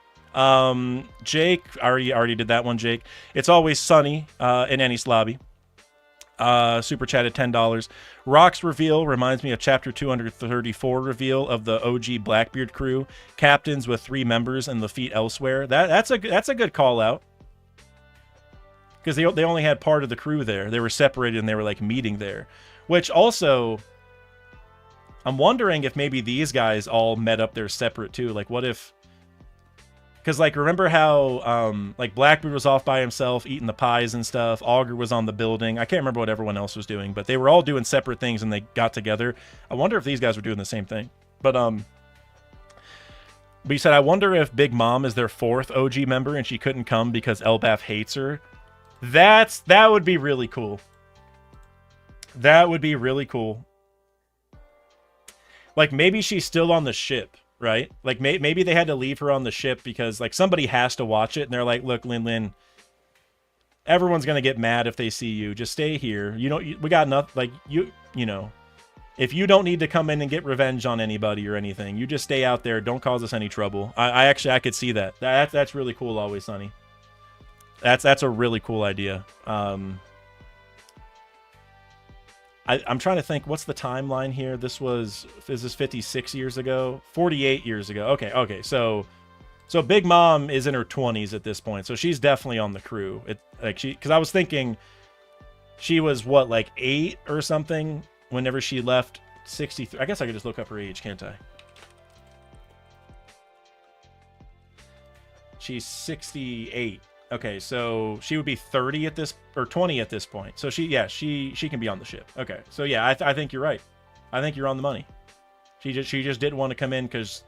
Jake, I already did that one, Jake. It's always sunny in Ennis lobby. Super chatted $10. Rock's reveal reminds me of chapter 234 reveal of the OG Blackbeard crew, captains with 3 members and Lafitte elsewhere. That's a good call out. because they only had part of the crew there. They were separated and they were like meeting there, which also I'm wondering if maybe these guys all met up there separate too. Like what if, because like remember how like Blackbeard was off by himself eating the pies and stuff. Augur was on the building. I can't remember what everyone else was doing, but they were all doing separate things and they got together. I wonder if these guys were doing the same thing. But you said, I wonder if Big Mom is their 4th OG member and she couldn't come because Elbaf hates her. That would be really cool. That would be really cool. Like, maybe she's still on the ship, right? Like, maybe they had to leave her on the ship because, like, somebody has to watch it. And they're like, look, Lin, everyone's going to get mad if they see you. Just stay here. You know, we got nothing. Like, you know, if you don't need to come in and get revenge on anybody or anything, you just stay out there. Don't cause us any trouble. I could see that. That's really cool, Always Sunny. That's a really cool idea. I'm trying to think, what's the timeline here? Is this 56 years ago? 48 years ago. Okay. So Big Mom is in her 20s at this point. So she's definitely on the crew. Because I was thinking she was what, like 8 or something whenever she left 63. I guess I could just look up her age, can't I? She's 68. Okay, so she would be 30 at this, or 20 at this point. So she can be on the ship. Okay, so yeah, I think you're right. I think you're on the money. She just didn't want to come in because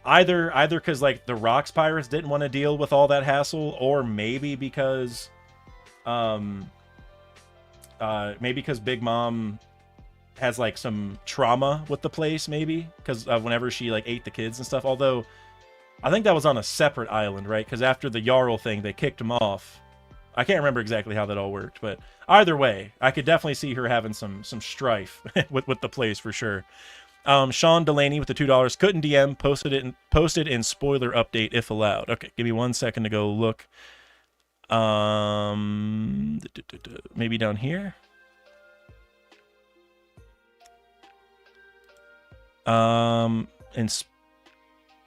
either because like the Rocks pirates didn't want to deal with all that hassle, or maybe because Big Mom has like some trauma with the place, maybe because whenever she like ate the kids and stuff. Although I think that was on a separate island, right? Because after the Jarl thing, they kicked him off. I can't remember exactly how that all worked, but either way, I could definitely see her having some strife with the place for sure. Sean Delaney with the $2 couldn't DM, posted in spoiler update if allowed. Okay, give me 1 second to go look. Maybe down here. In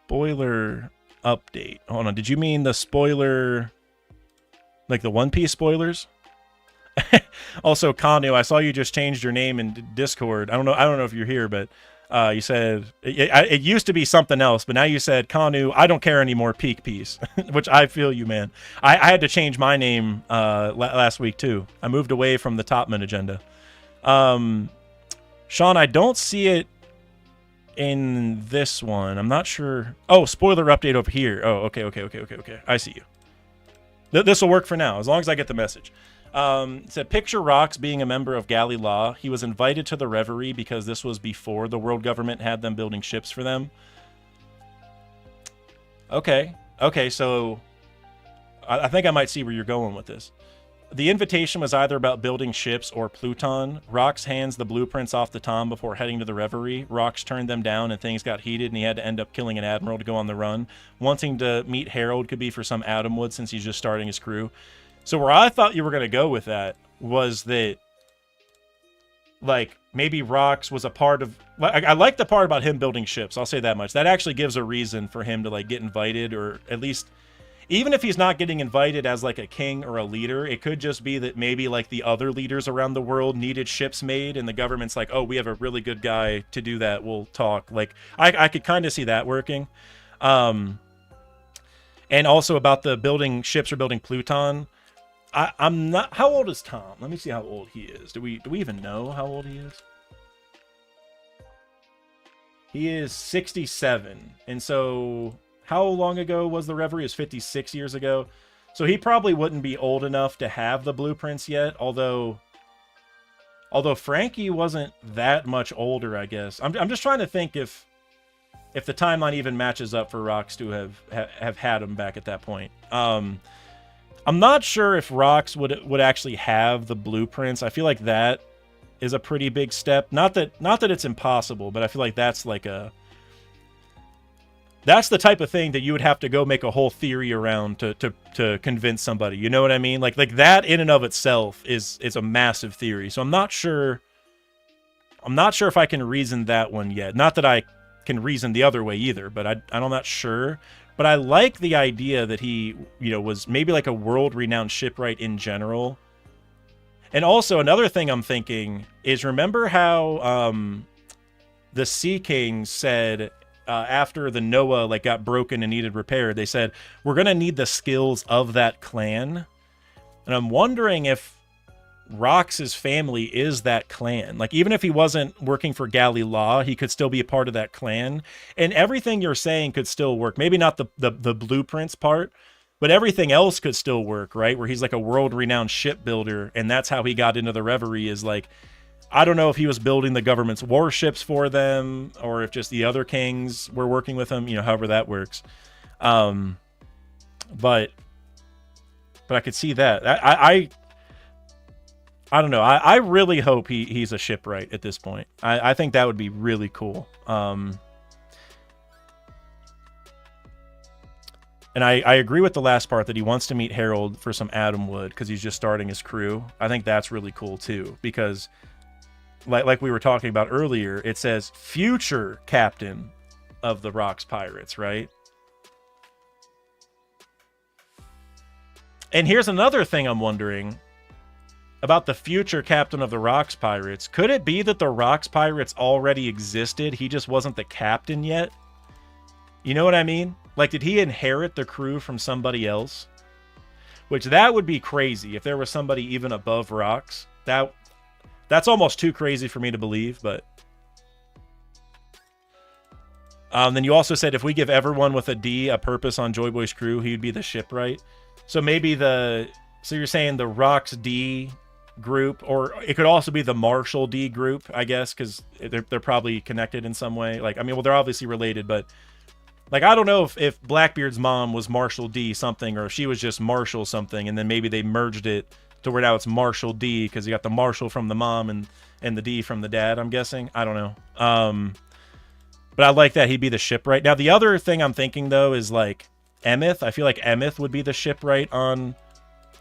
spoiler update. Hold on. Did you mean the spoiler, like the One Piece spoilers? Also, Kanu, I saw you just changed your name in Discord. I don't know if you're here, but you said it used to be something else, but now you said Kanu. I don't care anymore. Peak Piece, which I feel you, man. I had to change my name last week too. I moved away from the Topman agenda. Sean, I don't see it in this one. I'm not sure. Oh, spoiler update over here. Oh, okay. I see you. This will work for now, as long as I get the message. It said, picture Rox being a member of Galley Law. He was invited to the Reverie because this was before the world government had them building ships for them. Okay, so I think I might see where you're going with this. The invitation was either about building ships or Pluton. Rox hands the blueprints off to Tom before heading to the Reverie. Rox turned them down and things got heated and he had to end up killing an admiral to go on the run. Wanting to meet Harold could be for some Adamwood since he's just starting his crew. So where I thought you were going to go with that was that, like, maybe Rox was a part of... I like the part about him building ships, I'll say that much. That actually gives a reason for him to, like, get invited, or at least... Even if he's not getting invited as, like, a king or a leader, it could just be that maybe, like, the other leaders around the world needed ships made, and the government's like, oh, we have a really good guy to do that, we'll talk. Like, I could kind of see that working. And also about the building ships or building Pluton... I'm not... How old is Tom? Let me see how old he is. Do we even know how old he is? He is 67. And so... How long ago was the Reverie? It was 56 years ago. So he probably wouldn't be old enough to have the blueprints yet. Although Frankie wasn't that much older, I guess. I'm just trying to think if the timeline even matches up for Rox to have had him back at that point. I'm not sure if Rox would actually have the blueprints. I feel like that is a pretty big step. Not that it's impossible, but I feel like that's the type of thing that you would have to go make a whole theory around to convince somebody. You know what I mean? Like that in and of itself is a massive theory. So I'm not sure if I can reason that one yet. Not that I can reason the other way either, but I'm not sure. But I like the idea that he, was maybe like a world-renowned shipwright in general. And also another thing I'm thinking is, remember how the Sea Kings said after the Noah like got broken and needed repair, they said, we're going to need the skills of that clan. And I'm wondering if Rox's family is that clan. Like, even if he wasn't working for Galley Law, he could still be a part of that clan. And everything you're saying could still work. Maybe not the blueprints part, but everything else could still work, right? Where he's like a world-renowned shipbuilder, and that's how he got into the Reverie, is like, I don't know if he was building the government's warships for them, or if just the other kings were working with him, however that works. But I could see that. I don't know. I really hope he's a shipwright at this point. I think that would be really cool. And I agree with the last part that he wants to meet Harold for some Adam Wood because he's just starting his crew. I think that's really cool too, because like we were talking about earlier, it says future captain of the Rocks Pirates, right? And here's another thing I'm wondering about the future captain of the Rocks Pirates. Could it be that the Rocks Pirates already existed? He just wasn't the captain yet? You know what I mean? Like, did he inherit the crew from somebody else? Which, that would be crazy if there was somebody even above Rocks. That's almost too crazy for me to believe, but... then you also said if we give everyone with a D a purpose on Joy Boy's crew, he would be the shipwright. So maybe so you're saying the Rocks D group, or it could also be the Marshall D group, I guess, because they're probably connected in some way. Like, I mean, well, they're obviously related, but like, I don't know if Blackbeard's mom was Marshall D something, or if she was just Marshall something, and then maybe they merged it to where now it's Marshall D, because you got the Marshall from the mom and the D from the dad, I'm guessing. I don't know. But I like that he'd be the shipwright. Now, the other thing I'm thinking, though, is like Emeth. I feel like Emeth would be the shipwright on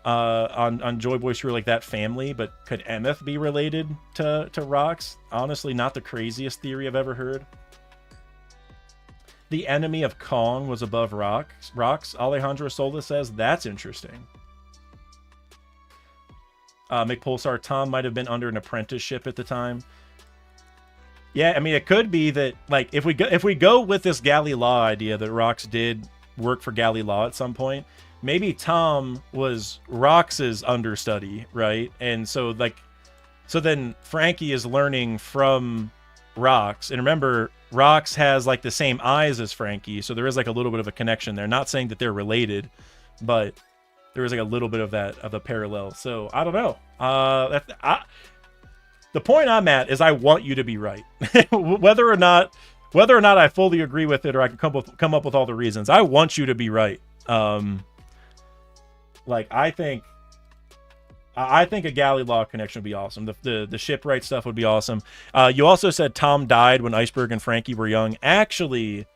Joy Boy's crew, like that family. But could Emeth be related to Rox? Honestly, not the craziest theory I've ever heard. The enemy of Kong was above Rox. Alejandro Sola says that's interesting. McPulsar, Tom might have been under an apprenticeship at the time. Yeah, I mean, it could be that, like, if we go with this Galley Law idea that Rox did work for Galley Law at some point, maybe Tom was Rox's understudy, right? And so then Frankie is learning from Rox. And remember, Rox has like the same eyes as Frankie, so there is like a little bit of a connection there. Not saying that they're related, but there is like a little bit of a parallel. So I don't know. The point I'm at is I want you to be right. whether or not I fully agree with it, or I can come up with all the reasons, I want you to be right. Like, I think a Galley Law connection would be awesome. The shipwright stuff would be awesome. You also said Tom died when Iceberg and Frankie were young. Actually,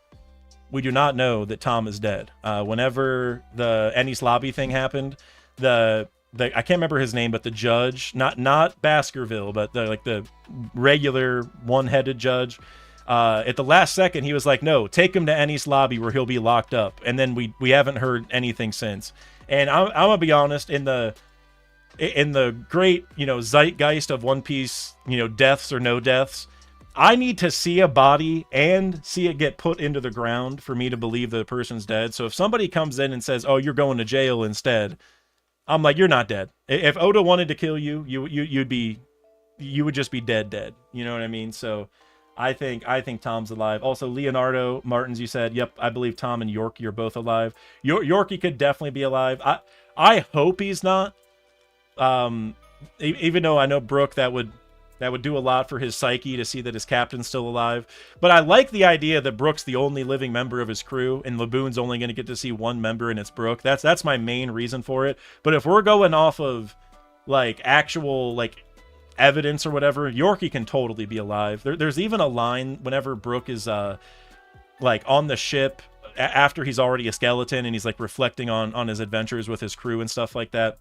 we do not know that Tom is dead. Whenever the Ennis Lobby thing happened, I can't remember his name, but the judge, not Baskerville, but the regular one-headed judge, at the last second, he was like, no, take him to Ennis Lobby where he'll be locked up. And then we haven't heard anything since. And I'm gonna be honest, in the great, zeitgeist of One Piece, deaths or no deaths, I need to see a body and see it get put into the ground for me to believe the person's dead. So if somebody comes in and says, oh, you're going to jail instead, I'm like, you're not dead. If Oda wanted to kill you, you would just be dead. You know what I mean? So I think Tom's alive. Also, Leonardo Martins, you said, yep, I believe Tom and Yorkie are both alive. Yorkie could definitely be alive. I hope he's not. Even though I know Brooke, that would do a lot for his psyche to see that his captain's still alive. But I like the idea that Brooke's the only living member of his crew, and Laboon's only going to get to see one member, and it's Brooke. That's my main reason for it. But if we're going off of like actual like evidence or whatever, Yorkie can totally be alive. There's even a line whenever Brooke is like on the ship after he's already a skeleton, and he's like reflecting on his adventures with his crew and stuff like that.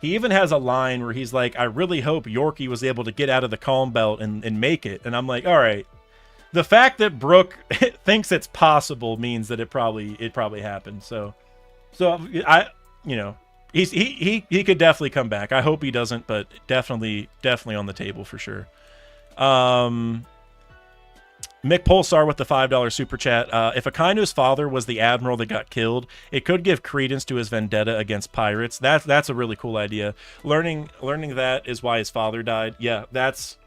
He even has a line where he's like, I really hope Yorkie was able to get out of the calm belt and make it. And I'm like, all right, the fact that Brooke thinks it's possible means that it probably happened. So I, you know, he could definitely come back. I hope he doesn't, but definitely on the table for sure. Mick Pulsar with the $5 super chat. If Akainu's father was the admiral that got killed, it could give credence to his vendetta against pirates. That's a really cool idea. Learning that is why his father died. Yeah, that's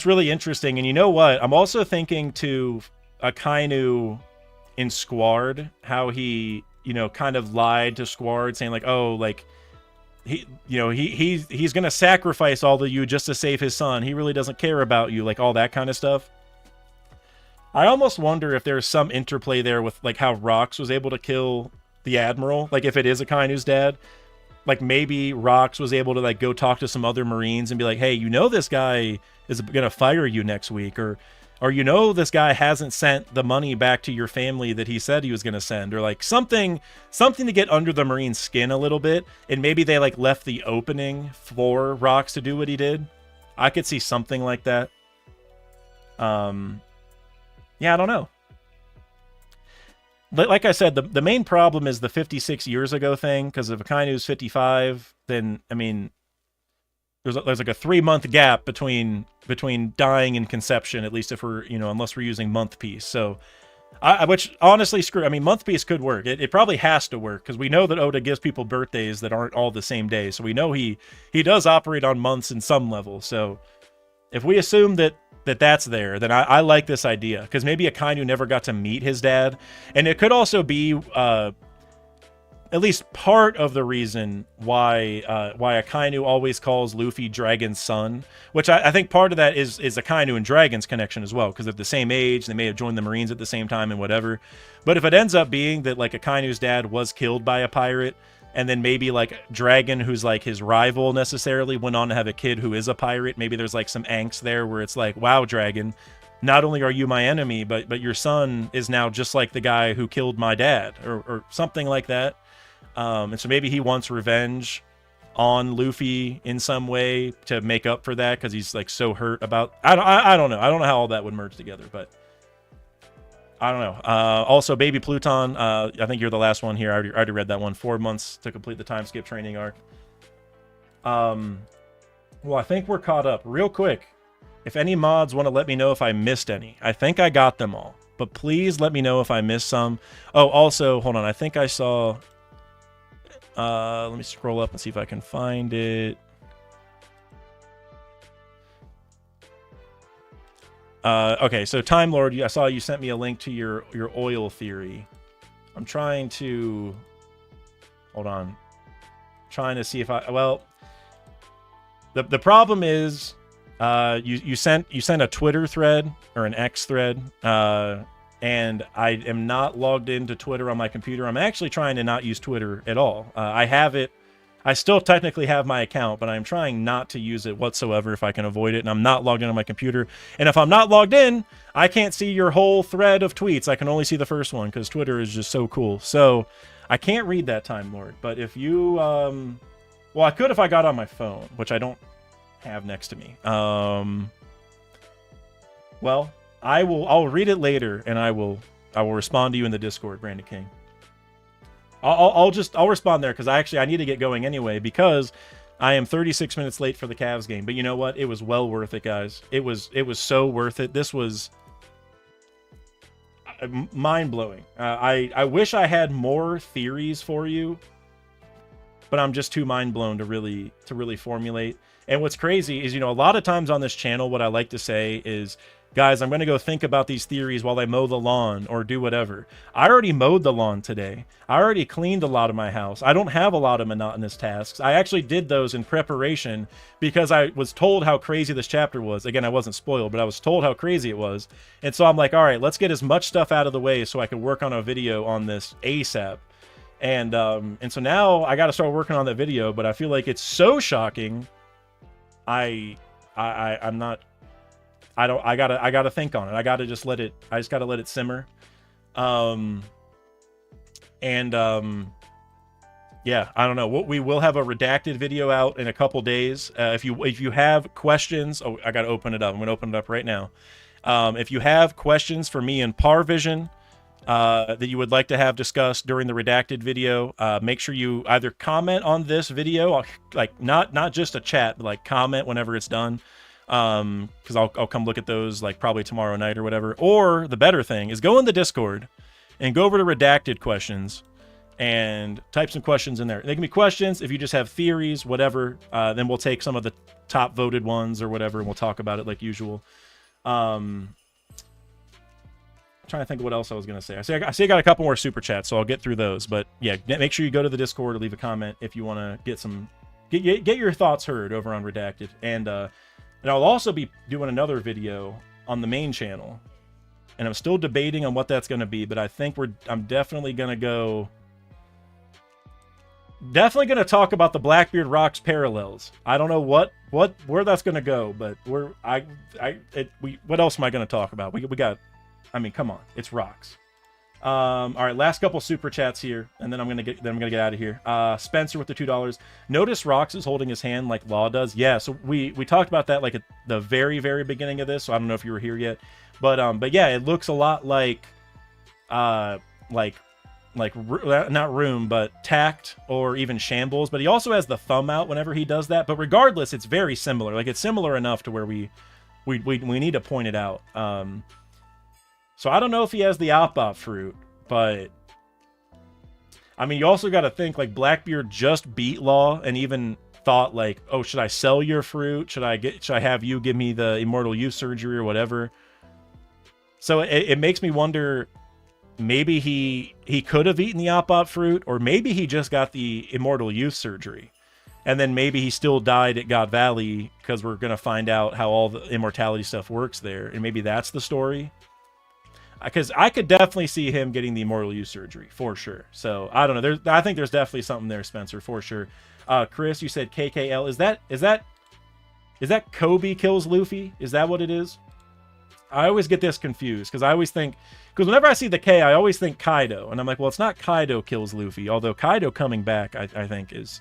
really interesting. And you know what? I'm also thinking to Akainu in Squard, how he, you know, kind of lied to Squard, saying like, oh, like, he's gonna sacrifice all of you just to save his son. He really doesn't care about you, like all that kind of stuff. I almost wonder if there's some interplay there with like how Rox was able to kill the admiral. Like if it is Akainu's dad, like maybe Rox was able to like go talk to some other Marines and be like, hey, you know, this guy is gonna fire you next week, or you know, this guy hasn't sent the money back to your family that he said he was going to send, or like something to get under the Marine's skin a little bit. And maybe they like left the opening for Rox to do what he did. I could see something like that. Yeah, I don't know. But like I said, the main problem is the 56 years ago thing, because if Akainu's 55, then, I mean, there's like a 3-month gap between dying and conception, at least if we're, you know, unless we're using month piece. So, which honestly, I mean, month piece could work. It probably has to work, because we know that Oda gives people birthdays that aren't all the same day. So we know he does operate on months in some level. So if we assume that's there, then I like this idea, because maybe Akainu never got to meet his dad, and it could also be at least part of the reason why Akainu always calls Luffy Dragon's son, which I think part of that is Akainu and Dragon's connection as well, because they're the same age, they may have joined the Marines at the same time and whatever. But if it ends up being that like Akainu's dad was killed by a pirate, and then maybe like Dragon, who's like his rival necessarily, went on to have a kid who is a pirate, maybe there's like some angst there where it's like, wow, Dragon, not only are you my enemy, but your son is now just like the guy who killed my dad, or something like that. And so maybe he wants revenge on Luffy in some way to make up for that, because he's like so hurt about. I don't know. I don't know how all that would merge together, but I don't know. Also, Baby Pluton. I think you're the last one here. I already read that one. 4 months to complete the time skip training arc. Well, I think we're caught up. Real quick, if any mods want to let me know if I missed any, I think I got them all, but please let me know if I missed some. Oh, also, hold on. I think I saw. Let me scroll up and see if I can find it. Okay, so Time Lord, I saw you sent me a link to your oil theory. I'm trying to... Hold on. Trying to see if I... Well, the problem is you sent a Twitter thread, or an X thread, and I am not logged into Twitter on my computer. I'm actually trying to not use Twitter at all. I have it. I still technically have my account, but I'm trying not to use it whatsoever if I can avoid it. And I'm not logged in on my computer. And if I'm not logged in, I can't see your whole thread of tweets. I can only see the first one, because Twitter is just so cool. So I can't read that, Time Lord. But if you... well, I could if I got on my phone, which I don't have next to me. Well... I'll read it later, and I will respond to you in the Discord, Brandon King. I'll respond there, because I need to get going anyway, because I am 36 minutes late for the Cavs game. But you know what? It was well worth it, guys. It was so worth it. This was mind-blowing. I wish I had more theories for you, but I'm just too mind-blown to really formulate. And what's crazy is, you know, a lot of times on this channel, what I like to say is, guys, I'm going to go think about these theories while I mow the lawn or do whatever. I already mowed the lawn today. I already cleaned a lot of my house. I don't have a lot of monotonous tasks. I actually did those in preparation because I was told how crazy this chapter was. Again, I wasn't spoiled, but I was told how crazy it was. And so I'm like, all right, let's get as much stuff out of the way so I can work on a video on this ASAP. And so now I got to start working on that video, but I feel like it's so shocking. I gotta think on it. I just gotta let it simmer. Yeah, I don't know. We will have a redacted video out in a couple days. If you have questions, oh, I got to open it up. I'm going to open it up right now. If you have questions for me and Parvision that you would like to have discussed during the redacted video, make sure you either comment on this video, like not just a chat, but like comment whenever it's done, because I'll come look at those like probably tomorrow night or whatever. Or the better thing is go in the Discord and go over to redacted questions and type some questions in there. They can be questions. If you just have theories, whatever, then we'll take some of the top voted ones or whatever, and we'll talk about it like usual. I'm trying to think of what else I was going to say. I see I got a couple more super chats, so I'll get through those. But yeah, make sure you go to the Discord or leave a comment if you want to get your thoughts heard over on Redacted. And I'll also be doing another video on the main channel. And I'm still debating on what that's going to be, but I think I'm definitely going to talk about the Blackbeard Rocks parallels. I don't know where that's going to go, but what else am I going to talk about? We got, I mean, come on, it's rocks. All right, last couple super chats here, and then I'm gonna get out of here. Spencer with the $2. Notice Rocks is holding his hand like Law does. Yeah, so we talked about that like at the very beginning of this. So I don't know if you were here yet, but yeah, it looks a lot like not Room, but Tact or even Shambles. But he also has the thumb out whenever he does that. But regardless, it's very similar. Like, it's similar enough to where we need to point it out. So I don't know if he has the Op fruit, but I mean, you also got to think like Blackbeard just beat Law and even thought like, oh, should I sell your fruit? Should I have you give me the Immortal Youth surgery or whatever? So it makes me wonder, maybe he could have eaten the Op fruit, or maybe he just got the Immortal Youth surgery. And then maybe he still died at God Valley, because we're going to find out how all the immortality stuff works there. And maybe that's the story. Because I could definitely see him getting the Immortal Youth surgery, for sure. So, I don't know. I think there's definitely something there, Spencer, for sure. Chris, you said KKL. Is that Kobe kills Luffy? Is that what it is? I always get this confused, because whenever I see the K, I always think Kaido. And I'm like, well, it's not Kaido kills Luffy. Although Kaido coming back, I think, is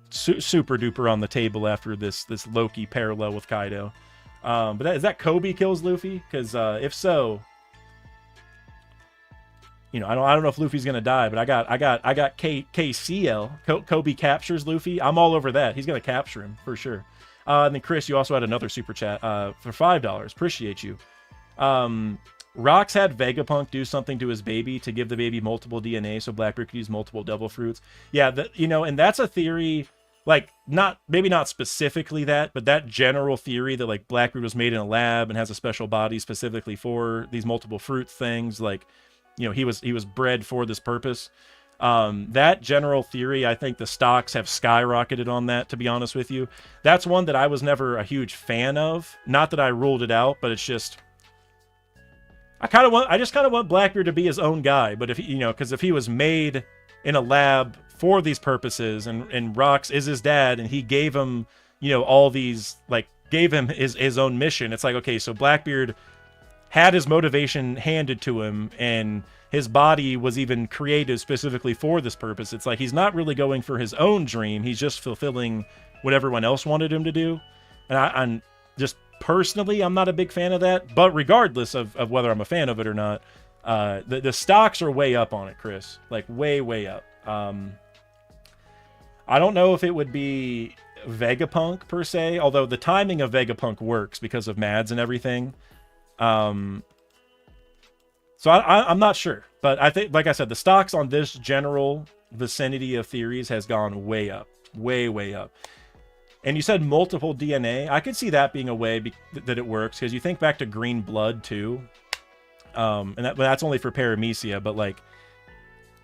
super duper on the table after this Loki parallel with Kaido. But is that Kobe kills Luffy? Because if so, you know, I don't know if Luffy's gonna die, but I got KCL. Kobe captures Luffy. I'm all over that. He's gonna capture him for sure. And then Chris, you also had another super chat for $5. Appreciate you. Rocks had Vegapunk do something to his baby to give the baby multiple DNA, so Blackbeard could use multiple devil fruits. Yeah, and that's a theory. Like, maybe not specifically that, but that general theory that like Blackbeard was made in a lab and has a special body specifically for these multiple fruit things. Like, you know, he was bred for this purpose. That general theory, I think the stocks have skyrocketed on that, to be honest with you. That's one that I was never a huge fan of. Not that I ruled it out, but it's just, I just kind of want Blackbeard to be his own guy. But if because if he was made in a lab for these purposes, and Rocks is his dad, and he gave him, all these, like, gave him his own mission. It's like, okay, so Blackbeard had his motivation handed to him, and his body was even created specifically for this purpose. It's like he's not really going for his own dream. He's just fulfilling what everyone else wanted him to do. And I'm just personally, I'm not a big fan of that. But regardless of whether I'm a fan of it or not, the stocks are way up on it, Chris. Like, way up. I don't know if it would be Vegapunk per se, although the timing of Vegapunk works because of Mads and everything. So I'm not sure, but I think, like I said, the stocks on this general vicinity of theories has gone way up, way up. And you said multiple DNA. I could see that being a way that it works, because you think back to Green Blood too, and that's only for Paramecia. But like,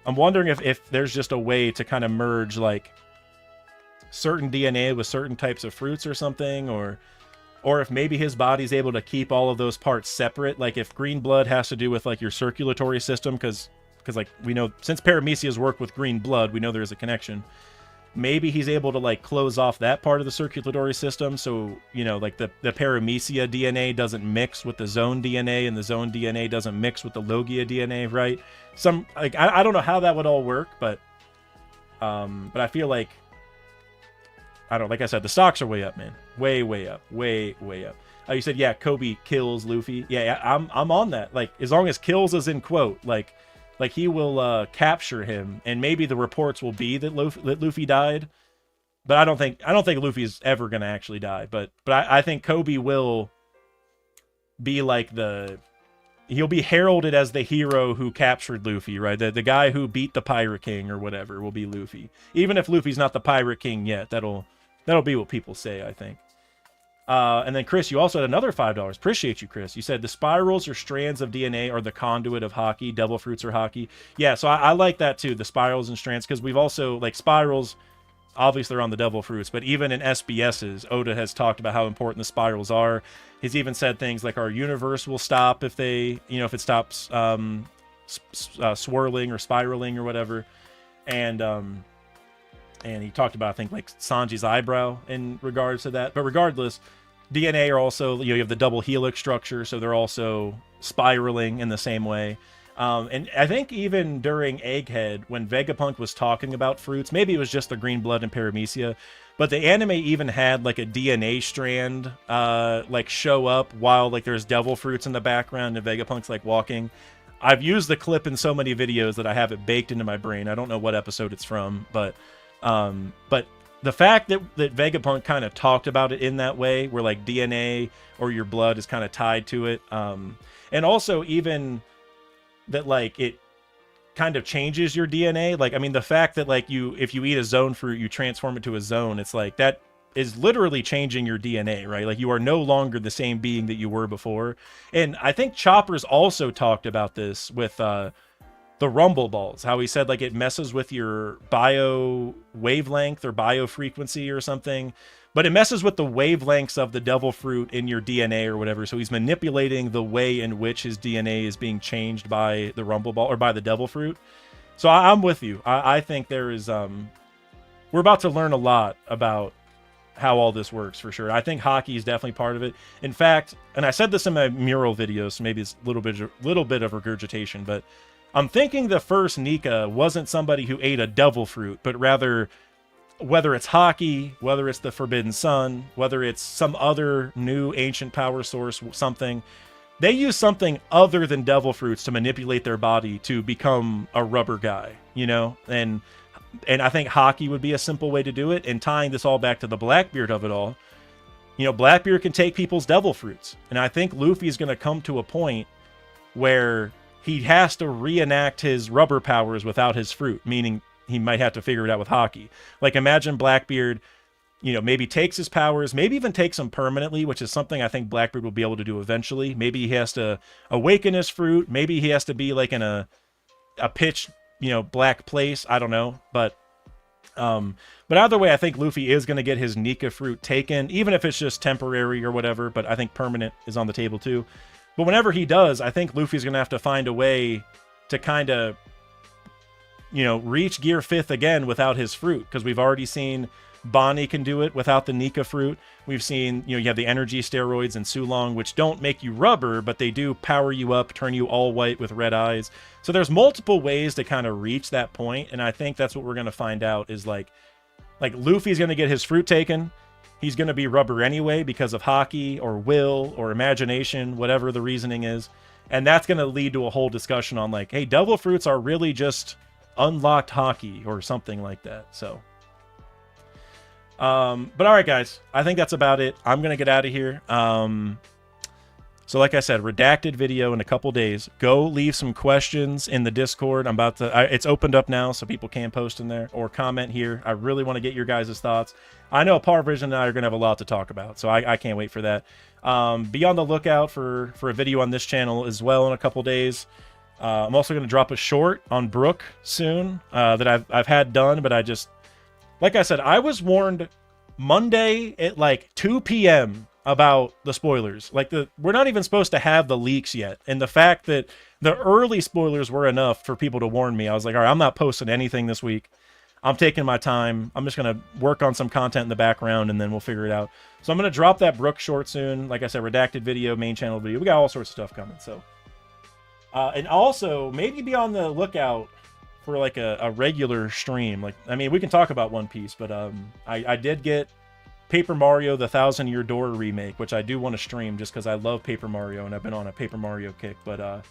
I'm wondering if there's just a way to kind of merge like certain DNA with certain types of fruits or something, or if maybe his body's able to keep all of those parts separate. Like if Green Blood has to do with like your circulatory system, because like we know, since Paramecia's work with Green Blood, we know there's a connection. Maybe he's able to like close off that part of the circulatory system, so like the Paramecia DNA doesn't mix with the Zone DNA, and the Zone DNA doesn't mix with the Logia DNA, right? I don't know how that would all work, but But I feel like, I don't know, like I said, the stocks are way up, man. Way up. Way up. You said, yeah, Kobe kills Luffy. Yeah, I'm on that. Like, as long as kills is in quote, like he will capture him, and maybe the reports will be that Luffy died. But I don't think Luffy's ever gonna actually die. But I think Kobe will be like he'll be heralded as the hero who captured Luffy, right? The guy who beat the Pirate King or whatever will be Luffy. Even if Luffy's not the Pirate King yet, that'll be what people say, I think. And then Chris, you also had another $5. Appreciate you, Chris. You said the spirals or strands of DNA are the conduit of Haki. Devil fruits are Haki. Yeah, so I like that too, the spirals and strands, because we've also, like, spirals, obviously they're on the devil fruits, but even in SBSs, Oda has talked about how important the spirals are. He's even said things like our universe will stop if it stops swirling or spiraling or whatever. And he talked about, I think, like Sanji's eyebrow in regards to that. But regardless, DNA are also, you have the double helix structure, so they're also spiraling in the same way. And I think even during Egghead, when Vegapunk was talking about fruits, maybe it was just the green blood and Paramecia, but the anime even had like a DNA strand like show up while like there's devil fruits in the background and Vegapunk's like walking. I've used the clip in so many videos that I have it baked into my brain. I don't know what episode it's from, but the fact that Vegapunk kind of talked about it in that way, where like DNA or your blood is kind of tied to it, and also even that like it kind of changes your DNA. Like, I mean, the fact that like if you eat a zone fruit, you transform it to a zone, it's like that is literally changing your DNA, right? Like, you are no longer the same being that you were before. And I think Chopper's also talked about this with the rumble balls, how he said like it messes with your bio wavelength or bio frequency or something, but it messes with the wavelengths of the devil fruit in your DNA or whatever. So he's manipulating the way in which his DNA is being changed by the rumble ball or by the devil fruit. So I'm with you. I think there is we're about to learn a lot about how all this works for sure. I think Haki is definitely part of it. In fact, and I said this in my mural video, so maybe it's a little bit of regurgitation, but I'm thinking the first Nika wasn't somebody who ate a devil fruit, but rather, whether it's Haki, whether it's the Forbidden Sun, whether it's some other new ancient power source, something, they use something other than devil fruits to manipulate their body to become a rubber guy, you know? And I think Haki would be a simple way to do it. And tying this all back to the Blackbeard of it all, you know, Blackbeard can take people's devil fruits. And I think Luffy's going to come to a point where he has to reenact his rubber powers without his fruit, meaning he might have to figure it out with Haki. Like, imagine Blackbeard, you know, maybe takes his powers, maybe even takes them permanently, which is something I think Blackbeard will be able to do eventually. Maybe he has to awaken his fruit. Maybe he has to be like in a pitch, you know, black place. I don't know. But either way, I think Luffy is going to get his Nika fruit taken, even if it's just temporary or whatever. But I think permanent is on the table too. But whenever he does, I think Luffy's going to have to find a way to kind of, you know, reach Gear 5th again without his fruit. Because we've already seen Bonnie can do it without the Nika fruit. We've seen, you know, you have the energy steroids and Sulong, which don't make you rubber, but they do power you up, turn you all white with red eyes. So there's multiple ways to kind of reach that point. And I think that's what we're going to find out is like Luffy's going to get his fruit taken. He's going to be rubber anyway because of Haki or will or imagination, whatever the reasoning is. And that's going to lead to a whole discussion on like, hey, devil fruits are really just unlocked Haki or something like that. So, but all right, guys, I think that's about it. I'm going to get out of here. So like I said, redacted video in a couple days. Go leave some questions in the Discord. I'm about to, it's opened up now, so people can post in there or comment here. I really want to get your guys' thoughts. I know Parvision and I are going to have a lot to talk about, so I can't wait for that. Be on the lookout for a video on this channel as well in a couple days. I'm also going to drop a short on Brook soon that I've had done, but I just, like I said, I was warned Monday at like 2 p.m. about the spoilers. Like, we're not even supposed to have the leaks yet. And the fact that the early spoilers were enough for people to warn me, I was like, all right, I'm not posting anything this week. I'm taking my time. I'm just going to work on some content in the background, and then we'll figure it out. So I'm going to drop that Brook short soon. Like I said, redacted video, main channel video. We got all sorts of stuff coming. So, and also maybe be on the lookout for like a regular stream. Like, I mean, we can talk about One Piece, but I did get Paper Mario: The Thousand Year Door remake, which I do want to stream just because I love Paper Mario and I've been on a Paper Mario kick. But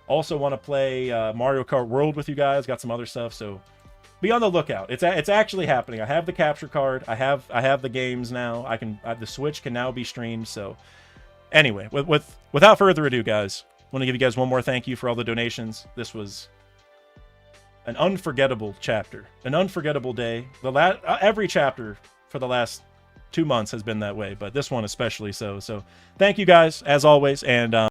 also want to play Mario Kart World with you guys. Got some other stuff, so be on the lookout. It's actually happening. I have the capture card. I have the games now. The Switch can now be streamed. So anyway, without further ado, guys, I want to give you guys one more thank you for all the donations. This was an unforgettable chapter, an unforgettable day. Every chapter for the last 2 months has been that way, but this one especially so. So thank you guys as always, and